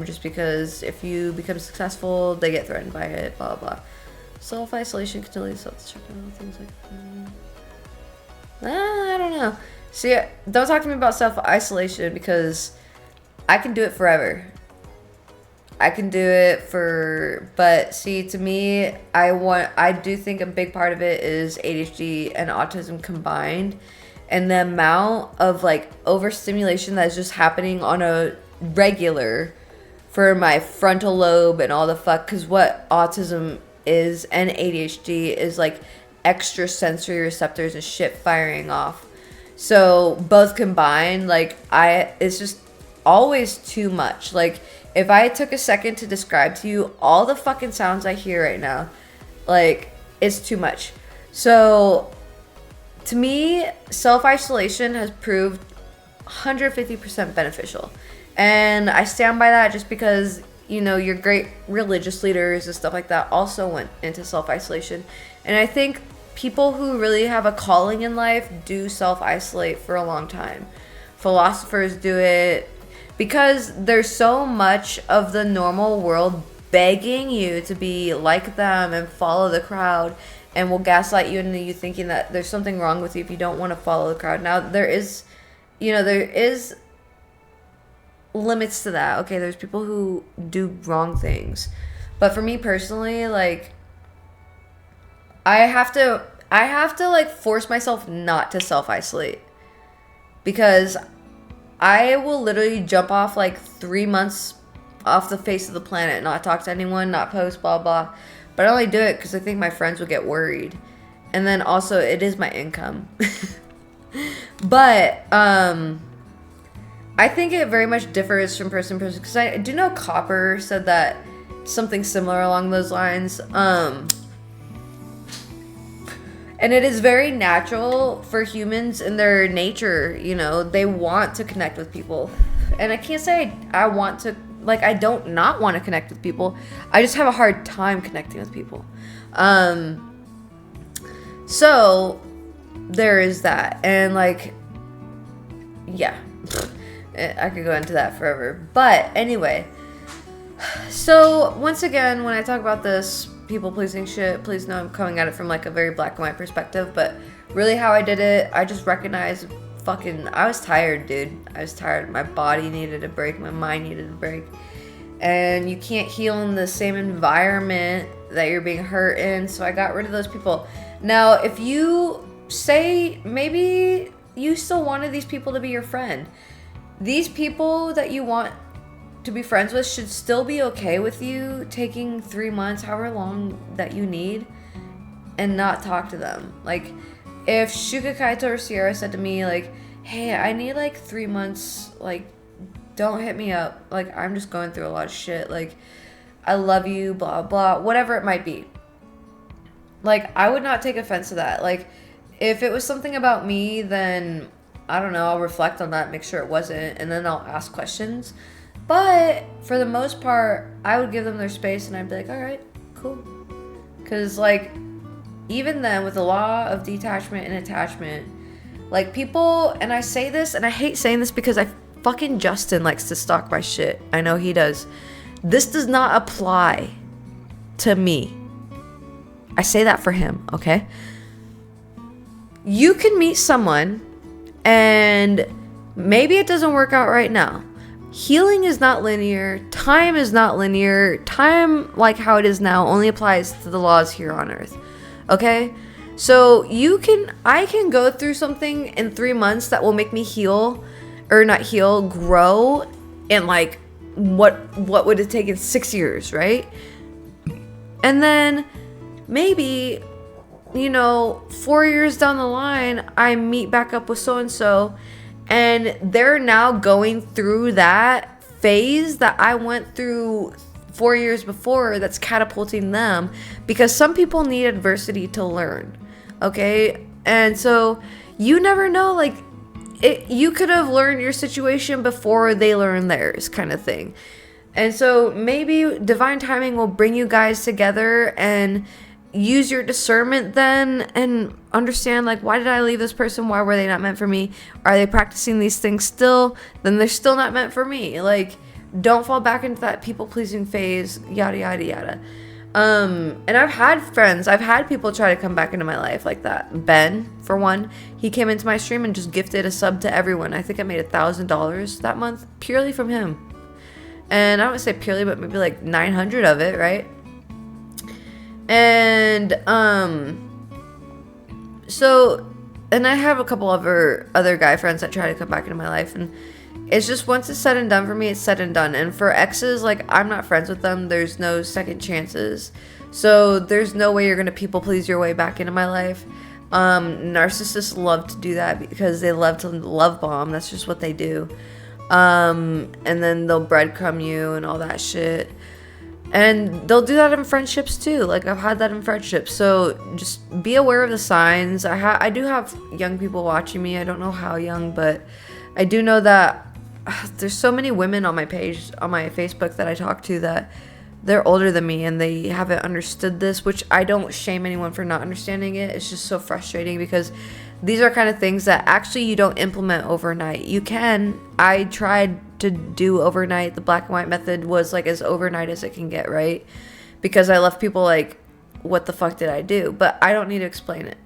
Just because if you become successful, they get threatened by it, blah, blah, blah. Self-isolation can delay self-destruction, things like that. I don't know. See, don't talk to me about self-isolation because I can do it forever. I can do it but see, to me, I do think a big part of it is ADHD and autism combined, and the amount of like overstimulation that's just happening on a regular for my frontal lobe and all the fuck, because what autism is and ADHD is like extra sensory receptors and shit firing off. So both combined, like it's just always too much. Like if I took a second to describe to you all the fucking sounds I hear right now, like it's too much. So to me, self-isolation has proved 150% beneficial. And I stand by that just because, you know, your great religious leaders and stuff like that also went into self-isolation. And I think people who really have a calling in life do self-isolate for a long time. Philosophers do it because there's so much of the normal world begging you to be like them and follow the crowd, and will gaslight you into you thinking that there's something wrong with you if you don't want to follow the crowd. Now, there is limits to that. Okay, there's people who do wrong things. But for me personally, like I have to like force myself not to self-isolate, because I will literally jump off like 3 months off the face of the planet, not talk to anyone, not post, blah blah. But I only do it because I think my friends would get worried, and then also it is my income. But I think it very much differs from person to person, because I do know Copper said that something similar along those lines. And it is very natural for humans in their nature, you know, they want to connect with people. And I can't say I want to, like, I don't not want to connect with people. I just have a hard time connecting with people. So there is that. And like, yeah, I could go into that forever. But anyway, so once again, when I talk about this people pleasing shit, please know I'm coming at it from like a very black and white perspective. But really how I did it, I just recognized I was tired, dude. I was tired. My body needed a break. My mind needed a break. And you can't heal in the same environment that you're being hurt in. So I got rid of those people. Now, if you say maybe you still wanted these people to be your friend, these people that you want to be friends with should still be okay with you taking 3 months, however long that you need, and not talk to them. Like, if Shuka Kaito or Sierra said to me, like, hey, I need like 3 months, like, don't hit me up. Like, I'm just going through a lot of shit. Like, I love you, blah, blah, whatever it might be. Like, I would not take offense to that. Like, if it was something about me, then, I don't know, I'll reflect on that, make sure it wasn't, and then I'll ask questions. But, for the most part, I would give them their space, and I'd be like, alright, cool. Because, like, even then, with the law of detachment and attachment, like, people, and I say this, and I hate saying this because fucking Justin likes to stalk my shit. I know he does. This does not apply to me. I say that for him, okay? You can meet someone, and maybe it doesn't work out right now. Healing is not linear. Time is not linear. Time, like how it is now, only applies to the laws here on Earth. Okay? So I can go through something in 3 months that will make me heal, or not heal, grow, in like, what would it take in 6 years, right? And then maybe, 4 years down the line, I meet back up with so-and-so, and they're now going through that phase that I went through 4 years before, that's catapulting them, because some people need adversity to learn, okay? And so you never know, like, you could have learned your situation before they learn theirs, kind of thing. And so maybe divine timing will bring you guys together, and use your discernment then and understand, like, why did I leave this person? Why were they not meant for me? Are they practicing these things still? Then they're still not meant for me. Like, don't fall back into that people pleasing phase, yada yada yada. And I've had people try to come back into my life like that. Ben, for one, he came into my stream and just gifted a sub to everyone. I think I made $1,000 that month purely from him. And I don't say purely, but maybe like 900 of it, right? And so, and I have a couple of other guy friends that try to come back into my life, and it's just, once it's said and done for me, it's said and done. And for exes, like, I'm not friends with them. There's no second chances. So there's no way you're gonna people please your way back into my life. Narcissists love to do that because they love to love bomb. That's just what they do. And then they'll breadcrumb you and all that shit. And they'll do that in friendships too. Like, I've had that in friendships. So just be aware of the signs. I do have young people watching me. I don't know how young, but I do know that there's so many women on my page, on my Facebook, that I talk to, that they're older than me and they haven't understood this, which I don't shame anyone for not understanding it. It's just so frustrating because these are kind of things that actually you don't implement overnight. You can. I tried to do overnight. The black and white method was like as overnight as it can get, right? Because I left people like, what the fuck did I do? But I don't need to explain it.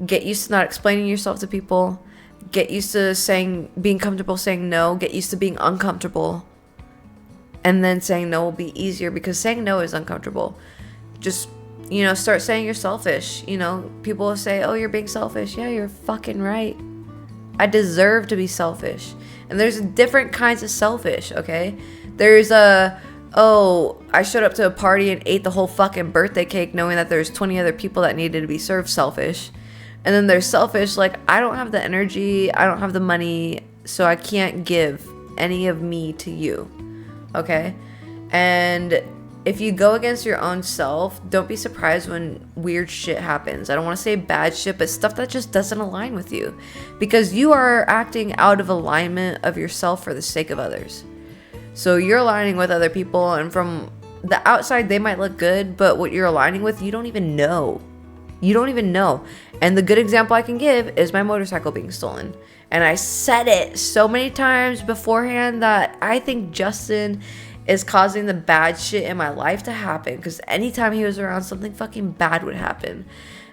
Get used to not explaining yourself to people. Get used to being comfortable saying no. Get used to being uncomfortable. And then saying no will be easier, because saying no is uncomfortable. Just, start saying you're selfish. People will say, oh, you're being selfish. Yeah, you're fucking right. I deserve to be selfish. And there's different kinds of selfish, okay? There's I showed up to a party and ate the whole fucking birthday cake knowing that there's 20 other people that needed to be served, selfish. And then there's selfish, like, I don't have the energy, I don't have the money, so I can't give any of me to you, okay? And if you go against your own self, don't be surprised when weird shit happens. I don't want to say bad shit, but stuff that just doesn't align with you, because you are acting out of alignment of yourself for the sake of others. So you're aligning with other people, and from the outside they might look good, but what you're aligning with, you don't even know. You don't even know. And the good example I can give is my motorcycle being stolen. And I said it so many times beforehand that I think Justin is causing the bad shit in my life to happen, because anytime he was around, something fucking bad would happen.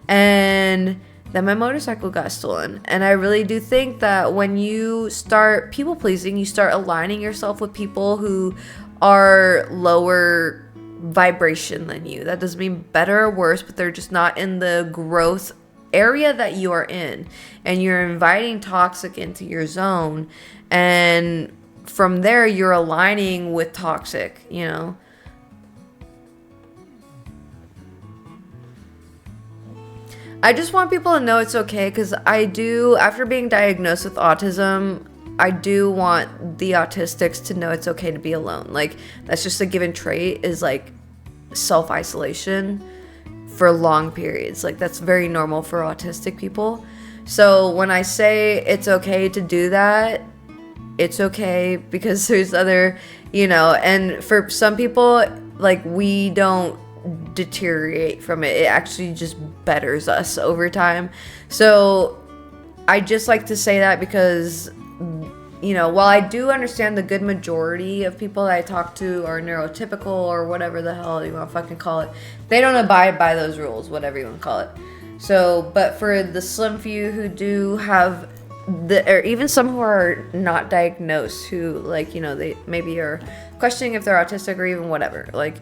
And then my motorcycle got stolen. And I really do think that when you start people pleasing, you start aligning yourself with people who are lower vibration than you. That doesn't mean better or worse, but they're just not in the growth area that you are in. And you're inviting toxic into your zone. And from there, you're aligning with toxic, you know? I just want people to know it's okay, because I do, after being diagnosed with autism, I do want the autistics to know it's okay to be alone. Like, that's just a given trait, is like self-isolation for long periods. Like, that's very normal for autistic people. So when I say it's okay to do that, it's okay, because there's other, you know, and for some people, like, we don't deteriorate from it. It actually just betters us over time. So I just like to say that because, you know, while I do understand the good majority of people that I talk to are neurotypical or whatever the hell you want to fucking call it, they don't abide by those rules, whatever you want to call it. So, but for the slim few who do have or even some who are not diagnosed, who, like, you know, they maybe are questioning if they're autistic or even whatever, like,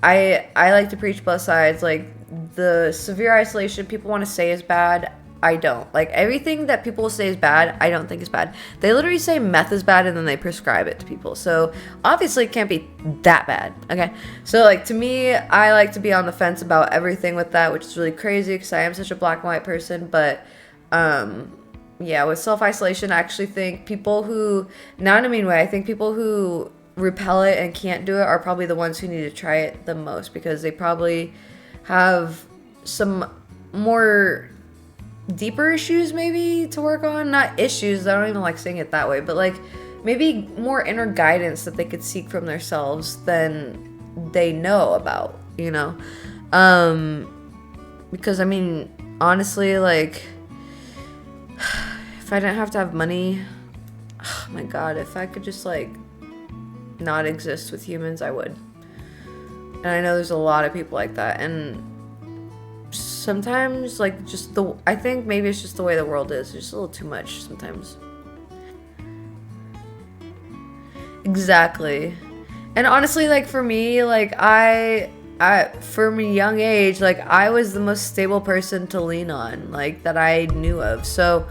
I like to preach both sides. Like, the severe isolation people want to say is bad, I don't. Like, everything that people say is bad, I don't think is bad. They literally say meth is bad and then they prescribe it to people. So obviously it can't be that bad. Okay. So, like, to me, I like to be on the fence about everything with that, which is really crazy because I am such a black and white person. But yeah, with self-isolation, I actually think people who, not in a mean way, I think people who repel it and can't do it are probably the ones who need to try it the most, because they probably have some more deeper issues maybe to work on. Not issues, I don't even like saying it that way, but like maybe more inner guidance that they could seek from themselves than they know about, you know? Because I mean, honestly, like, if I didn't have to have money, oh my god, if I could just like not exist with humans, I would. And I know there's a lot of people like that, and sometimes, like, just I think maybe it's just the way the world is. It's just a little too much sometimes. Exactly. And honestly, like, for me, like, I from a young age, like, I was the most stable person to lean on, like, that I knew of. So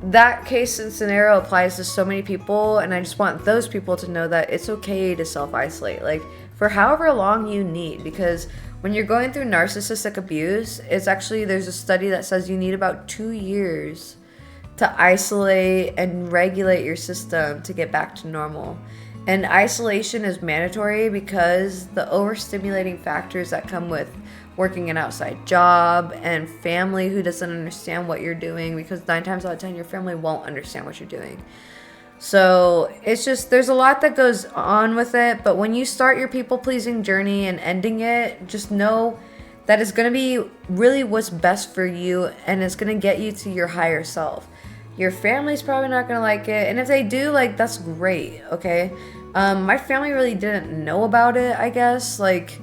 that case and scenario applies to so many people, and I just want those people to know that it's okay to self-isolate, like, for however long you need, because when you're going through narcissistic abuse, it's actually, there's a study that says you need about 2 years to isolate and regulate your system to get back to normal. And isolation is mandatory because the overstimulating factors that come with working an outside job and family who doesn't understand what you're doing, because 9 times out of 10 your family won't understand what you're doing. So it's just, there's a lot that goes on with it, but when you start your people pleasing journey and ending it, just know that it's going to be really what's best for you, and it's going to get you to your higher self. Your family's probably not going to like it, and if they do, like, that's great, okay? My family really didn't know about it, I guess. Like,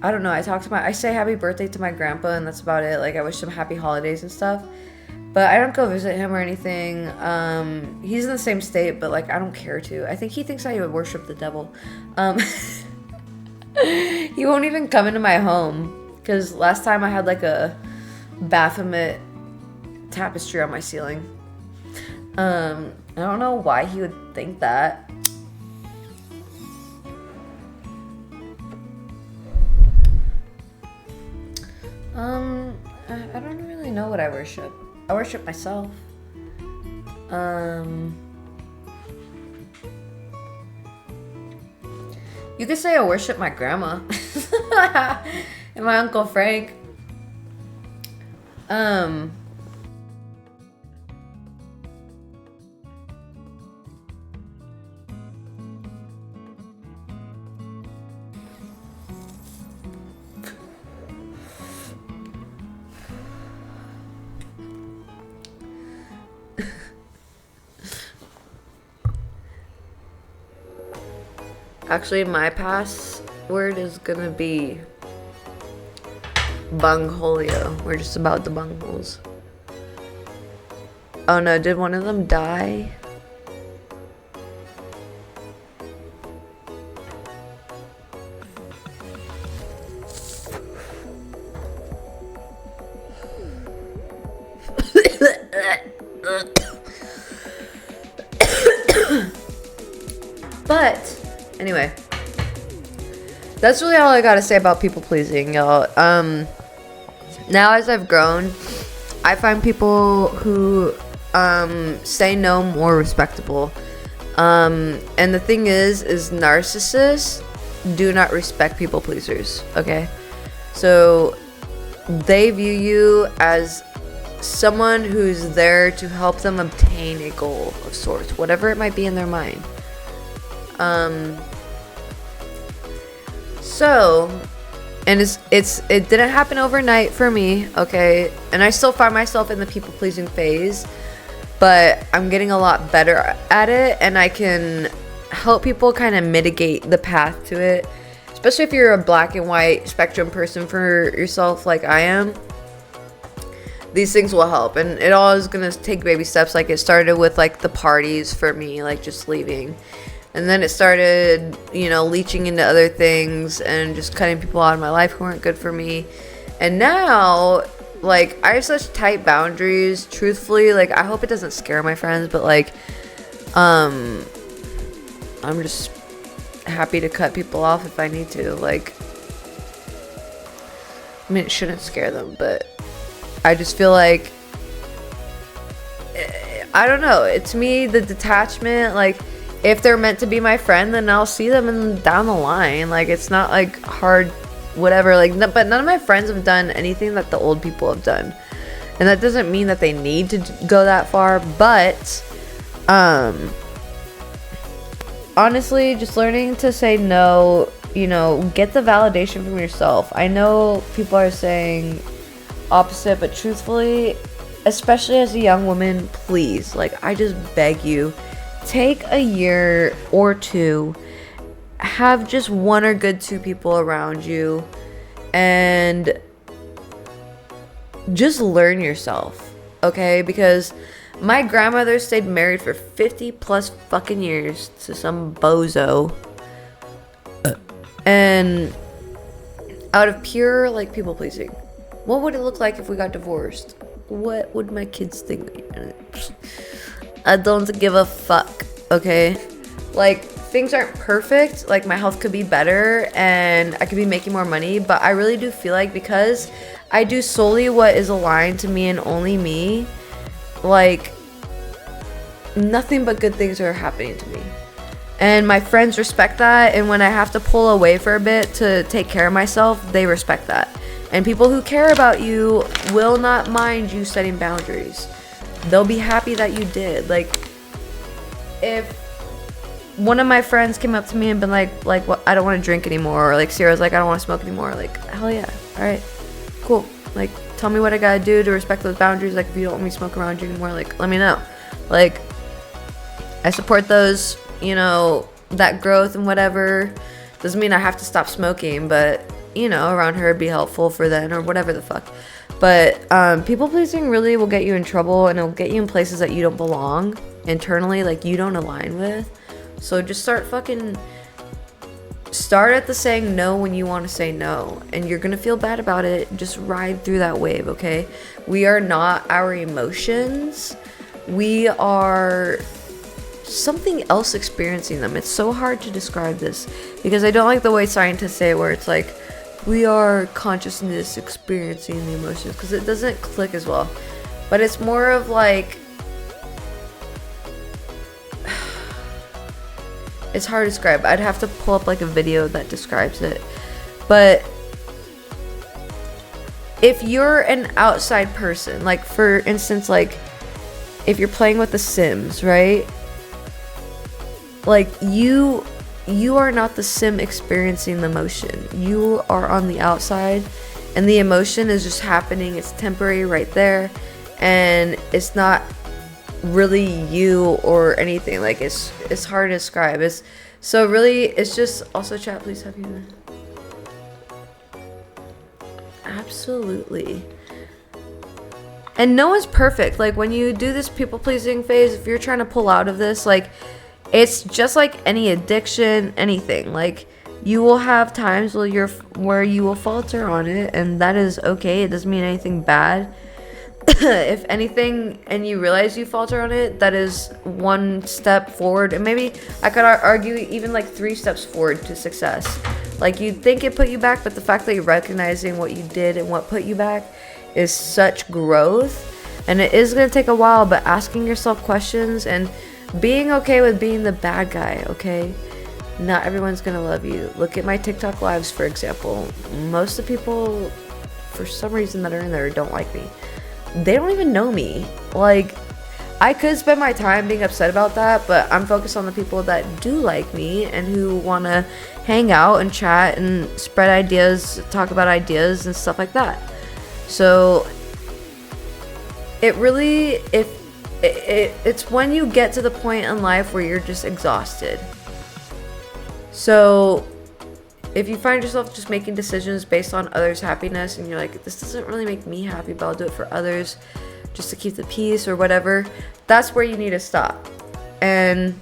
I don't know, I say happy birthday to my grandpa, and that's about it. Like, I wish him happy holidays and stuff, but I don't go visit him or anything. He's in the same state, but, like, I don't care to. I think he thinks I would worship the devil. He won't even come into my home, because last time I had, like, a Baphomet tapestry on my ceiling. I don't know why he would think that. I don't really know what I worship. I worship myself. You could say I worship my grandma and my Uncle Frank. Actually, my password is gonna be Bungholio. We're just about the bungholes. Oh no, did one of them die? But anyway, that's really all I gotta say about people pleasing, y'all. Now as I've grown, I find people who say no more respectable. And the thing is narcissists do not respect people pleasers. Okay, so they view you as someone who's there to help them obtain a goal of sorts, whatever it might be in their mind. So, and it didn't happen overnight for me, okay? And I still find myself in the people pleasing phase, but I'm getting a lot better at it, and I can help people kind of mitigate the path to it, especially if you're a black and white spectrum person for yourself like I am. These things will help, and it all is gonna take baby steps. Like, it started with like the parties for me, like just leaving, and then it started, you know, leeching into other things and just cutting people out of my life who weren't good for me. And now, like, I have such tight boundaries, truthfully. Like, I hope it doesn't scare my friends, but like, I'm just happy to cut people off if I need to. Like, I mean, it shouldn't scare them, but I just feel like, I don't know, it's me, the detachment, like, if they're meant to be my friend, then I'll see them down the line. Like, it's not like hard, whatever, like, but none of my friends have done anything that the old people have done, and that doesn't mean that they need to go that far, but honestly, just learning to say no, you know, get the validation from yourself. I know people are saying opposite, but truthfully, especially as a young woman, please, like, I just beg you, take a year or two, have just one or good two people around you, and just learn yourself, okay? Because my grandmother stayed married for 50 plus fucking years to some bozo, and out of pure, like, people pleasing. What would it look like if we got divorced? What would my kids think? I don't give a fuck, okay? Like, things aren't perfect. Like, my health could be better and I could be making more money, but I really do feel like, because I do solely what is aligned to me and only me, like, nothing but good things are happening to me. And my friends respect that, and when I have to pull away for a bit to take care of myself, they respect that. And people who care about you will not mind you setting boundaries. They'll be happy that you did. Like, if one of my friends came up to me and been like, what, I don't want to drink anymore, or like Sierra's like, I don't want to smoke anymore, like, hell yeah, all right, cool. Like, tell me what I gotta do to respect those boundaries. Like, if you don't want me to smoke around you anymore, like, let me know. Like, I support those, you know, that growth and whatever. Doesn't mean I have to stop smoking, but, you know, around her it'd be helpful for then, or whatever the fuck. But people pleasing really will get you in trouble, and it'll get you in places that you don't belong internally, like you don't align with. So just start at the saying no when you want to say no, and you're gonna feel bad about it. Just ride through that wave, okay? We are not our emotions. We are something else experiencing them. It's so hard to describe this, because I don't like the way scientists say it, where it's like, we are consciousness experiencing the emotions, because it doesn't click as well. But it's more of like, it's hard to describe. I'd have to pull up like a video that describes it. But if you're an outside person, like for instance, like if you're playing with The Sims, right? Like you are not the sim experiencing the emotion. You are on the outside, and the emotion is just happening. It's temporary right there, and it's not really you or anything. Like, it's hard to describe. It's So really, it's just also chat. Please have you. Absolutely. And no one's perfect. Like when you do this people pleasing phase, if you're trying to pull out of this, like it's just like any addiction, anything. Like you will have times where you will falter on it, and that is okay. It doesn't mean anything bad. If anything, and you realize you falter on it, that is one step forward, and maybe I could argue even like 3 steps forward to success. Like you'd think it put you back, but the fact that you're recognizing what you did and what put you back is such growth. And it is going to take a while, but asking yourself questions and being okay with being the bad guy, okay? Not everyone's going to love you. Look at my TikTok lives, for example. Most of the people, for some reason, that are in there don't like me. They don't even know me. Like, I could spend my time being upset about that, but I'm focused on the people that do like me and who want to hang out and chat and spread ideas, talk about ideas and stuff like that. So it really, it's when you get to the point in life where you're just exhausted. So if you find yourself just making decisions based on others' happiness and you're like, this doesn't really make me happy, but I'll do it for others just to keep the peace or whatever, that's where you need to stop. And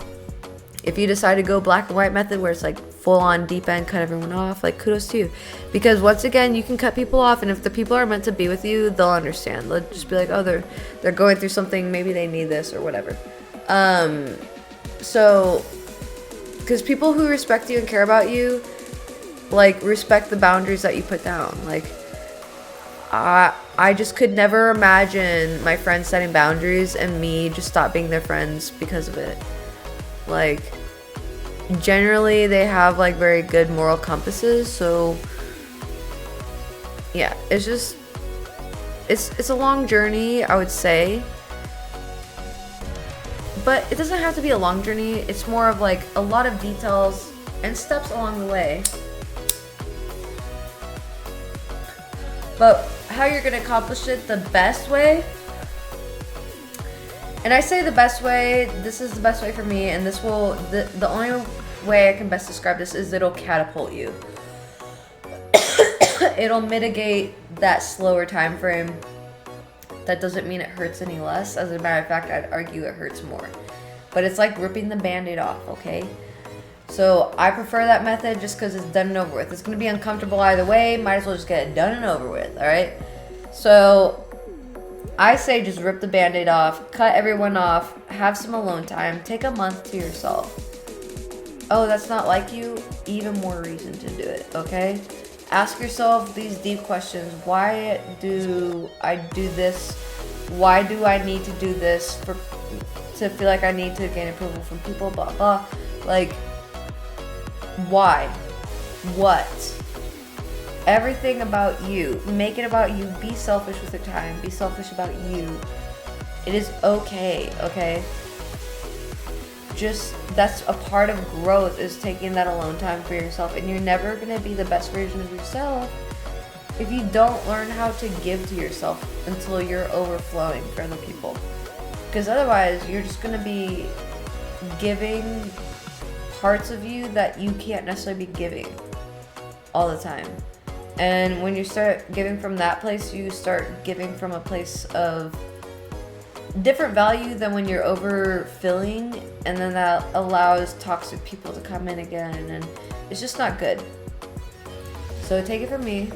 if you decide to go black and white method where it's like full on deep end, cut everyone off, like kudos to you. Because once again, you can cut people off, and if the people are meant to be with you, they'll understand. They'll just be like, oh, they're going through something, maybe they need this or whatever. So because people who respect you and care about you, like, respect the boundaries that you put down. Like, I just could never imagine my friends setting boundaries and me just stop being their friends because of it. Like, generally they have like very good moral compasses, so yeah, it's just it's a long journey, I would say. But it doesn't have to be a long journey. It's more of like a lot of details and steps along the way. But how you're going to accomplish it the best way, and I say the best way, this is the best way for me, and this will, the only way I can best describe this is it'll catapult you. It'll mitigate that slower time frame. That doesn't mean it hurts any less. As a matter of fact, I'd argue it hurts more. But it's like ripping the band-aid off, okay? So I prefer that method just because it's done and over with. It's going to be uncomfortable either way. Might as well just get it done and over with, all right? So I say just rip the band-aid off, cut everyone off, have some alone time, take a month to yourself. Oh, that's not like you? Even more reason to do it, okay? Ask yourself these deep questions. Why do I do this? Why do I need to do this to feel like I need to gain approval from people, blah, blah. Like, why? What? Everything about you. Make it about you. Be selfish with your time. Be selfish about you. It is okay, okay? Just, that's a part of growth, is taking that alone time for yourself. And you're never going to be the best version of yourself if you don't learn how to give to yourself until you're overflowing for other people. Because otherwise, you're just going to be giving parts of you that you can't necessarily be giving all the time. And when you start giving from that place, you start giving from a place of different value than when you're overfilling, and then that allows toxic people to come in again, and it's just not good. So take it from me,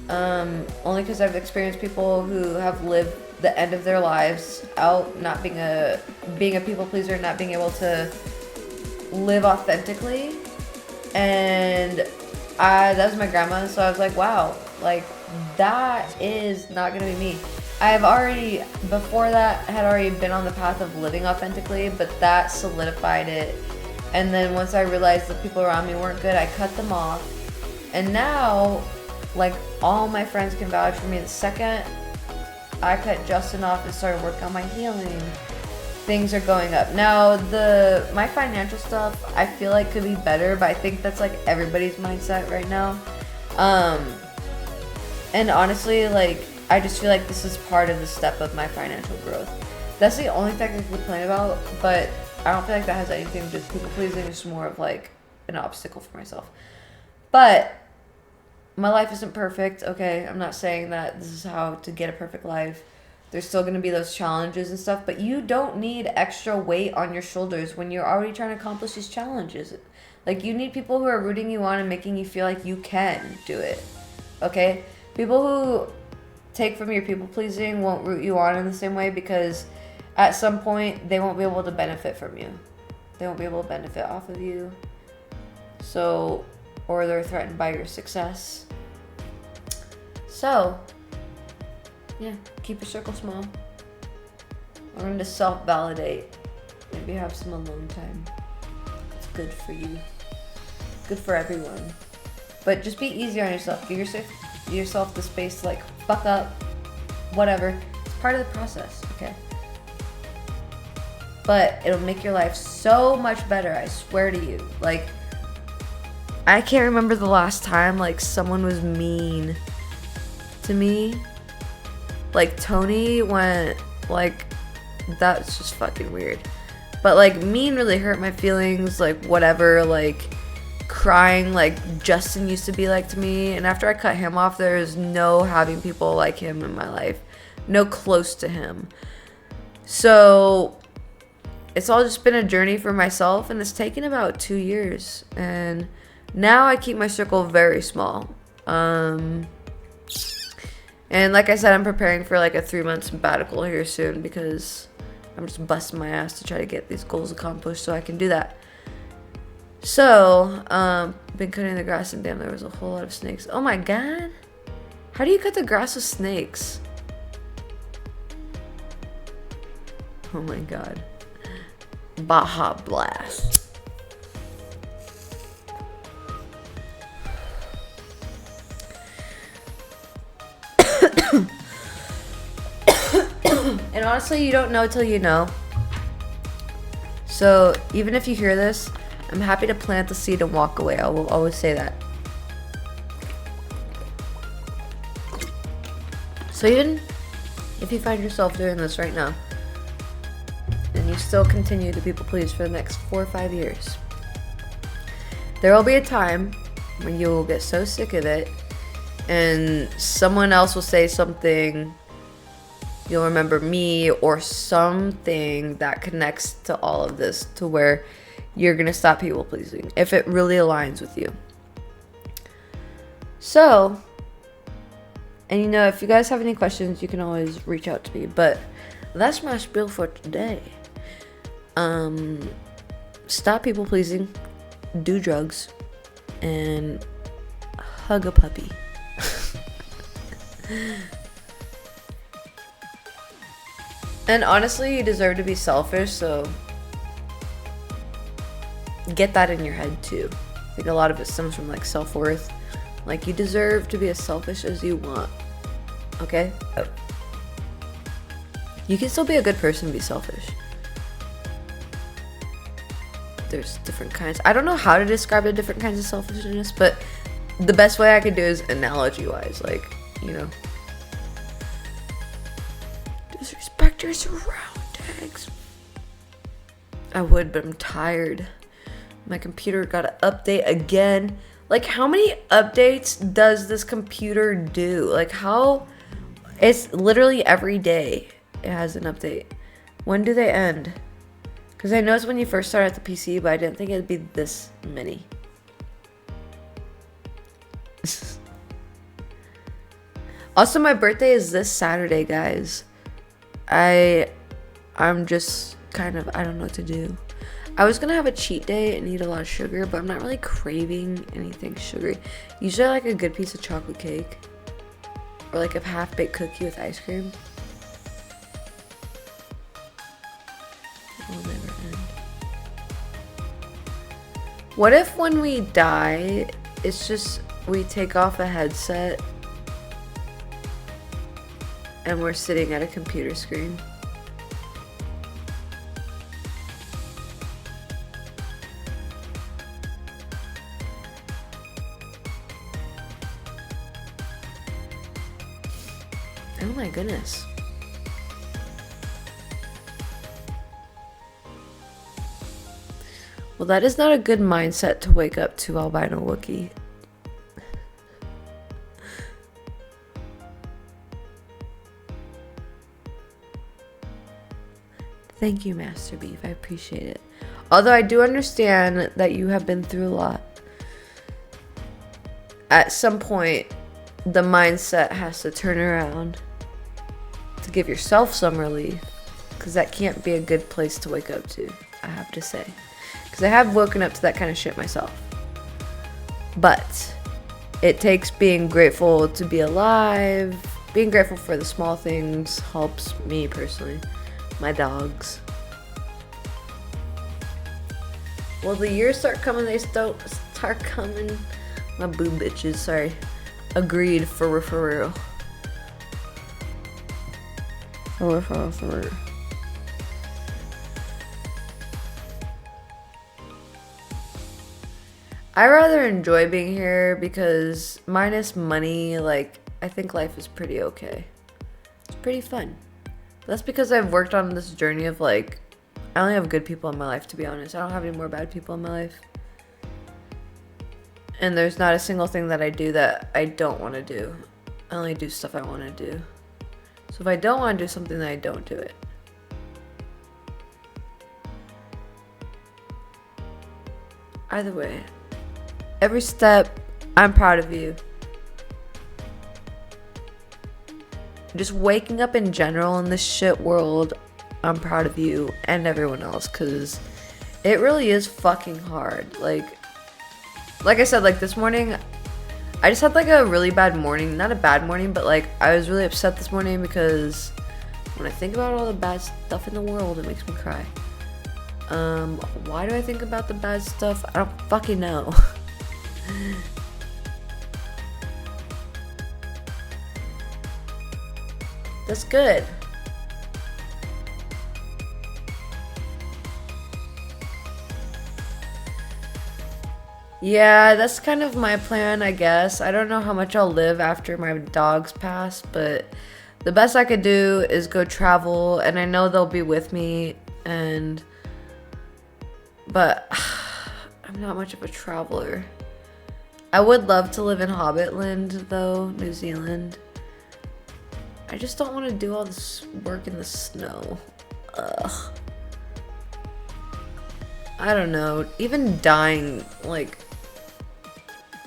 only because I've experienced people who have lived the end of their lives out not being a people pleaser, not being able to live authentically. And that was my grandma, so I was like, wow, like, that is not gonna be me. I have already, before that, had already been on the path of living authentically, but that solidified it. And then once I realized the people around me weren't good, I cut them off. And now, like, all my friends can vouch for me. The second I cut Justin off and started working on my healing, things are going up. Now, my financial stuff, I feel like could be better, but I think that's like everybody's mindset right now. And honestly, like, I just feel like this is part of the step of my financial growth. That's the only thing I can complain about, but I don't feel like that has anything to do with people pleasing. It's more of like an obstacle for myself. But my life isn't perfect, okay? I'm not saying that this is how to get a perfect life. There's still going to be those challenges and stuff, but you don't need extra weight on your shoulders when you're already trying to accomplish these challenges. Like, you need people who are rooting you on and making you feel like you can do it, okay? People who take from your people pleasing won't root you on in the same way, because at some point they won't be able to benefit from you. They won't be able to benefit off of you. So, or they're threatened by your success. So, yeah, keep your circle small. Learn to self-validate. Maybe have some alone time. It's good for you. Good for everyone. But just be easy on yourself. Give yourself the space to like fuck up, whatever. It's part of the process, okay? But it'll make your life so much better, I swear to you. Like, I can't remember the last time like someone was mean to me. Like Tony went like, that's just fucking weird. But like mean really hurt my feelings, like whatever, like crying like Justin used to be like to me. And after I cut him off, there's no having people like him in my life. No close to him. So it's all just been a journey for myself, and it's taken about 2 years. And now I keep my circle very small. And like I said, I'm preparing for like a 3-month sabbatical here soon, because I'm just busting my ass to try to get these goals accomplished so I can do that. So, been cutting the grass, and damn, there was a whole lot of snakes. Oh my god. How do you cut the grass with snakes? Oh my god. Baja Blast. And honestly, you don't know till you know. So even if you hear this, I'm happy to plant the seed and walk away. I will always say that. So even if you find yourself doing this right now, and you still continue to people please for the next 4 or 5 years, there will be a time when you will get so sick of it, and someone else will say something, you'll remember me or something that connects to all of this, to where you're gonna stop people pleasing if it really aligns with you. So, and you know, if you guys have any questions, you can always reach out to me. But that's my spiel for today. Stop people pleasing, do drugs, and hug a puppy. And honestly, you deserve to be selfish, so get that in your head too. I think a lot of it stems from like self-worth. Like, you deserve to be as selfish as you want. Okay? You can still be a good person and be selfish. There's different kinds. I don't know how to describe the different kinds of selfishness, but the best way I could do is analogy-wise. Like, you know, disrespect your surroundings. I would, but I'm tired. My computer got to update again. Like, how many updates does this computer do? Like, how? It's literally every day it has an update. When do they end? Because I know it's when you first start at the PC, but I didn't think it'd be this many. Also, my birthday is this Saturday, guys. I'm just kind of, I don't know what to do. I was gonna have a cheat day and eat a lot of sugar, but I'm not really craving anything sugary. Usually I like a good piece of chocolate cake, or like a half-baked cookie with ice cream. It will never end. What if when we die, it's just we take off a headset and we're sitting at a computer screen? Oh my goodness. Well, that is not a good mindset to wake up to, albino Wookie. Thank you, Master Beef. I appreciate it. Although I do understand that you have been through a lot. At some point, the mindset has to turn around to give yourself some relief. Because that can't be a good place to wake up to, I have to say. Because I have woken up to that kind of shit myself. But it takes being grateful to be alive. Being grateful for the small things helps me personally. My dogs. Well, the years start coming, they start coming. My boo bitches, sorry. Agreed, for real. For real. I rather enjoy being here because minus money, like, I think life is pretty okay. It's pretty fun. That's because I've worked on this journey of, like, I only have good people in my life, to be honest. I don't have any more bad people in my life. And there's not a single thing that I do that I don't want to do. I only do stuff I want to do. So if I don't want to do something, then I don't do it. Either way, every step, I'm proud of you. Just waking up in general in this shit world, I'm proud of you and everyone else, because it really is fucking hard. Like I said, like this morning, I just had like a really bad morning. Not a bad morning, but like I was really upset this morning because when I think about all the bad stuff in the world, it makes me cry. Why do I think about the bad stuff? I don't fucking know. That's good. Yeah, that's kind of my plan, I guess. I don't know how much I'll live after my dogs pass, but the best I could do is go travel, and I know they'll be with me, but I'm not much of a traveler. I would love to live in Hobbitland, though, New Zealand. I just don't want to do all this work in the snow. Ugh. I don't know. Even dying, like,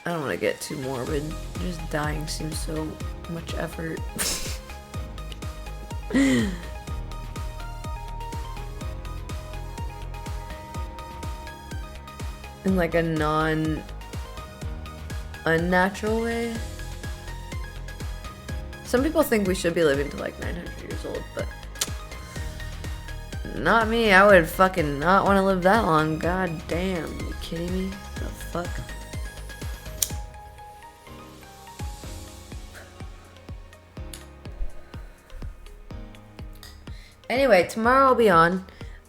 I don't want to get too morbid. Just dying seems so much effort. In like a non-unnatural way. Some people think we should be living to like 900 years old, but not me. I would fucking not want to live that long. God damn. You kidding me? The fuck? Anyway, tomorrow I'll be on.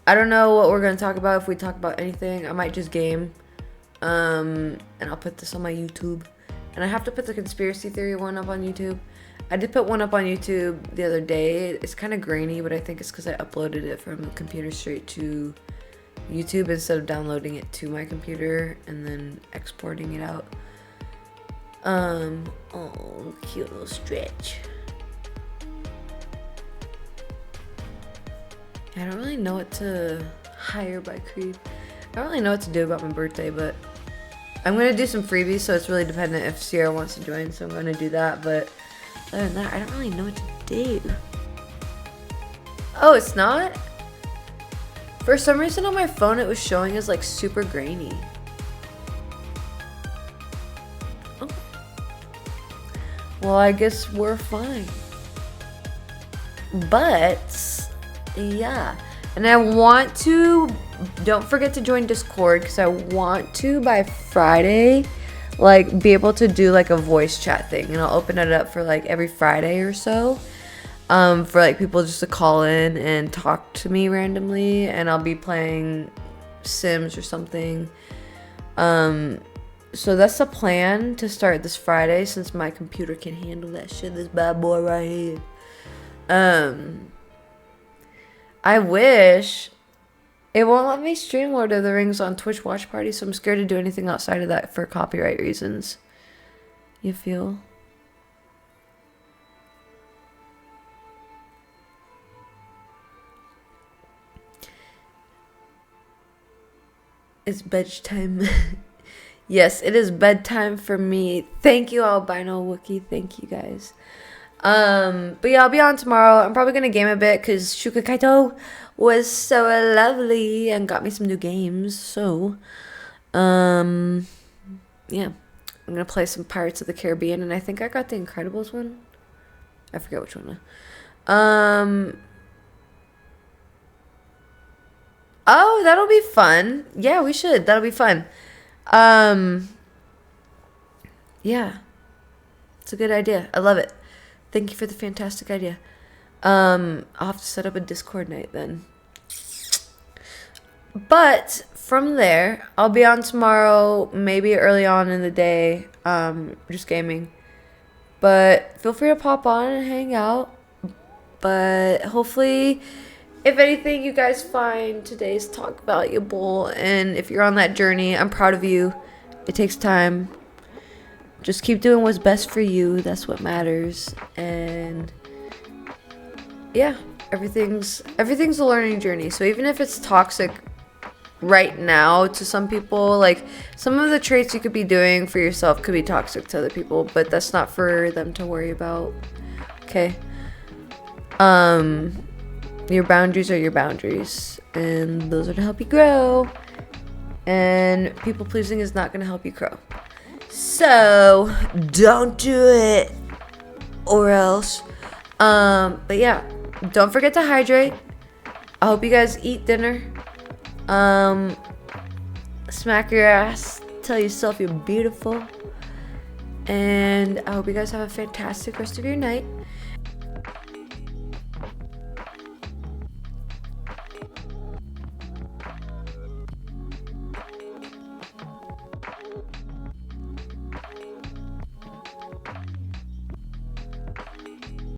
I don't know what we're going to talk about. If we talk about anything, I might just game. And I'll put this on my YouTube. And I have to put the conspiracy theory one up on YouTube. I did put one up on YouTube the other day. It's kind of grainy, but I think it's because I uploaded it from the computer straight to YouTube instead of downloading it to my computer and then exporting it out. Oh, cute little stretch. I don't really know what to hire by creep. I don't really know what to do about my birthday, but I'm going to do some freebies, so it's really dependent if Sierra wants to join, so I'm going to do that, but other than that, I don't really know what to do. Oh, it's not? For some reason on my phone, it was showing as like super grainy. Oh. Well, I guess we're fine. But, yeah. And I want to, don't forget to join Discord, because I want to, by Friday, like, be able to do, like, a voice chat thing. And I'll open it up for, like, every Friday or so. For, like, people just to call in and talk to me randomly. And I'll be playing Sims or something. So that's the plan to start this Friday, since my computer can handle that shit. This bad boy right here. I wish It won't let me stream Lord of the Rings on Twitch Watch Party, so I'm scared to do anything outside of that for copyright reasons. You feel? It's bedtime. Yes, it is bedtime for me. Thank you, Albino Wookie. Thank you, guys. But yeah, I'll be on tomorrow. I'm probably gonna game a bit because Shuka Kaito was so lovely and got me some new games. So, yeah, I'm gonna play some Pirates of the Caribbean, and I think I got the Incredibles one. I forget which one. Oh, that'll be fun. Yeah, we should. That'll be fun. Yeah, it's a good idea. I love it. Thank you for the fantastic idea. I'll have to set up a Discord night then. But from there, I'll be on tomorrow, maybe early on in the day, just gaming. But feel free to pop on and hang out. But hopefully, if anything, you guys find today's talk valuable. And if you're on that journey, I'm proud of you. It takes time. Just keep doing what's best for you. That's what matters. And yeah, everything's a learning journey. So even if it's toxic right now to some people, like some of the traits you could be doing for yourself could be toxic to other people, but that's not for them to worry about. Okay. Your boundaries are your boundaries, and those are to help you grow. And people pleasing is not going to help you grow. So don't do it, or else. But yeah, don't forget to hydrate. I hope you guys eat dinner. Smack your ass. Tell yourself you're beautiful. And I hope you guys have a fantastic rest of your night.